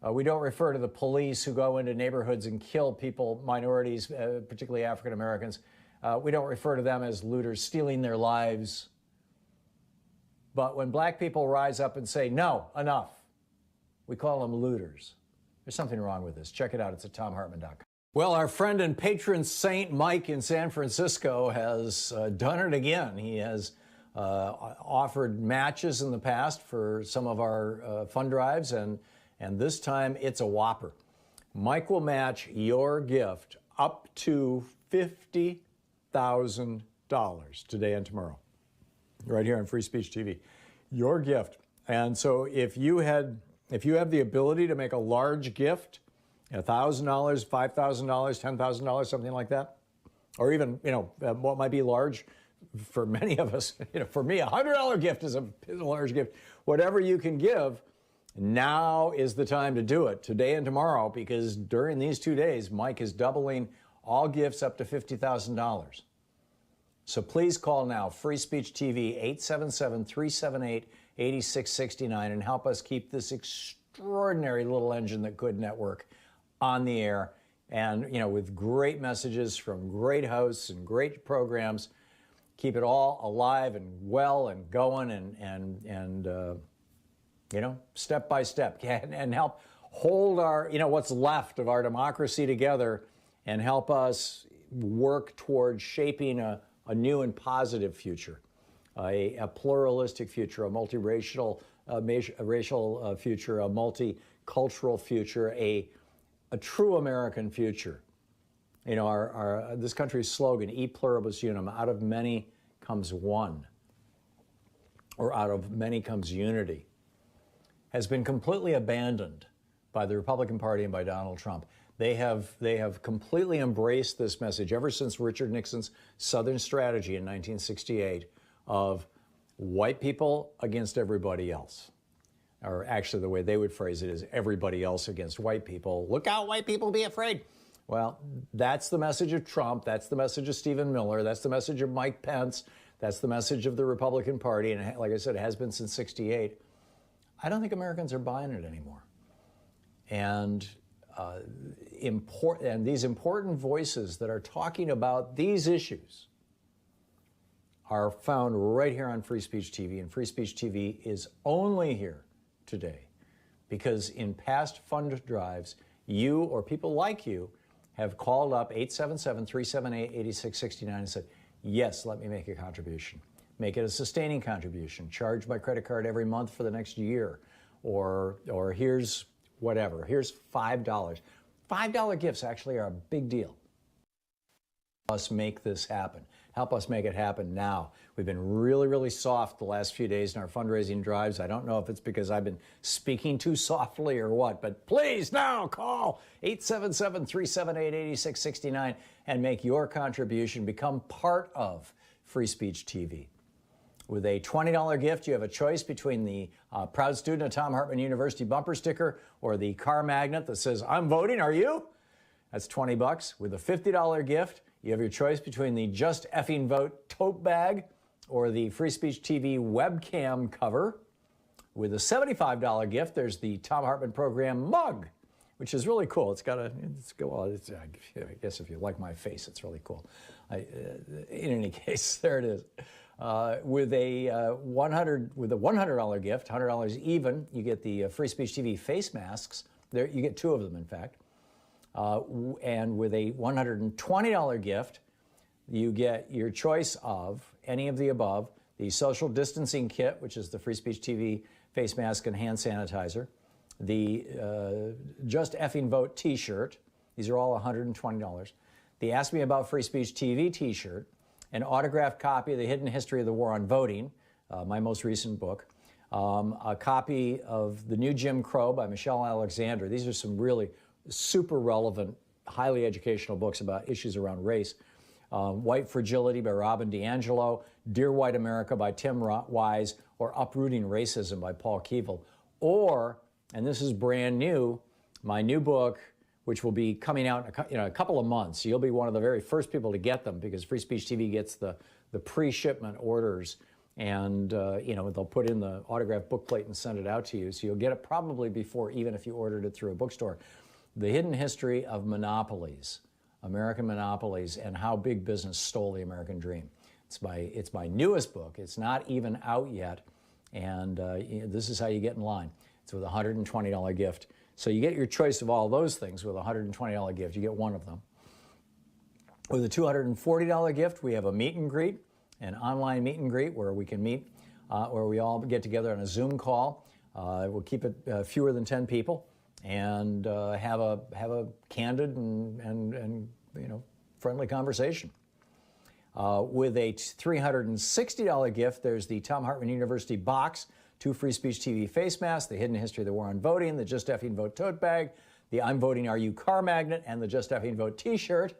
We don't refer to the police who go into neighborhoods and kill people, minorities, particularly African Americans. We don't refer to them as looters, stealing their lives. But when black people rise up and say, no, enough, we call them looters. There's something wrong with this. Check it out. It's at thomhartmann.com. Well, our friend and patron saint Mike in San Francisco has done it again. He has offered matches in the past for some of our fund drives, and this time it's a whopper. Mike will match your gift up to $50,000 today and tomorrow, right here on Free Speech TV. Your gift. And so if you have the ability to make a large gift, $1,000, $5,000, $10,000, something like that, or even, what might be large for many of us, for me, a $100 gift is a large gift. Whatever you can give, now is the time to do it, today and tomorrow, because during these 2 days, Mike is doubling all gifts up to $50,000. So please call now, Free Speech TV, 877-378-8669, and help us keep this extraordinary little engine that could network on the air, and with great messages from great hosts and great programs. Keep it all alive and well and going, and step by step, and help hold our, what's left of our democracy together, and help us work towards shaping a new and positive future, a pluralistic future, a multiracial racial future, a multicultural future, a true American future. This country's slogan, E pluribus unum, out of many comes one, or out of many comes unity, has been completely abandoned by the Republican Party and by Donald Trump. They have completely embraced this message ever since Richard Nixon's Southern strategy in 1968 of white people against everybody else. Or actually, the way they would phrase it is everybody else against white people. Look out, white people, be afraid. Well, that's the message of Trump. That's the message of Stephen Miller. That's the message of Mike Pence. That's the message of the Republican Party. And like I said, it has been since '68. I don't think Americans are buying it anymore. And these important voices that are talking about these issues are found right here on Free Speech TV. And Free Speech TV is only here today because in past fund drives, you or people like you have called up 877-378-8669 and said, yes, let me make a contribution. Make it a sustaining contribution. Charge my credit card every month for the next year. Or here's whatever. Here's $5. $5 gifts actually are a big deal. Help us make this happen. Help us make it happen now. We've been really, really soft the last few days in our fundraising drives. I don't know if it's because I've been speaking too softly or what, but please now call 877-378-8669 and make your contribution. Become part of Free Speech TV. With a $20 gift, you have a choice between the Proud Student of Thom Hartmann University bumper sticker or the car magnet that says, I'm voting, are you? That's $20. With a $50 gift, you have your choice between the Just Effing Vote tote bag or the Free Speech TV webcam cover. With a $75 gift, there's the Thom Hartmann Program mug, which is really cool. I guess if you like my face, it's really cool. In any case, there it is. With a $100 gift, $100 even, you get the Free Speech TV face masks. There, you get two of them, in fact. And with a $120 gift, you get your choice of any of the above: the social distancing kit, which is the Free Speech TV face mask and hand sanitizer, the Just Effing Vote T-shirt, These are all $120. The Ask Me About Free Speech TV t-shirt, an autographed copy of The Hidden History of the War on Voting, my most recent book, a copy of The New Jim Crow by Michelle Alexander. These are some really super relevant, highly educational books about issues around race. White Fragility by Robin DiAngelo, Dear White America by Tim Wise, or Uprooting Racism by Paul Keevil. Or, and this is brand new, my new book, which will be coming out in a couple of months. You'll be one of the very first people to get them because Free Speech TV gets the pre-shipment orders, and they'll put in the autographed bookplate and send it out to you. So you'll get it probably before, even if you ordered it through a bookstore. The Hidden History of Monopolies, American Monopolies, and How Big Business Stole the American Dream. It's my newest book. It's not even out yet, and this is how you get in line. It's with a $120 gift. So you get your choice of all those things with a $120 gift. You get one of them. With a $240 gift, we have a meet and greet, an online meet and greet where we can meet, where we all get together on a Zoom call. We'll keep it fewer than 10 people, and have a candid and friendly conversation. With a $360 gift, there's the Thom Hartmann University box, 2 Free Speech TV face masks, The Hidden History of the War on Voting, the Just Effing Vote tote bag, the I'm Voting Are You car magnet, and the Just Effing Vote t-shirt,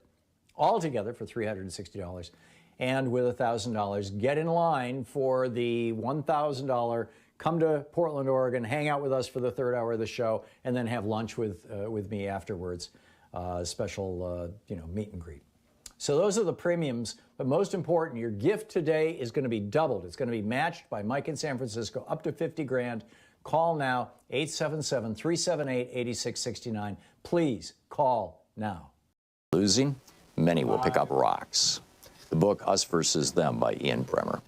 all together for $360. And with $1,000, get in line for the $1,000 come to Portland, Oregon, hang out with us for the 3rd hour of the show, and then have lunch with me afterwards, special meet and greet. So those are the premiums, but most important, your gift today is going to be doubled. It's going to be matched by Mike in San Francisco, up to $50,000. Call now, 877-378-8669. Please call now. Losing, many will pick up rocks. The book, Us Versus Them by Ian Bremmer.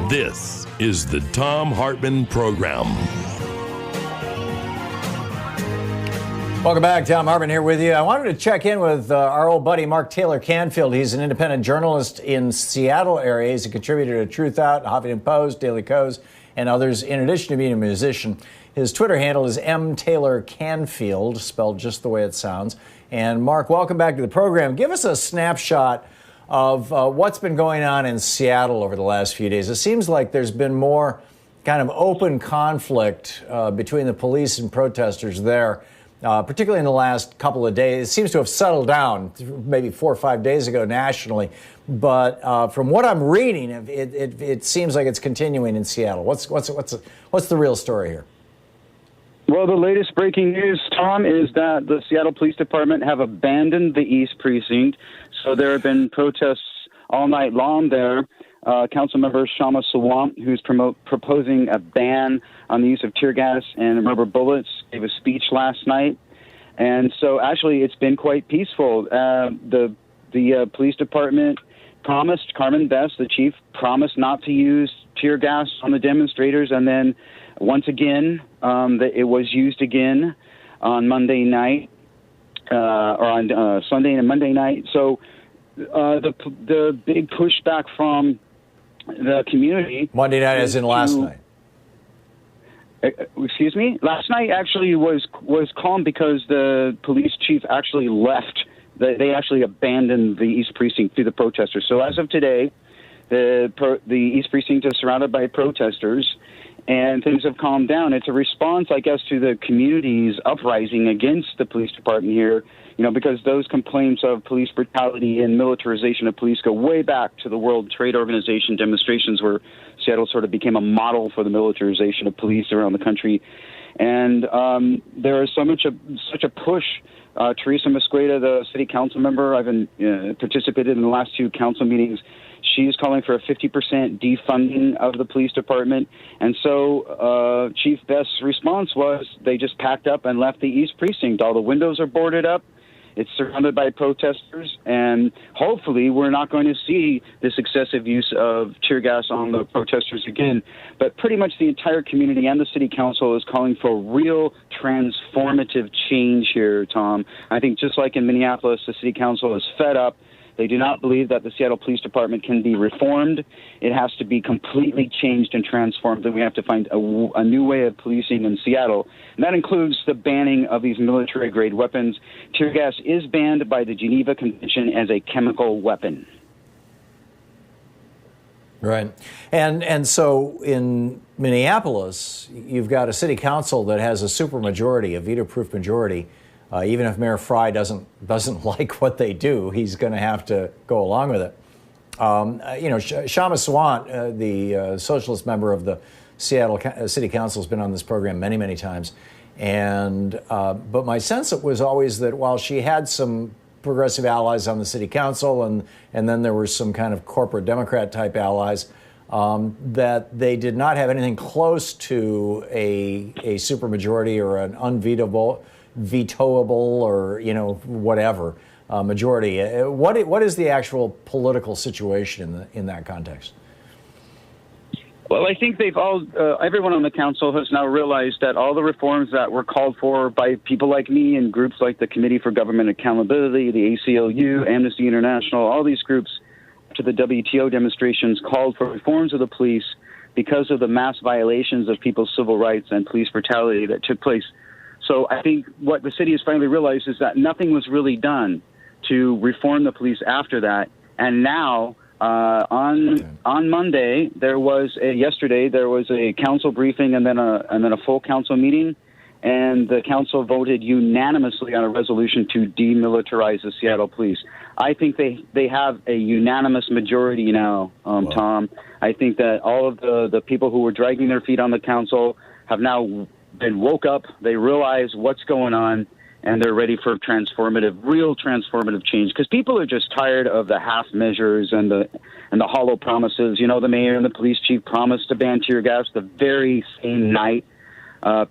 This is the Thom Hartmann Program. Welcome back. Thom Hartmann here with you. I wanted to check in with our old buddy Mark Taylor Canfield. He's an independent journalist in Seattle area. He's a contributor to Truth Out, Huffington Post, Daily Kos, and others, in addition to being a musician. His Twitter handle is mtaylorcanfield, spelled just the way it sounds. And Mark, welcome back to the program. Give us a snapshot of what's been going on in Seattle over the last few days. It seems like there's been more kind of open conflict between the police and protesters there, particularly in the last couple of days. It seems to have settled down maybe 4 or 5 days ago nationally. But from what I'm reading, it seems like it's continuing in Seattle. What's the real story here? Well, the latest breaking news, Tom, is that the Seattle Police Department have abandoned the East Precinct. So there have been protests all night long there. Councilmember Shama Sawant, who's proposing a ban on the use of tear gas and rubber bullets, gave a speech last night. And so actually it's been quite peaceful. The police department promised, Carmen Best, the chief, promised not to use tear gas on the demonstrators. And then once again, it was used again on Monday night, or on Sunday and Monday night. So the big pushback from the community. Monday night, as in last night. Excuse me. Last night actually was calm because the police chief actually left. They actually abandoned the East Precinct to the protesters. So as of today, the East Precinct is surrounded by protesters, and things have calmed down. It's a response, I guess, to the community's uprising against the police department here, because those complaints of police brutality and militarization of police go way back to the World Trade Organization demonstrations, where Seattle sort of became a model for the militarization of police around the country. And there is such a push. Teresa Mosqueda, the city council member, I've been participated in the last 2 council meetings. She's calling for a 50% defunding of the police department. And so Chief Best's response was they just packed up and left the East Precinct. All the windows are boarded up. It's surrounded by protesters. And hopefully we're not going to see this excessive use of tear gas on the protesters again. But pretty much the entire community and the city council is calling for real transformative change here, Tom. I think just like in Minneapolis, the city council is fed up. They do not believe that the Seattle Police Department can be reformed. It has to be completely changed and transformed, and we have to find a new way of policing in Seattle. And that includes the banning of these military-grade weapons. Tear gas is banned by the Geneva Convention as a chemical weapon. Right. And so in Minneapolis, you've got a city council that has a supermajority, a veto-proof majority. Even if Mayor Fry doesn't like what they do, he's going to have to go along with it. Shama Sawant, the socialist member of the Seattle City Council, has been on this program many, many times. And but my sense it was always that while she had some progressive allies on the city council, and then there were some kind of corporate Democrat type allies, that they did not have anything close to a supermajority or an vetoable or whatever majority. What is the actual political situation in that context? Well, I think they've all, everyone on the council has now realized that all the reforms that were called for by people like me and groups like the Committee for Government Accountability, the ACLU, Amnesty International, all these groups to the WTO demonstrations called for reforms of the police because of the mass violations of people's civil rights and police brutality that took place. So I think what the city has finally realized is that nothing was really done to reform the police after that. And now, on Monday, yesterday there was a council briefing and then a full council meeting, and the council voted unanimously on a resolution to demilitarize the Seattle police. I think they have a unanimous majority now, Tom. I think that all of the people who were dragging their feet on the council have now been woke up. They realize what's going on, and they're ready for real transformative change. Because people are just tired of the half measures and the hollow promises. The mayor and the police chief promised to ban tear gas the very same night.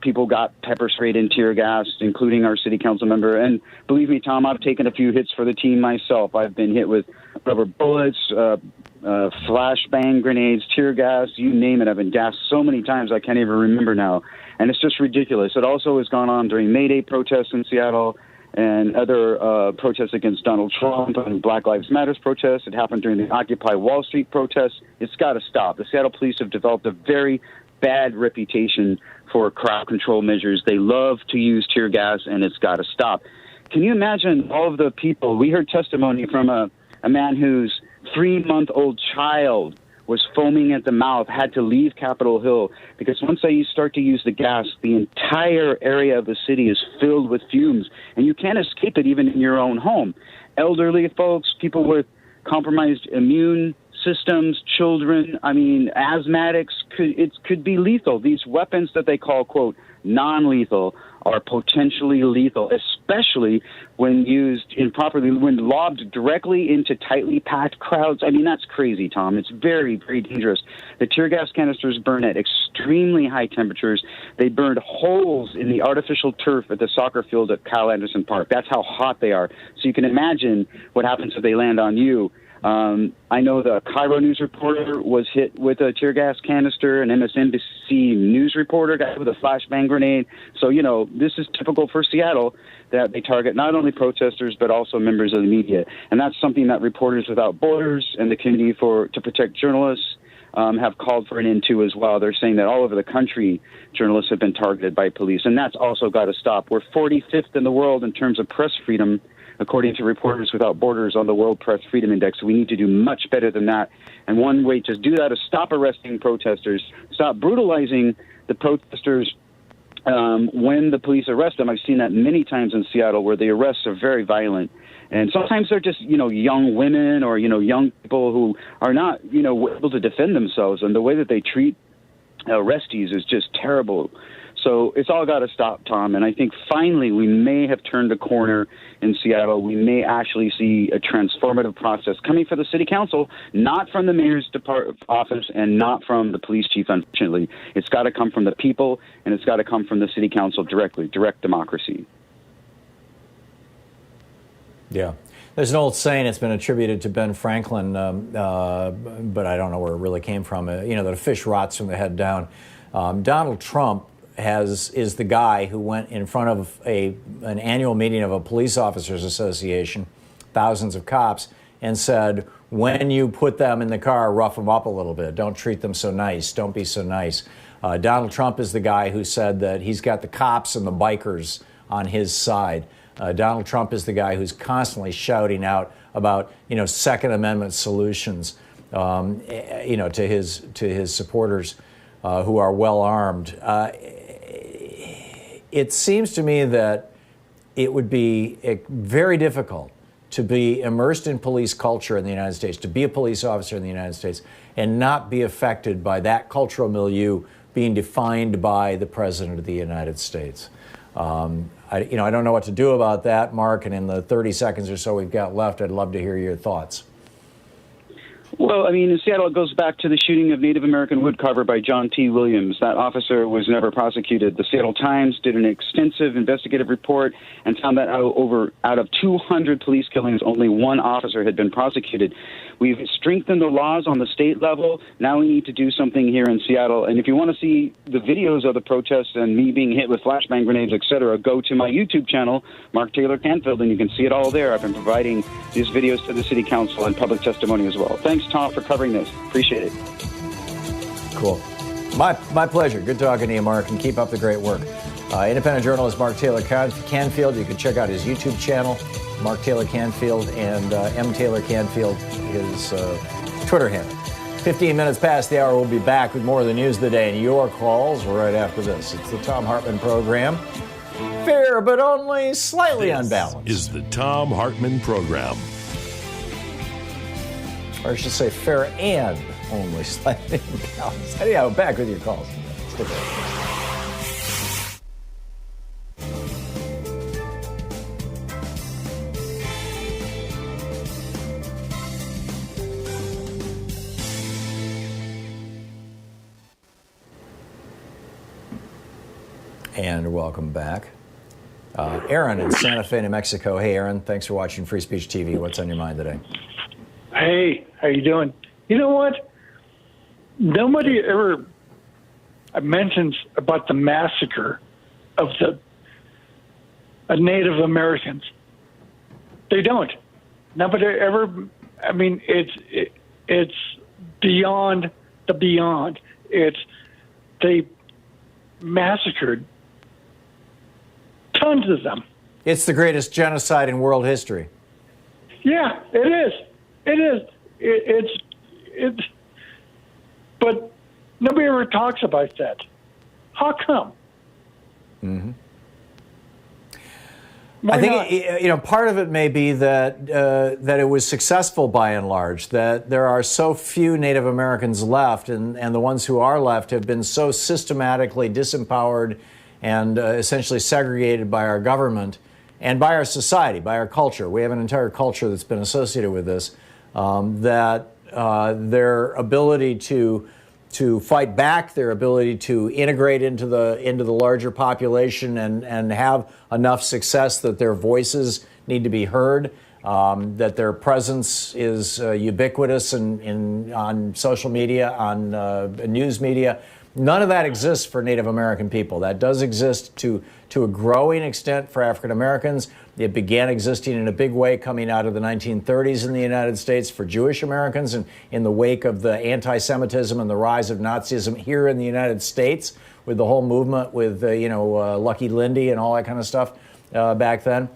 People got pepper sprayed and tear gas, including our city council member. And believe me, Tom, I've taken a few hits for the team myself. I've been hit with rubber bullets, flashbang grenades, tear gas, you name it. I've been gassed so many times I can't even remember now. And it's just ridiculous. It also has gone on during May Day protests in Seattle and other protests against Donald Trump and Black Lives Matter protests. It happened during the Occupy Wall Street protests. It's got to stop. The Seattle police have developed a very bad reputation for crowd control measures. They love to use tear gas, and it's got to stop. Can you imagine all of the people? We heard testimony from a man whose 3-month-old child was foaming at the mouth, had to leave Capitol Hill, because once they start to use the gas, the entire area of the city is filled with fumes, and you can't escape it even in your own home. Elderly folks, people with compromised immune systems, children, asthmatics, it could be lethal. These weapons that they call, quote, non-lethal are potentially lethal, especially when used improperly, when lobbed directly into tightly packed crowds. That's crazy, Tom. It's very, very dangerous. The tear gas canisters burn at extremely high temperatures. They burned holes in the artificial turf at the soccer field at Kyle Anderson Park. That's how hot they are. So you can imagine what happens if they land on you. I know the Cairo news reporter was hit with a tear gas canister, an MSNBC news reporter got hit with a flashbang grenade. So, this is typical for Seattle, that they target not only protesters but also members of the media. And that's something that Reporters Without Borders and the Committee to Protect Journalists have called for an end to as well. They're saying that all over the country, journalists have been targeted by police, and that's also got to stop. We're 45th in the world in terms of press freedom, according to Reporters Without Borders on the World Press Freedom Index. We need to do much better than that. And one way to do that is stop arresting protesters, stop brutalizing the protesters when the police arrest them. I've seen that many times in Seattle, where the arrests are very violent. And sometimes they're just, young women or, young people who are not, able to defend themselves. And the way that they treat arrestees is just terrible. So it's all got to stop, Tom. And I think finally we may have turned a corner in Seattle. We may actually see a transformative process coming for the city council, not from the mayor's office and not from the police chief, unfortunately. It's got to come from the people, and it's got to come from the city council directly, direct democracy. Yeah. There's an old saying, it's been attributed to Ben Franklin, but I don't know where it really came from, that a fish rots from the head down. Donald Trump is the guy who went in front of an annual meeting of a police officers association, thousands of cops, and said, when you put them in the car, rough them up a little bit. Don't treat them so nice. Don't be so nice. Donald Trump is the guy who said that he's got the cops and the bikers on his side. Donald Trump is the guy who's constantly shouting out about, Second Amendment solutions, to his supporters who are well armed. It seems to me that it would be very difficult to be immersed in police culture in the United States, to be a police officer in the United States, and not be affected by that cultural milieu being defined by the President of the United States. I don't know what to do about that, Mark, and in the 30 seconds or so we've got left, I'd love to hear your thoughts. Well, I mean, in Seattle, it goes back to the shooting of Native American woodcarver by John T. Williams. That officer was never prosecuted. The Seattle Times did an extensive investigative report and found that out of 200 police killings, only one officer had been prosecuted. We've strengthened the laws on the state level. Now we need to do something here in Seattle. And if you want to see the videos of the protests and me being hit with flashbang grenades, etc., go to my YouTube channel, Mark Taylor Canfield, and you can see it all there. I've been providing these videos to the city council and public testimony as well. Thanks, Tom, for covering this. Appreciate it. Cool. My pleasure. Good talking to you, Mark, and keep up the great work. Independent journalist Mark Taylor Canfield. You can check out his YouTube channel, Mark Taylor Canfield, and M. Taylor Canfield, his Twitter handle. 15 minutes past the hour, we'll be back with more of the news of the day and your calls right after this. It's the Thom Hartmann Program. Fair, but only slightly unbalanced. Is the Thom Hartmann Program. Or I should say fair and only slightly unbalanced. Anyhow, back with your calls. Stick around. And welcome back. Aaron in Santa Fe, New Mexico. Hey, Aaron, thanks for watching Free Speech TV. What's on your mind today? Hey, how you doing? You know what? Nobody ever mentions about the massacre of the Native Americans. They don't. Nobody ever. I mean, it's beyond the beyond. They massacred tons of them. It's the greatest genocide in world history. Yeah, it is. It is. It's. But nobody ever talks about that. How come? Mm-hmm. I think part of it may be that that it was successful by and large. That there are so few Native Americans left, and the ones who are left have been so systematically disempowered and essentially segregated by our government and by our society, by our culture. We have an entire culture that's been associated with this. That their ability to fight back, their ability to integrate into the larger population and have enough success that their voices need to be heard, that their presence is ubiquitous on social media, on news media. None of that exists for Native American people. That does exist to a growing extent for African Americans. It began existing in a big way coming out of the 1930s in the United States for Jewish Americans, and in the wake of the anti-Semitism and the rise of Nazism here in the United States, with the whole movement with Lucky Lindy and all that kind of stuff back then.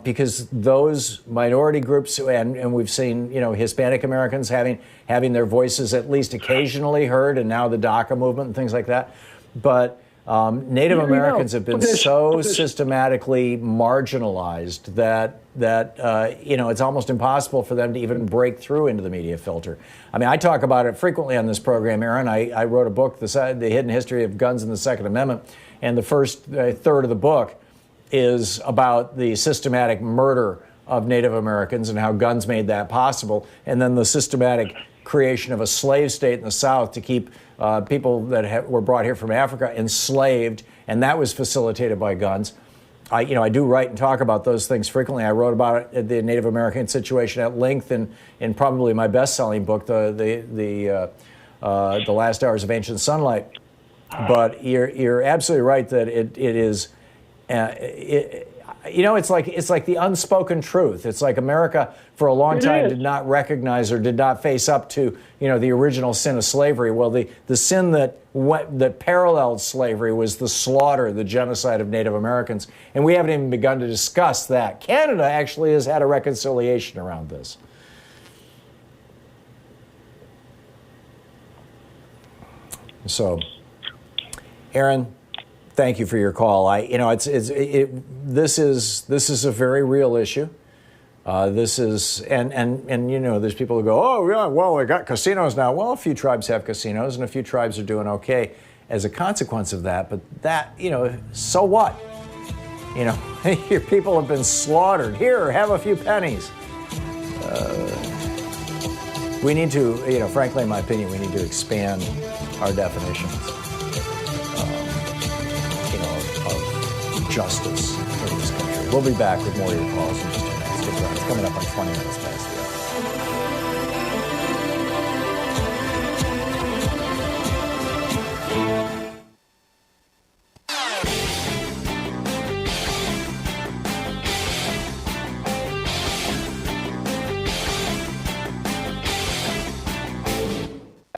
Because those minority groups, and we've seen Hispanic Americans having their voices at least occasionally heard, and now the DACA movement and things like that. But Native Americans have been so systematically marginalized that it's almost impossible for them to even break through into the media filter. I mean, I talk about it frequently on this program, Aaron. I wrote a book, The Hidden History of Guns and the Second Amendment, and the first third of the book is about the systematic murder of Native Americans and how guns made that possible, and then the systematic creation of a slave state in the South to keep people that were brought here from Africa enslaved, and that was facilitated by guns. I do write and talk about those things frequently. I wrote about it, the Native American situation at length in probably my best-selling book, the Last Hours of Ancient Sunlight. But you're absolutely right that it is. You know, it's like the unspoken truth. It's like America for a long time did not recognize or did not face up to, the original sin of slavery. Well, the sin that paralleled slavery was the slaughter, the genocide of Native Americans, and we haven't even begun to discuss that. Canada actually has had a reconciliation around this. So, Aaron, thank you for your call. This is a very real issue. There's people who go, oh yeah, well, we got casinos now. Well, a few tribes have casinos, and a few tribes are doing okay as a consequence of that. But that, so what? Your people have been slaughtered. Here, have a few pennies. We need to, frankly, in my opinion, we need to expand our definitions, of justice in this country. We'll be back with more of your calls in just 2 minutes. Stick around. It's coming up on 20 minutes past the hour.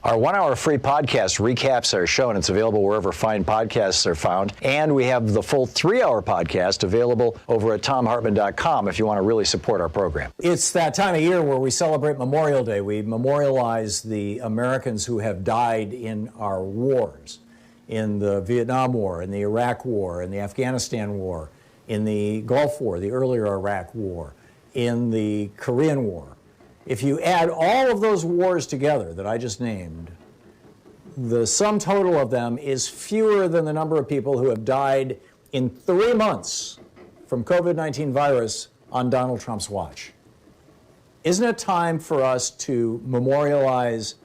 Our 1 hour free podcast recaps our show, and it's available wherever fine podcasts are found. And we have the full 3 hour podcast available over at thomhartmann.com if you want to really support our program. It's that time of year where we celebrate Memorial Day. We memorialize the Americans who have died in our wars, in the Vietnam War, in the Iraq War, in the Afghanistan War, in the Gulf War, the earlier Iraq War, in the Korean War. If you add all of those wars together that I just named, the sum total of them is fewer than the number of people who have died in 3 months from COVID-19 virus on Donald Trump's watch. Isn't it time for us to memorialize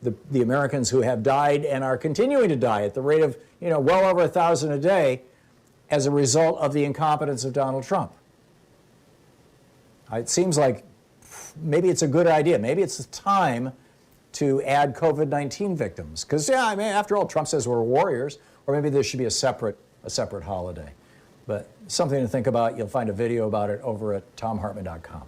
the Americans who have died and are continuing to die at the rate of, well over 1,000 a day as a result of the incompetence of Donald Trump? It seems like maybe it's a good idea. Maybe it's the time to add COVID-19 victims. Because, after all, Trump says we're warriors, or maybe there should be a separate holiday. But something to think about. You'll find a video about it over at thomhartmann.com.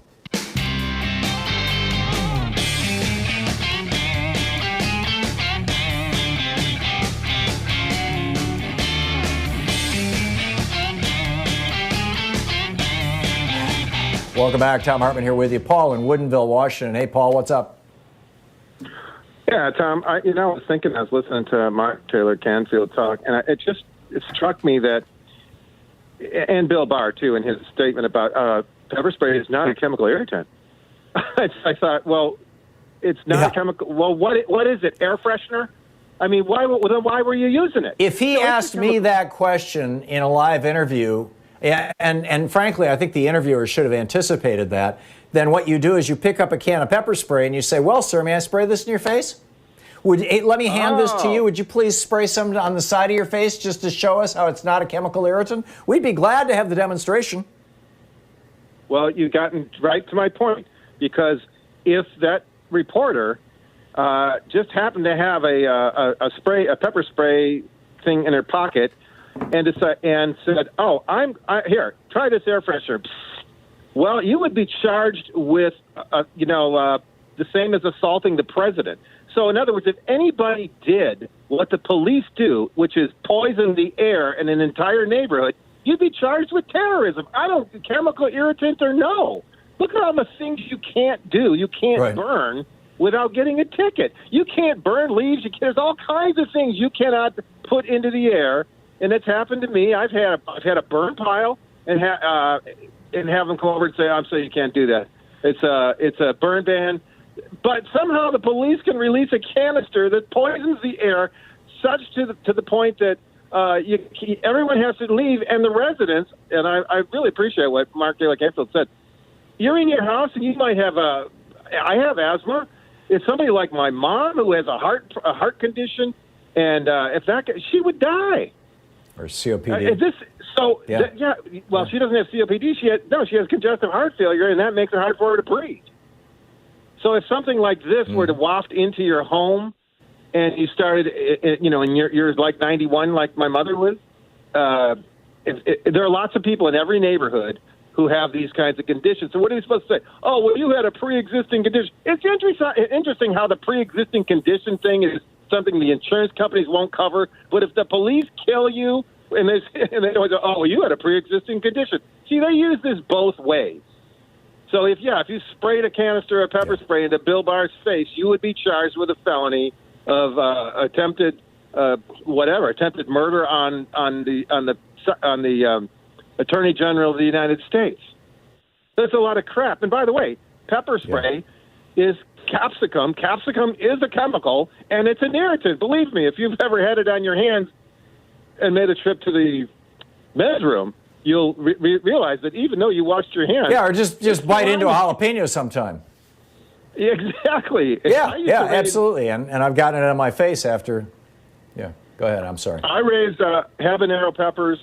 Welcome back. Thom Hartmann here with you. Paul in Woodinville, Washington. Hey, Paul, what's up? Yeah, Tom, I was thinking, I was listening to Mark Taylor Canfield talk, and it struck me that, and Bill Barr, too, in his statement about pepper spray is not a chemical irritant. I thought, well, it's not a chemical. Well, what is it, air freshener? I mean, why were you using it? If he asked me that question in a live interview, and frankly, I think the interviewer should have anticipated that. Then what you do is you pick up a can of pepper spray and you say, well, sir, may I spray this in your face? Let me hand this to you. Would you please spray some on the side of your face just to show us how it's not a chemical irritant? We'd be glad to have the demonstration. Well, you've gotten right to my point, because if that reporter just happened to have a pepper spray thing in her pocket, and said, "Oh, here, try this air freshener." Well, you would be charged with, the same as assaulting the president. So, in other words, if anybody did what the police do, which is poison the air in an entire neighborhood, you'd be charged with terrorism. Chemical irritant or no. Look at all the things you can't do. You can't burn without getting a ticket. You can't burn leaves. There's all kinds of things you cannot put into the air. And it's happened to me. I've had a burn pile and have them come over and say, "I'm sorry, you can't do that. It's a burn ban." But somehow the police can release a canister that poisons the air, such to the point that everyone has to leave, and the residents. And I really appreciate what Mark Taylor Canfield said. You're in your house and you might have I have asthma. It's somebody like my mom who has a heart condition, and she would die. Or COPD. Well, she doesn't have COPD. She has congestive heart failure, and that makes it hard for her to breathe. So if something like this were to waft into your home, and you started, and you're like 91, like my mother was, there are lots of people in every neighborhood who have these kinds of conditions. So what are you supposed to say? Oh, well, you had a pre-existing condition. It's interesting how the pre-existing condition thing is something the insurance companies won't cover. But if the police kill you and they always go, oh, well, you had a pre-existing condition. See, they use this both ways. So if you sprayed a canister of pepper spray into Bill Barr's face, you would be charged with a felony of attempted murder on the Attorney General of the United States. That's a lot of crap. And by the way, pepper spray is capsicum. Capsicum is a chemical, and it's an irritant. Believe me, if you've ever had it on your hands and made a trip to the men's room, you'll realize that even though you washed your hands... Yeah, or just bite into a jalapeno sometime. Exactly. Yeah, absolutely. And I've gotten it on my face after... Yeah, go ahead. I'm sorry. I raised habanero peppers,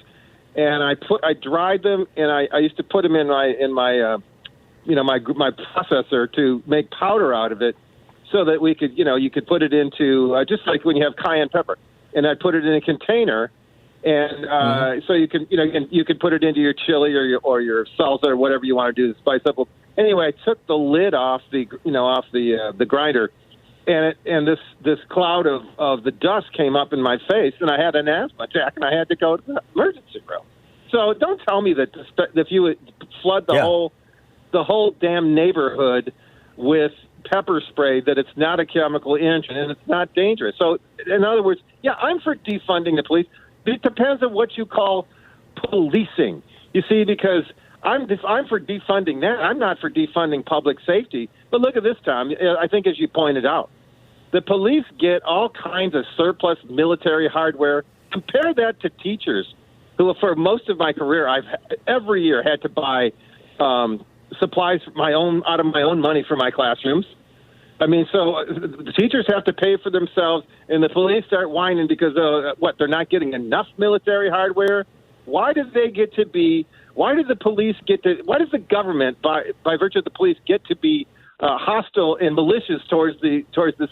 and I dried them, and I used to put them in my processor to make powder out of it, so that we could, you could put it into just like when you have cayenne pepper, and I put it in a container, and so you could put it into your chili or your salsa or whatever you want to do to spice up. Anyway, I took the lid off the grinder, and this cloud of the dust came up in my face, and I had an asthma attack, and I had to go to the emergency room. So don't tell me that if you would flood the whole damn neighborhood with pepper spray, that it's not a chemical agent and it's not dangerous. So in other words, I'm for defunding the police. It depends on what you call policing. You see, because I'm for defunding that. I'm not for defunding public safety. But look at this, Tom. I think, as you pointed out, the police get all kinds of surplus military hardware. Compare that to teachers, who, for most of my career, I've every year had to buy supplies out of my own money for my classrooms. I mean, so the teachers have to pay for themselves, and the police start whining because they're not getting enough military hardware. Why does the government, by virtue of the police, get to be hostile and malicious towards the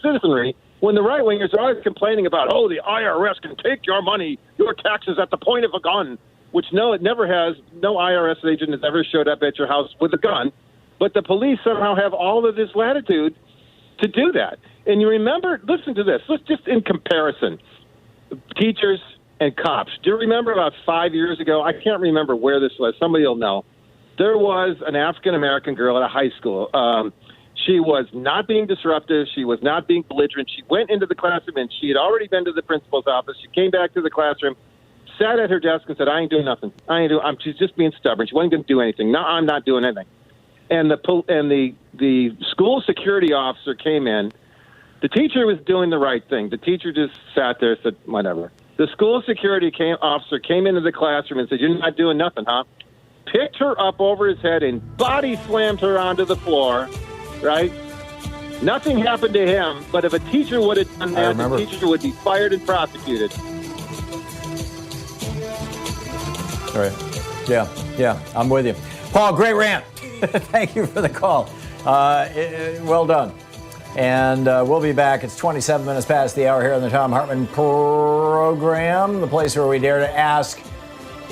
citizenry, when the right wingers are always complaining about, the IRS can take your money, your taxes at the point of a gun, which it never has. No IRS agent has ever showed up at your house with a gun, but the police somehow have all of this latitude to do that. And you remember, listen to this, let's just in comparison, teachers and cops. Do you remember about 5 years ago? I can't remember where this was. Somebody will know. There was an African-American girl at a high school. She was not being disruptive. She was not being belligerent. She went into the classroom, and she had already been to the principal's office. She came back to the classroom, sat at her desk, and said, I ain't doing nothing. She's just being stubborn. She wasn't going to do anything. No, I'm not doing anything. And the school security officer came in. The teacher was doing the right thing. The teacher just sat there and said, whatever. The school security officer came into the classroom and said, you're not doing nothing, huh? Picked her up over his head and body slammed her onto the floor, right? Nothing happened to him, but if a teacher would have done that, the teacher would be fired and prosecuted. All right. Yeah, I'm with you. Paul, great rant. Thank you for the call. Well done. And we'll be back. It's 27 minutes past the hour here on the Thom Hartmann Program, the place where we dare to ask,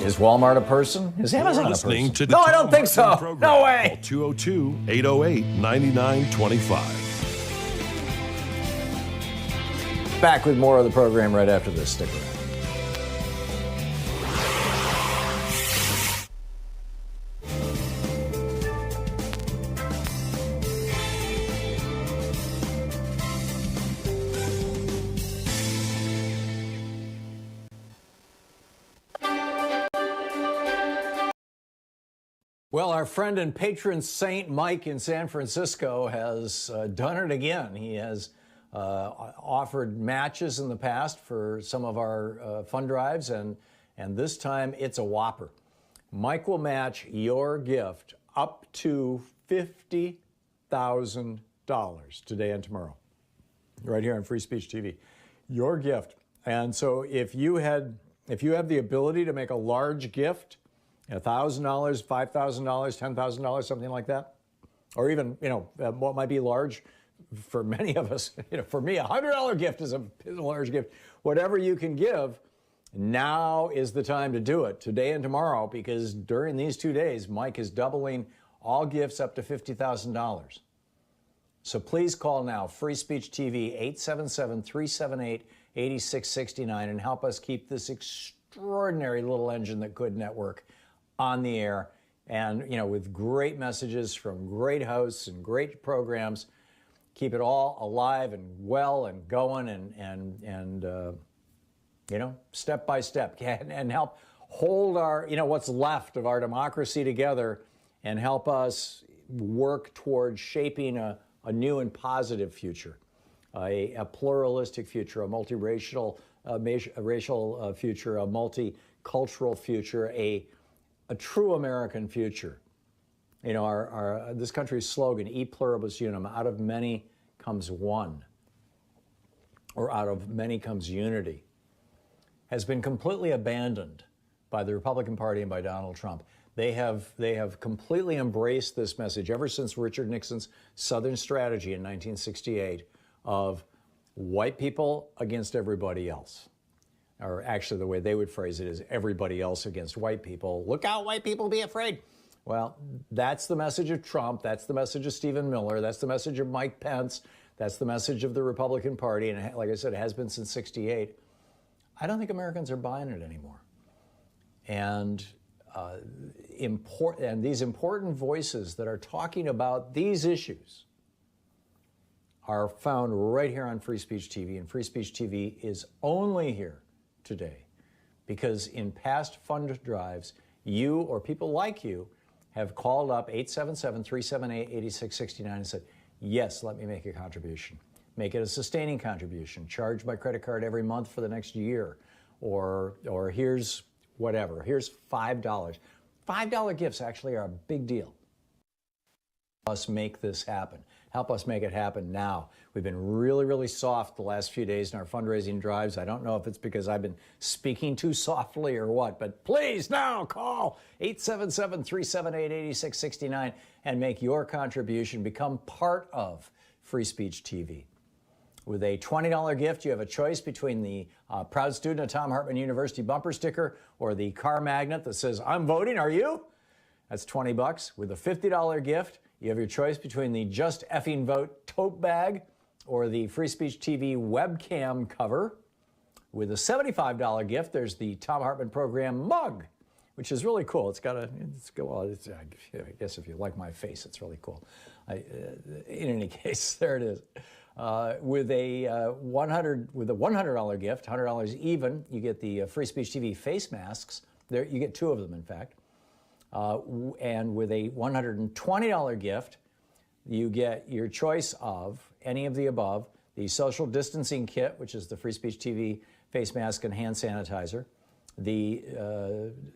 is Walmart a person? Is Amazon a person? No, I don't think so. Program. No way. Call 202-808-9925. Back with more of the program right after this. Stick around. Well, our friend and patron saint Mike in San Francisco has done it again. He has offered matches in the past for some of our fund drives, and this time it's a whopper. Mike will match your gift up to $50,000 today and tomorrow, right here on Free Speech TV. Your gift. And so if you have the ability to make a large gift, $1,000, $5,000, $10,000, something like that, or even, what might be large for many of us, for me, $100 gift is a large gift. Whatever you can give, Now is the time to do it, today and tomorrow, because during these 2 days, Mike is doubling all gifts up to $50,000. So please call now, Free Speech TV, 877-378-8669, and help us keep this extraordinary little engine that could network on the air, and with great messages from great hosts and great programs. Keep it all alive and well and going, and step by step, and help hold our, what's left of our democracy together, and help us work towards shaping a new and positive future, a pluralistic future, a multiracial racial future, a multicultural future, a true American future. This country's slogan, E pluribus unum, out of many comes one, or out of many comes unity, has been completely abandoned by the Republican Party and by Donald Trump. They have completely embraced this message ever since Richard Nixon's Southern strategy in 1968 of white people against everybody else. Or actually, the way they would phrase it is everybody else against white people. Look out, white people, be afraid. Well, that's the message of Trump. That's the message of Stephen Miller. That's the message of Mike Pence. That's the message of the Republican Party. And like I said, it has been since '68. I don't think Americans are buying it anymore. And these important voices that are talking about these issues are found right here on Free Speech TV. And Free Speech TV is only here today because in past fund drives, you or people like you have called up 877-378-8669 and said, yes, let me make a contribution. Make it a sustaining contribution. Charge my credit card every month for the next year. Or here's whatever. Here's $5. $5 gifts actually are a big deal. Help us make this happen. Help us make it happen now. We've been really, really soft the last few days in our fundraising drives. I don't know if it's because I've been speaking too softly or what, but please now call 877-378-8669 and make your contribution. Become part of Free Speech TV. With a $20 gift, you have a choice between the proud student of Thom Hartmann University bumper sticker or the car magnet that says, I'm voting, are you? That's $20. With a $50 gift, you have your choice between the Just Effing Vote tote bag or the Free Speech TV webcam cover. With a $75 gift, there's the Thom Hartmann Program mug, which is really cool. I guess if you like my face, it's really cool. In any case, there it is. With a $100 gift, $100 even, you get the Free Speech TV face masks. There, you get 2 of them, in fact. And with a $120 gift, you get your choice of any of the above: the social distancing kit, which is the Free Speech TV face mask and hand sanitizer, the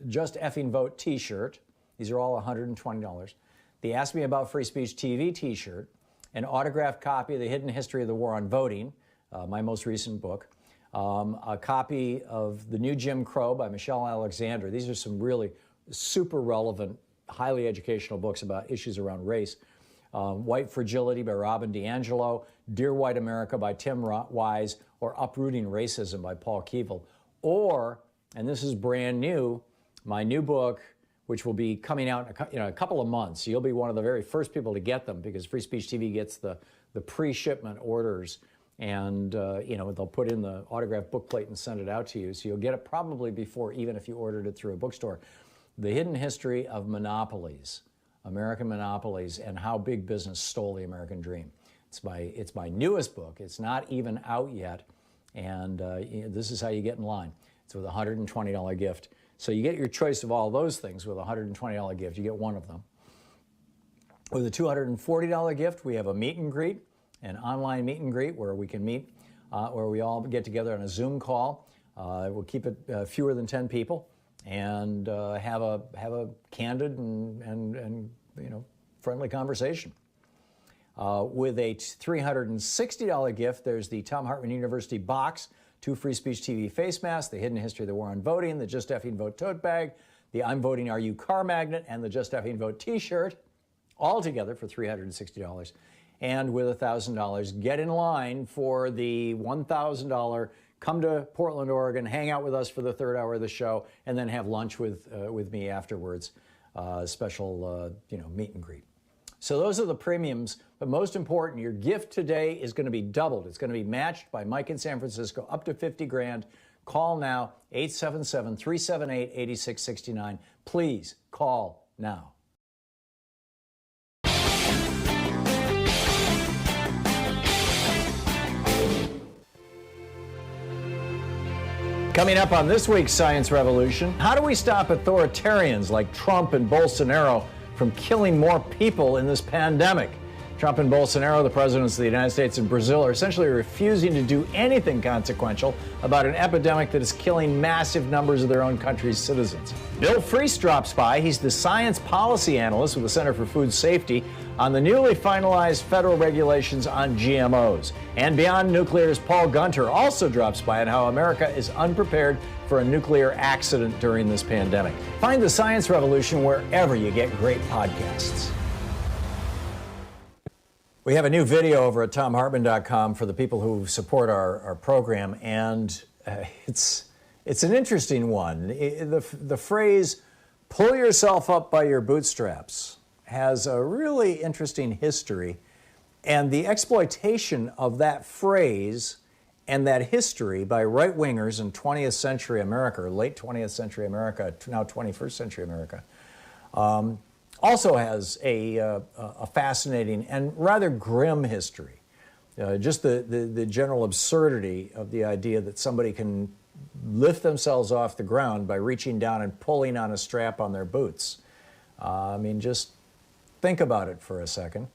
Just Effing Vote T-shirt. These are all $120. The Ask Me About Free Speech TV T-shirt, an autographed copy of The Hidden History of the War on Voting, my most recent book, a copy of The New Jim Crow by Michelle Alexander. These are some really super relevant, highly educational books about issues around race. White Fragility by Robin DiAngelo, Dear White America by Tim Wise, or Uprooting Racism by Paul Keevil. Or, and this is brand new, my new book, which will be coming out in a couple of months. You'll be one of the very first people to get them because Free Speech TV gets the pre-shipment orders, and they'll put in the autographed bookplate and send it out to you. So you'll get it probably before, even if you ordered it through a bookstore. The Hidden History of Monopolies, American Monopolies, and How Big Business Stole the American Dream. It's my newest book. It's not even out yet, and this is how you get in line. It's with a $120 gift. So you get your choice of all those things with a $120 gift. You get one of them. With a $240 gift, we have a meet and greet, an online meet and greet where we can meet, where we all get together on a Zoom call. We'll keep it fewer than 10 people, and have a candid and friendly conversation. With a $360 gift, there's the Thom Hartmann University box, 2 Free Speech TV face masks, the Hidden History of the War on Voting, the Just Effing Vote tote bag, the I'm Voting Are You car magnet, and the Just Effing Vote T-shirt, all together for $360. And with $1,000, get in line for the $1,000 come to Portland, Oregon, hang out with us for the third hour of the show, and then have lunch with me afterwards. Special meet and greet. So those are the premiums, but most important, your gift today is going to be doubled. It's going to be matched by Mike in San Francisco, up to 50 grand. Call now, 877-378-8669. Please call now. Coming up on this week's Science Revolution, how do we stop authoritarians like Trump and Bolsonaro from killing more people in this pandemic? Trump and Bolsonaro, the presidents of the United States and Brazil, are essentially refusing to do anything consequential about an epidemic that is killing massive numbers of their own country's citizens. Bill Freese drops by. He's the science policy analyst with the Center for Food Safety on the newly finalized federal regulations on GMOs. And Beyond Nuclear's Paul Gunter also drops by on how America is unprepared for a nuclear accident during this pandemic. Find the Science Revolution wherever you get great podcasts. We have a new video over at thomhartmann.com for the people who support our program, and it's an interesting one. The phrase, pull yourself up by your bootstraps, has a really interesting history, and the exploitation of that phrase and that history by right-wingers in 20th century America, or late 20th century America, now 21st century America, also has a fascinating and rather grim history. Just the general absurdity of the idea that somebody can lift themselves off the ground by reaching down and pulling on a strap on their boots. Just think about it for a second.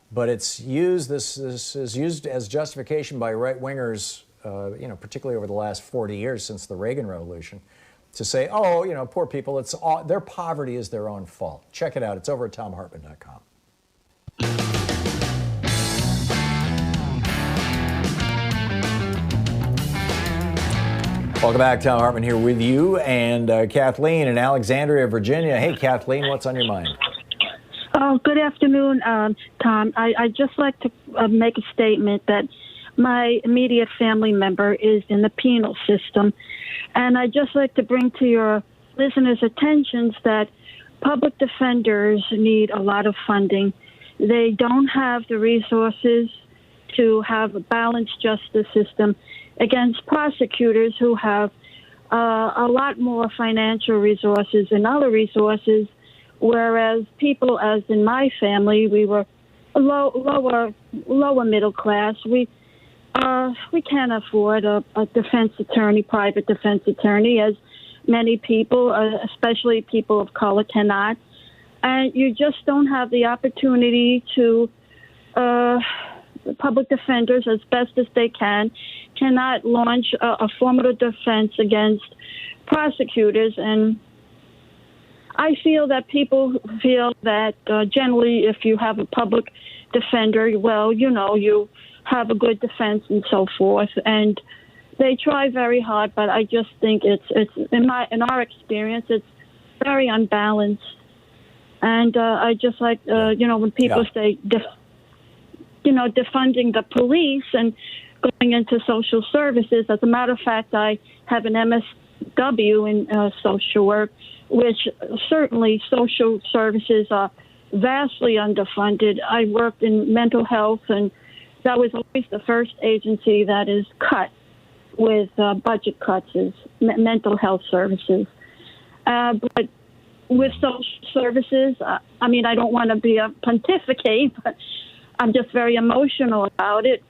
But it's used, this is used as justification by right-wingers, particularly over the last 40 years since the Reagan Revolution, to say, poor people, their poverty is their own fault. Check it out. It's over at thomhartmann.com. Welcome back. Thom Hartmann here with you and Kathleen in Alexandria, Virginia. Hey, Kathleen, what's on your mind? Oh, good afternoon, Tom. I'd just like to make a statement that my immediate family member is in the penal system. And I'd just like to bring to your listeners' attention that public defenders need a lot of funding. They don't have the resources to have a balanced justice system against prosecutors who have a lot more financial resources and other resources, whereas people, as in my family, we were lower middle class. We can't afford a defense attorney, private defense attorney, as many people, especially people of color, cannot. And you just don't have the opportunity to, public defenders, as best as they cannot launch a formative defense against prosecutors. And I feel that people feel that generally if you have a public defender, well, you have a good defense and so forth. And they try very hard, but I just think it's in our experience, it's very unbalanced. And I just like, when people say, defunding the police and going into social services. As a matter of fact, I have an MSW in social work, which certainly social services are vastly underfunded. I worked in mental health, and that was always the first agency that is cut with budget cuts is mental health services. But with social services, I don't want to be a pontificate, but I'm just very emotional about it.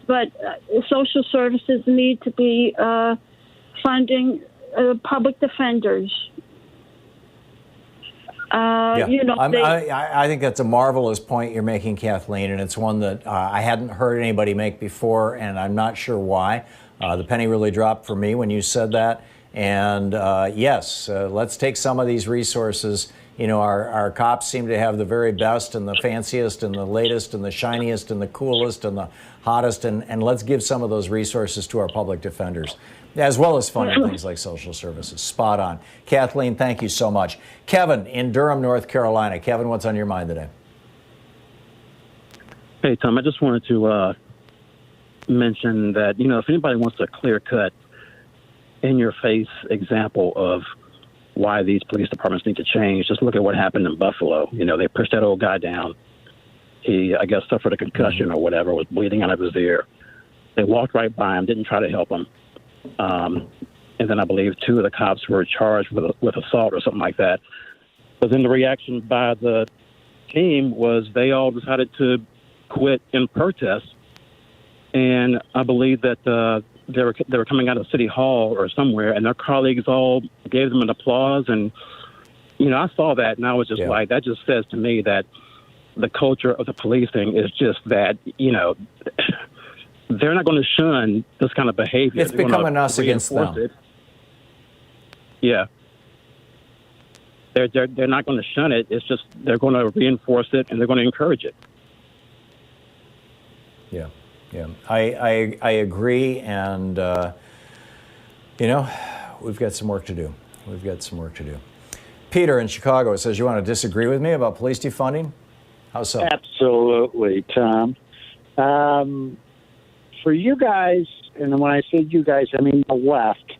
But social services need to be funding public defenders. I think that's a marvelous point you're making, Kathleen, and it's one that I hadn't heard anybody make before, and I'm not sure why. The penny really dropped for me when you said that. And yes, let's take some of these resources. Our cops seem to have the very best and the fanciest and the latest and the shiniest and the coolest and the hottest, and let's give some of those resources to our public defenders, as well as funding things like social services. Spot on. Kathleen, thank you so much. Kevin in Durham, North Carolina. Kevin, what's on your mind today? Hey, Tom, I just wanted to mention that, if anybody wants a clear-cut, in-your-face example of why these police departments need to change, just look at what happened in Buffalo. They pushed that old guy down. He, I guess, suffered a concussion or whatever, was bleeding out of his ear. They walked right by him, didn't try to help him. And then I believe 2 of the cops were charged with assault or something like that. But then the reaction by the team was they all decided to quit in protest. And I believe that they were coming out of City Hall or somewhere, and their colleagues all gave them an applause. And, I saw that, and I was just like, that just says to me that the culture of the policing is just that, they're not going to shun this kind of behavior. It's becoming us against them. It. Yeah. They're not going to shun it. It's just they're going to reinforce it, and they're going to encourage it. Yeah. Yeah, I agree, and we've got some work to do. Peter in Chicago says, you want to disagree with me about police defunding? How so? Absolutely, Tom. For you guys, and when I say you guys, I mean the left,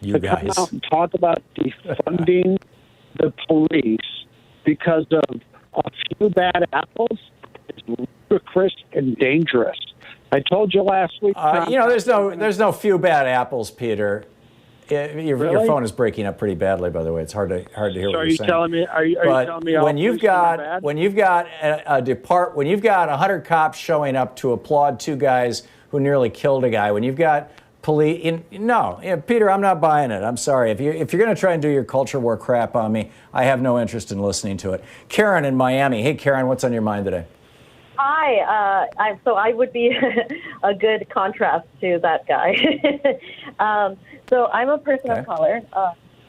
to come out and talk about defunding the police because of a few bad apples is ludicrous and dangerous. I told you last week. There's no few bad apples, Peter. Your phone is breaking up pretty badly, by the way. It's hard to hear what you're saying. Are you telling me? Are you telling me? When you've got 100 cops showing up to applaud 2 guys who nearly killed a guy, when you've got police, Peter, I'm not buying it. I'm sorry. If you're going to try and do your culture war crap on me, I have no interest in listening to it. Karen in Miami. Hey, Karen, what's on your mind today? Hi. So I would be a good contrast to that guy. So I'm a person of color.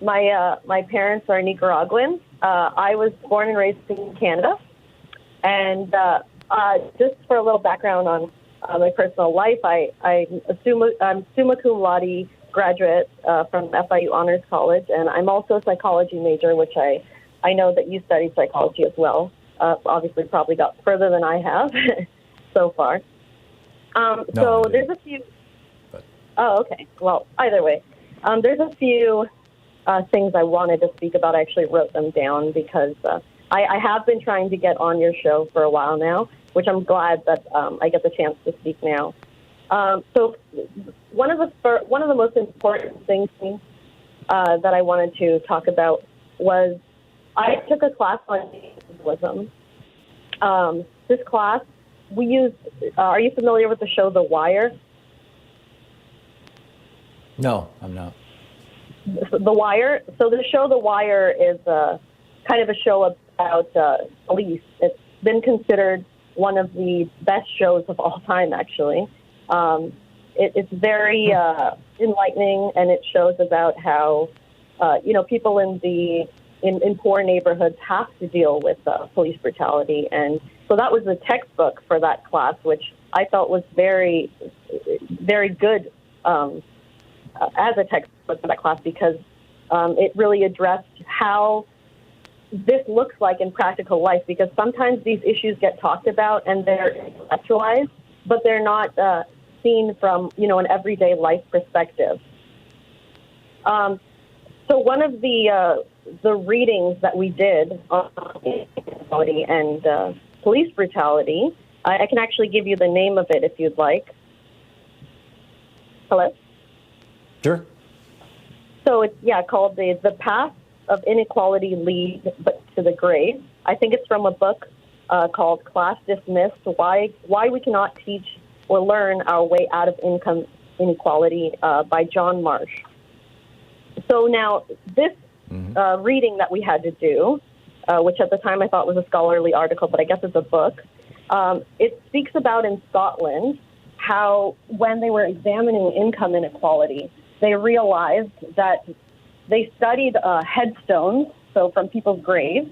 My parents are Nicaraguan. I was born and raised in Canada. And just for a little background on my personal life, I'm summa cum laude graduate from FIU Honors College, and I'm also a psychology major, which I know that you studied psychology as well. Obviously probably got further than I have so far. So there's a few... Oh, okay. Well, either way, there's a few things I wanted to speak about. I actually wrote them down because I have been trying to get on your show for a while now, which I'm glad that I get the chance to speak now. So one of the most important things that I wanted to talk about was I took a class on journalism. This class, we used, are you familiar with the show The Wire? No, I'm not. The Wire. So the show The Wire is kind of a show about police. It's been considered one of the best shows of all time, actually. It's very enlightening, and it shows about how, people in poor neighborhoods have to deal with police brutality. And so that was the textbook for that class, which I felt was very, very good as a textbook for that class, because it really addressed how this looks like in practical life, because sometimes these issues get talked about and they're intellectualized, but they're not seen from, an everyday life perspective. So one of the readings that we did on brutality and police brutality, I can actually give you the name of it if you'd like. Hello? Sure. So it's called The Path of Inequality Lead to the Grave. I think it's from a book called Class Dismissed: Why We Cannot Teach or Learn Our Way Out of Income Inequality by John Marsh. So now this reading that we had to do, which at the time I thought was a scholarly article, but I guess it's a book, it speaks about in Scotland how when they were examining income inequality, they realized that they studied headstones, so from people's graves,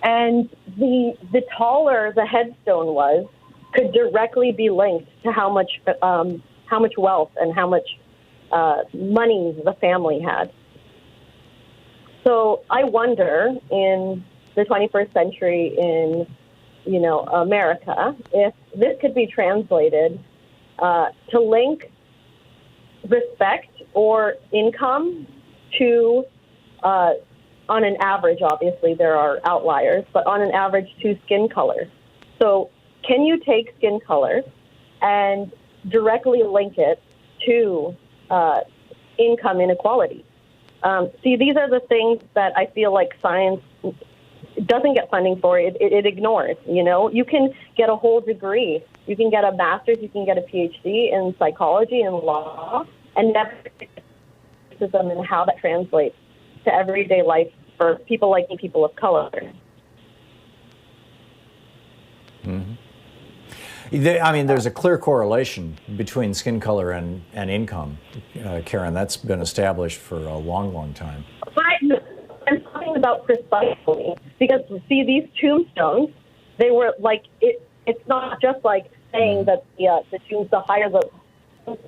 and the taller the headstone was could directly be linked to how much wealth and how much money the family had. So I wonder in the 21st century in, America, if this could be translated to link respect or income to, on an average, obviously there are outliers, but on an average to skin color. So can you take skin color and directly link it to income inequality? See, these are the things that I feel like science doesn't get funding for. It ignores. You know, you can get a whole degree, you can get a master's, you can get a PhD in psychology and law, and never racism and how that translates to everyday life for people like me, people of color. Mm-hmm. I mean, there's a clear correlation between skin color and income, Karen. That's been established for a long, long time. But I'm talking about precisely because, see, these tombstones, they were like, it's not just like saying that the tombs, the higher the,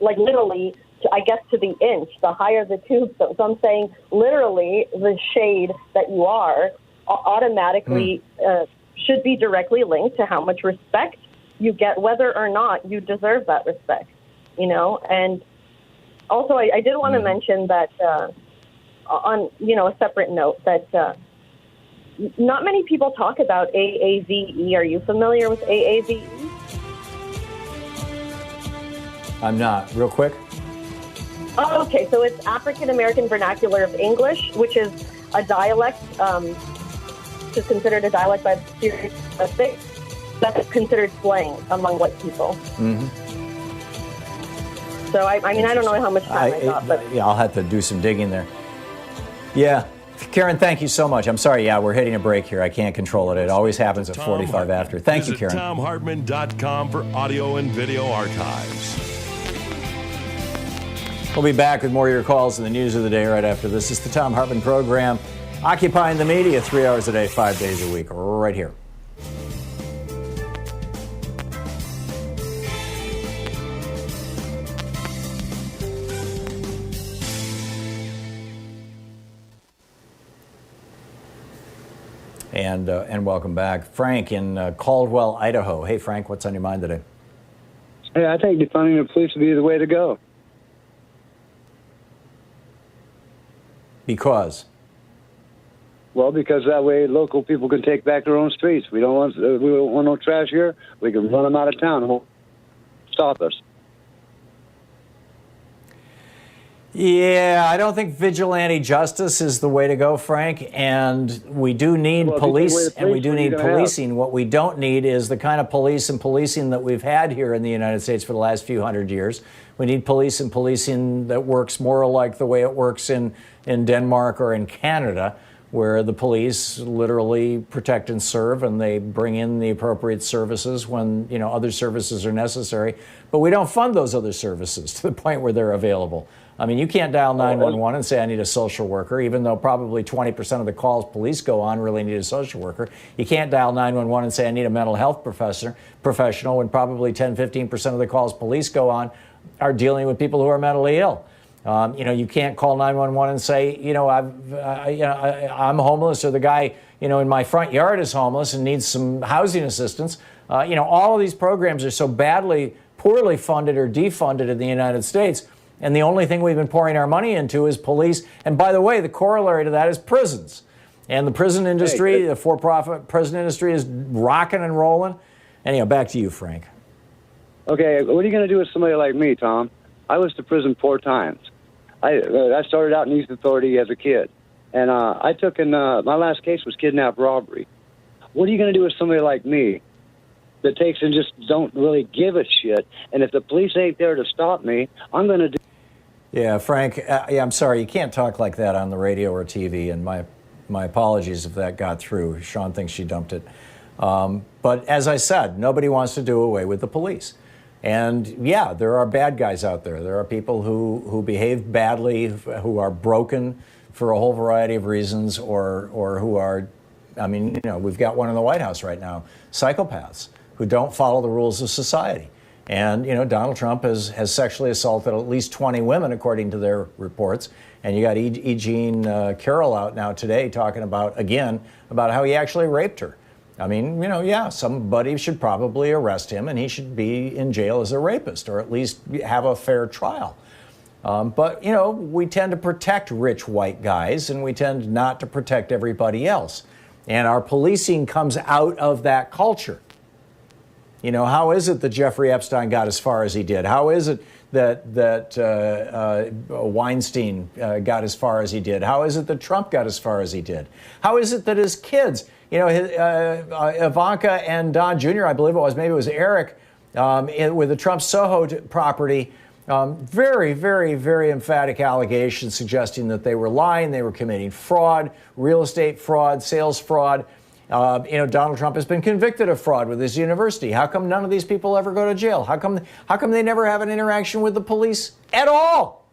like literally, I guess to the inch, the higher the tombstone. So I'm saying literally the shade that you are automatically should be directly linked to how much respect you get, whether or not you deserve that respect, you know. And also, I did want to mention that on, you know, a separate note that not many people talk about AAVE. Are you familiar with AAVE? I'm not. Real quick. Oh, okay. So it's African American Vernacular of English, which is a dialect, is considered a dialect by the serious statistics. That's considered slang among white people. Mm-hmm. So, I mean, I don't know how much time I got, but... Yeah, I'll have to do some digging there. Yeah. Karen, thank you so much. I'm sorry, yeah, we're hitting a break here. I can't control it. It always happens at 45 after. Thank you, Karen. ThomHartmann.com for audio and video archives. We'll be back with more of your calls and the news of the day right after this. It's the Thom Hartmann Program, occupying the media 3 hours a day, 5 days a week, right here. And welcome back. Frank in Caldwell, Idaho. Hey, Frank, what's on your mind today? Hey, I think defunding the police would be the way to go. Because? Well, because that way local people can take back their own streets. We don't want no trash here. We can run them out of town. It won't stop us. Yeah, I don't think vigilante justice is the way to go, Frank. And we do need police, and we do need policing. What we don't need is the kind of police and policing that we've had here in the United States for the last few hundred years. We need police and policing that works more like the way it works in Denmark or in Canada, where the police literally protect and serve, and they bring in the appropriate services when, you know, other services are necessary. But we don't fund those other services to the point where they're available. I mean, you can't dial 911 and say, I need a social worker, even though probably 20% of the calls police go on really need a social worker. You can't dial 911 and say, I need a mental health professional, when probably 10, 15% of the calls police go on are dealing with people who are mentally ill. You know, you can't call 911 and say, you know, I'm homeless, or the guy, you know, in my front yard is homeless and needs some housing assistance. You know, all of these programs are so poorly funded or defunded in the United States. And the only thing we've been pouring our money into is police. And by the way, the corollary to that is prisons. And the prison industry, the for-profit prison industry, is rocking and rolling. Anyhow, back to you, Frank. Okay, what are you going to do with somebody like me, Tom? I was to prison 4 times. I started out in East Authority as a kid. And I took in, my last case was kidnap robbery. What are you going to do with somebody like me that takes and just don't really give a shit? And if the police ain't there to stop me, I'm going to do... Yeah, Frank, yeah, I'm sorry. You can't talk like that on the radio or TV, and my apologies if that got through. Sean thinks she dumped it. But as I said, nobody wants to do away with the police. And yeah, there are bad guys out there. There are people who behave badly, who are broken for a whole variety of reasons, or who are, I mean, you know, we've got one in the White House right now, psychopaths who don't follow the rules of society. And, you know, Donald Trump has sexually assaulted at least 20 women, according to their reports. And you got E. Jean Carroll out now today talking about how he actually raped her. I mean, yeah, somebody should probably arrest him and he should be in jail as a rapist, or at least have a fair trial. But, we tend to protect rich white guys and we tend not to protect everybody else. And our policing comes out of that culture. How is it that Jeffrey Epstein got as far as he did? How is it that Weinstein got as far as he did? How is it that Trump got as far as he did? How is it that his kids, Ivanka and Don Jr., I believe it was, maybe it was Eric, with the Trump Soho property, very, very, very emphatic allegations suggesting that they were lying, they were committing fraud, real estate fraud, sales fraud. Donald Trump has been convicted of fraud with his university. How come none of these people ever go to jail? How come they never have an interaction with the police at all?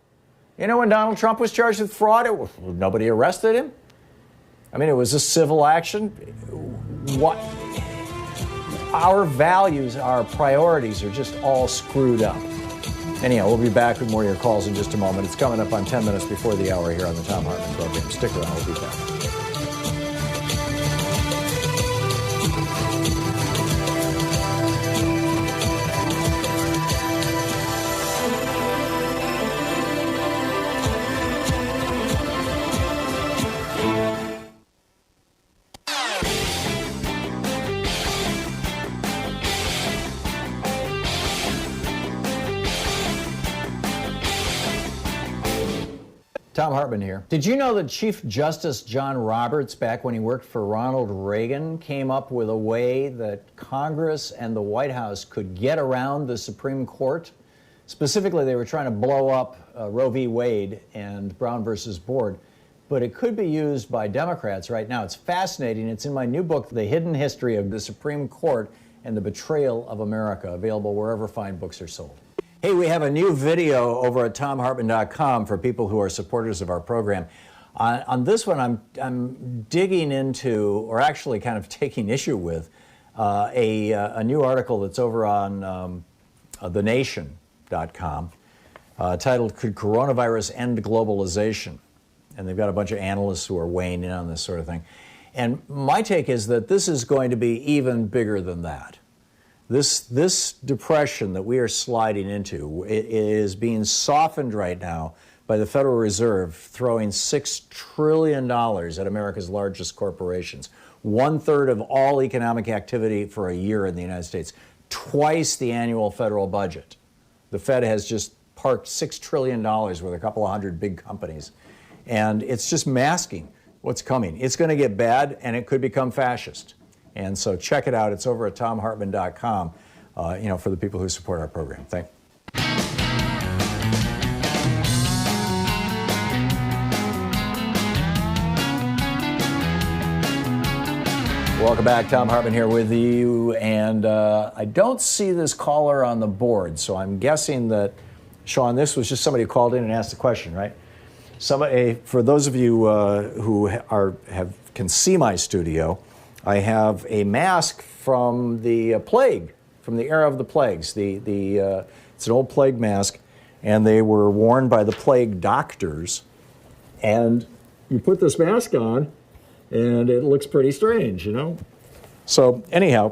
When Donald Trump was charged with fraud, nobody arrested him. I mean, it was a civil action. What? Our values, our priorities are just all screwed up. Anyhow, we'll be back with more of your calls in just a moment. It's coming up on 10 minutes before the hour here on the Thom Hartmann Program. Stick around. We'll be back. Thom Hartmann here. Did you know that Chief Justice John Roberts, back when he worked for Ronald Reagan, came up with a way that Congress and the White House could get around the Supreme Court? Specifically, they were trying to blow up Roe v. Wade and Brown versus Board, but it could be used by Democrats right now. It's fascinating. It's in my new book, The Hidden History of the Supreme Court and the Betrayal of America, available wherever fine books are sold. Hey, we have a new video over at ThomHartmann.com for people who are supporters of our program. On this one, I'm digging into, or actually kind of taking issue with, a new article that's over on TheNation.com titled, "Could Coronavirus End Globalization?" And they've got a bunch of analysts who are weighing in on this sort of thing. And my take is that this is going to be even bigger than that. This depression that we are sliding into, it is being softened right now by the Federal Reserve throwing $6 trillion at America's largest corporations. 1/3 of all economic activity for a year in the United States. Twice the annual federal budget. The Fed has just parked $6 trillion with a couple of hundred big companies. And it's just masking what's coming. It's going to get bad, and it could become fascist. And so check it out. It's over at ThomHartmann.com, for the people who support our program. Thank you. Welcome back. Thom Hartmann here with you. And I don't see this caller on the board, so I'm guessing that, Sean, this was just somebody who called in and asked the question, right? Somebody, for those of you who can see my studio, I have a mask from the plague, from the era of the plagues. It's an old plague mask, and they were worn by the plague doctors. And you put this mask on, and it looks pretty strange, So anyhow,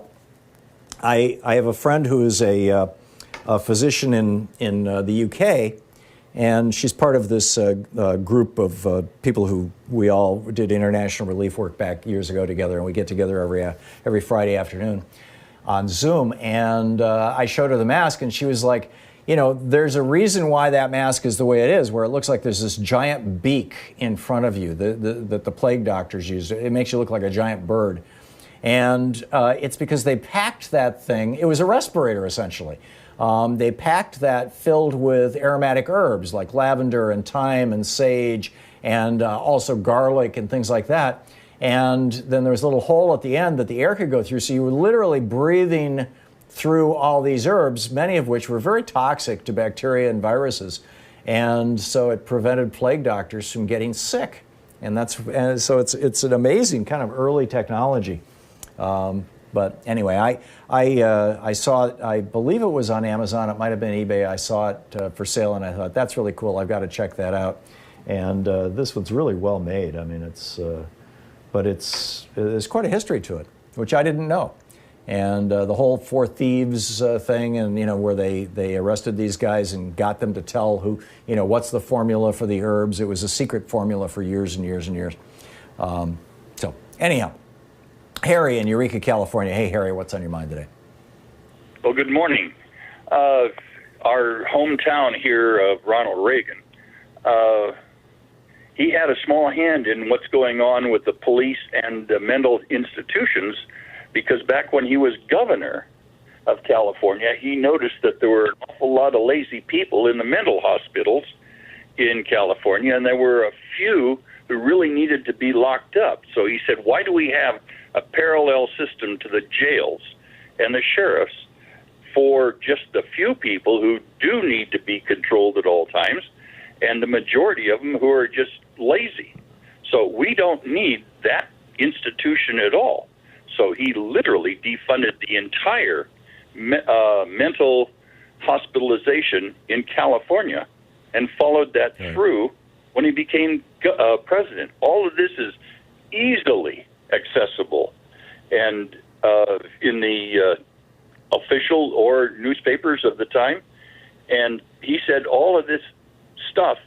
I have a friend who is a physician in the UK, and she's part of this group of people who we all did international relief work back years ago together, and we get together every Friday afternoon on Zoom. And I showed her the mask, and she was like, there's a reason why that mask is the way it is, where it looks like there's this giant beak in front of you that the plague doctors use. It makes you look like a giant bird. And it's because they packed that thing. It was a respirator, essentially. They packed that filled with aromatic herbs like lavender and thyme and sage and also garlic and things like that. And then there was a little hole at the end that the air could go through. So you were literally breathing through all these herbs, many of which were very toxic to bacteria and viruses. And so it prevented plague doctors from getting sick. And so it's an amazing kind of early technology. But anyway, I saw it, I believe it was on Amazon, it might have been eBay. I saw it for sale, and I thought, that's really cool, I've got to check that out. And this one's really well made. I mean, there's quite a history to it. which I didn't know. And the whole Four Thieves thing, and where they arrested these guys and got them to tell who, what's the formula for the herbs. It was a secret formula for years and years and years. So anyhow, Harry in Eureka, California. Hey, Harry, what's on your mind today? Well, good morning. Our hometown here of Ronald Reagan, he had a small hand in what's going on with the police and the mental institutions, because back when he was governor of California, he noticed that there were an awful lot of lazy people in the mental hospitals in California, and there were a few who really needed to be locked up. So he said, why do we have a parallel system to the jails and the sheriffs for just the few people who do need to be controlled at all times, and the majority of them who are just lazy? So we don't need that institution at all. So he literally defunded the entire mental hospitalization in California and followed that through when he became president. All of this is easily accessible. And in the official or newspapers of the time. And he said all of this stuff,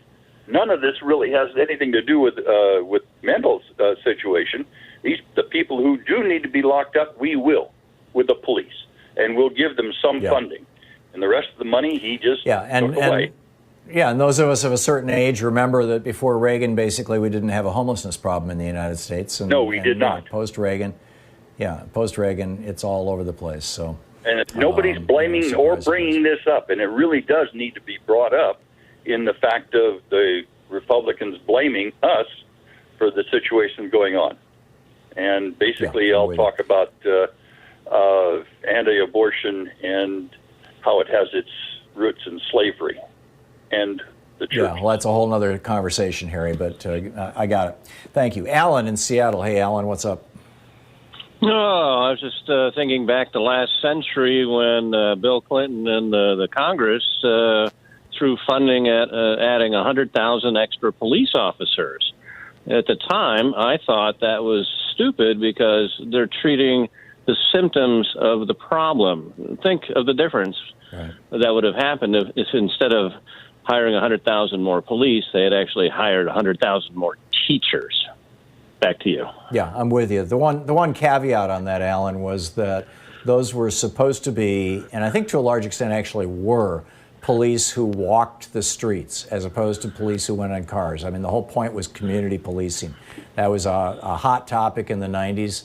none of this really has anything to do with mental situation. The people who do need to be locked up, we will, with the police, and we'll give them some funding. And the rest of the money, he just took away. And those of us of a certain age remember that before Reagan, basically, we didn't have a homelessness problem in the United States. And, no, we did not. Post-Reagan, it's all over the place. So, and nobody's blaming or bringing this up, and it really does need to be brought up in the fact of the Republicans blaming us for the situation going on. And basically, I'll talk about anti-abortion and how it has its roots in slavery and the church. Yeah, well, that's a whole other conversation, Harry, but I got it. Thank you. Alan in Seattle. Hey, Alan, what's up? No, I was just thinking back to last century when Bill Clinton and the Congress threw funding at adding 100,000 extra police officers. At the time, I thought that was stupid because they're treating the symptoms of the problem. Think of the difference that would have happened if instead of hiring 100,000 more police, they had actually hired 100,000 more teachers. Back to you. Yeah, I'm with you. The one caveat on that, Alan, was that those were supposed to be, and I think to a large extent actually were, police who walked the streets as opposed to police who went on cars. I mean, the whole point was community policing. That was a hot topic in the 90s.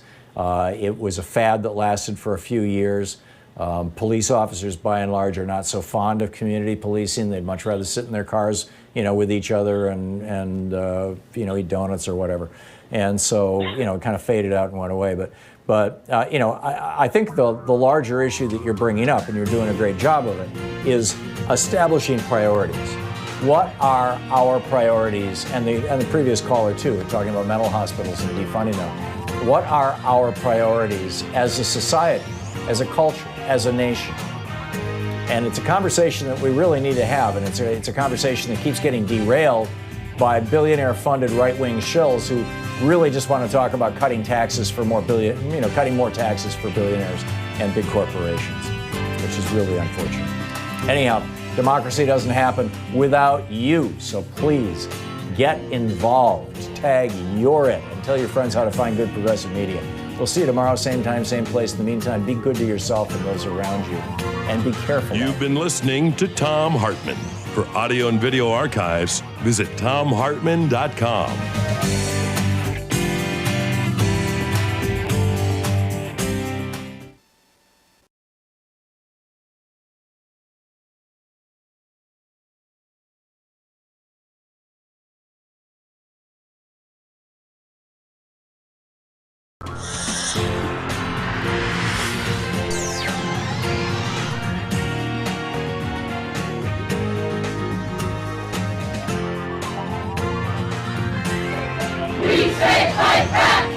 It was a fad that lasted for a few years. Police officers, by and large, are not so fond of community policing. They'd much rather sit in their cars, with each other and eat donuts or whatever. And so, it kind of faded out and went away. But I think the larger issue that you're bringing up, and you're doing a great job of it, is establishing priorities. What are our priorities? And the previous caller, too, talking about mental hospitals and defunding them. What are our priorities as a society, as a culture, as a nation? And it's a conversation that we really need to have, and it's a conversation that keeps getting derailed by billionaire-funded right-wing shills who really just want to talk about cutting taxes for cutting more taxes for billionaires and big corporations, which is really unfortunate. Anyhow, democracy doesn't happen without you, so please get involved. Tag You're It and tell your friends how to find good progressive media. We'll see you tomorrow, same time, same place. In the meantime, be good to yourself and those around you, and be careful. You've been listening to Thom Hartmann. For audio and video archives, visit ThomHartmann.com. We say fight back!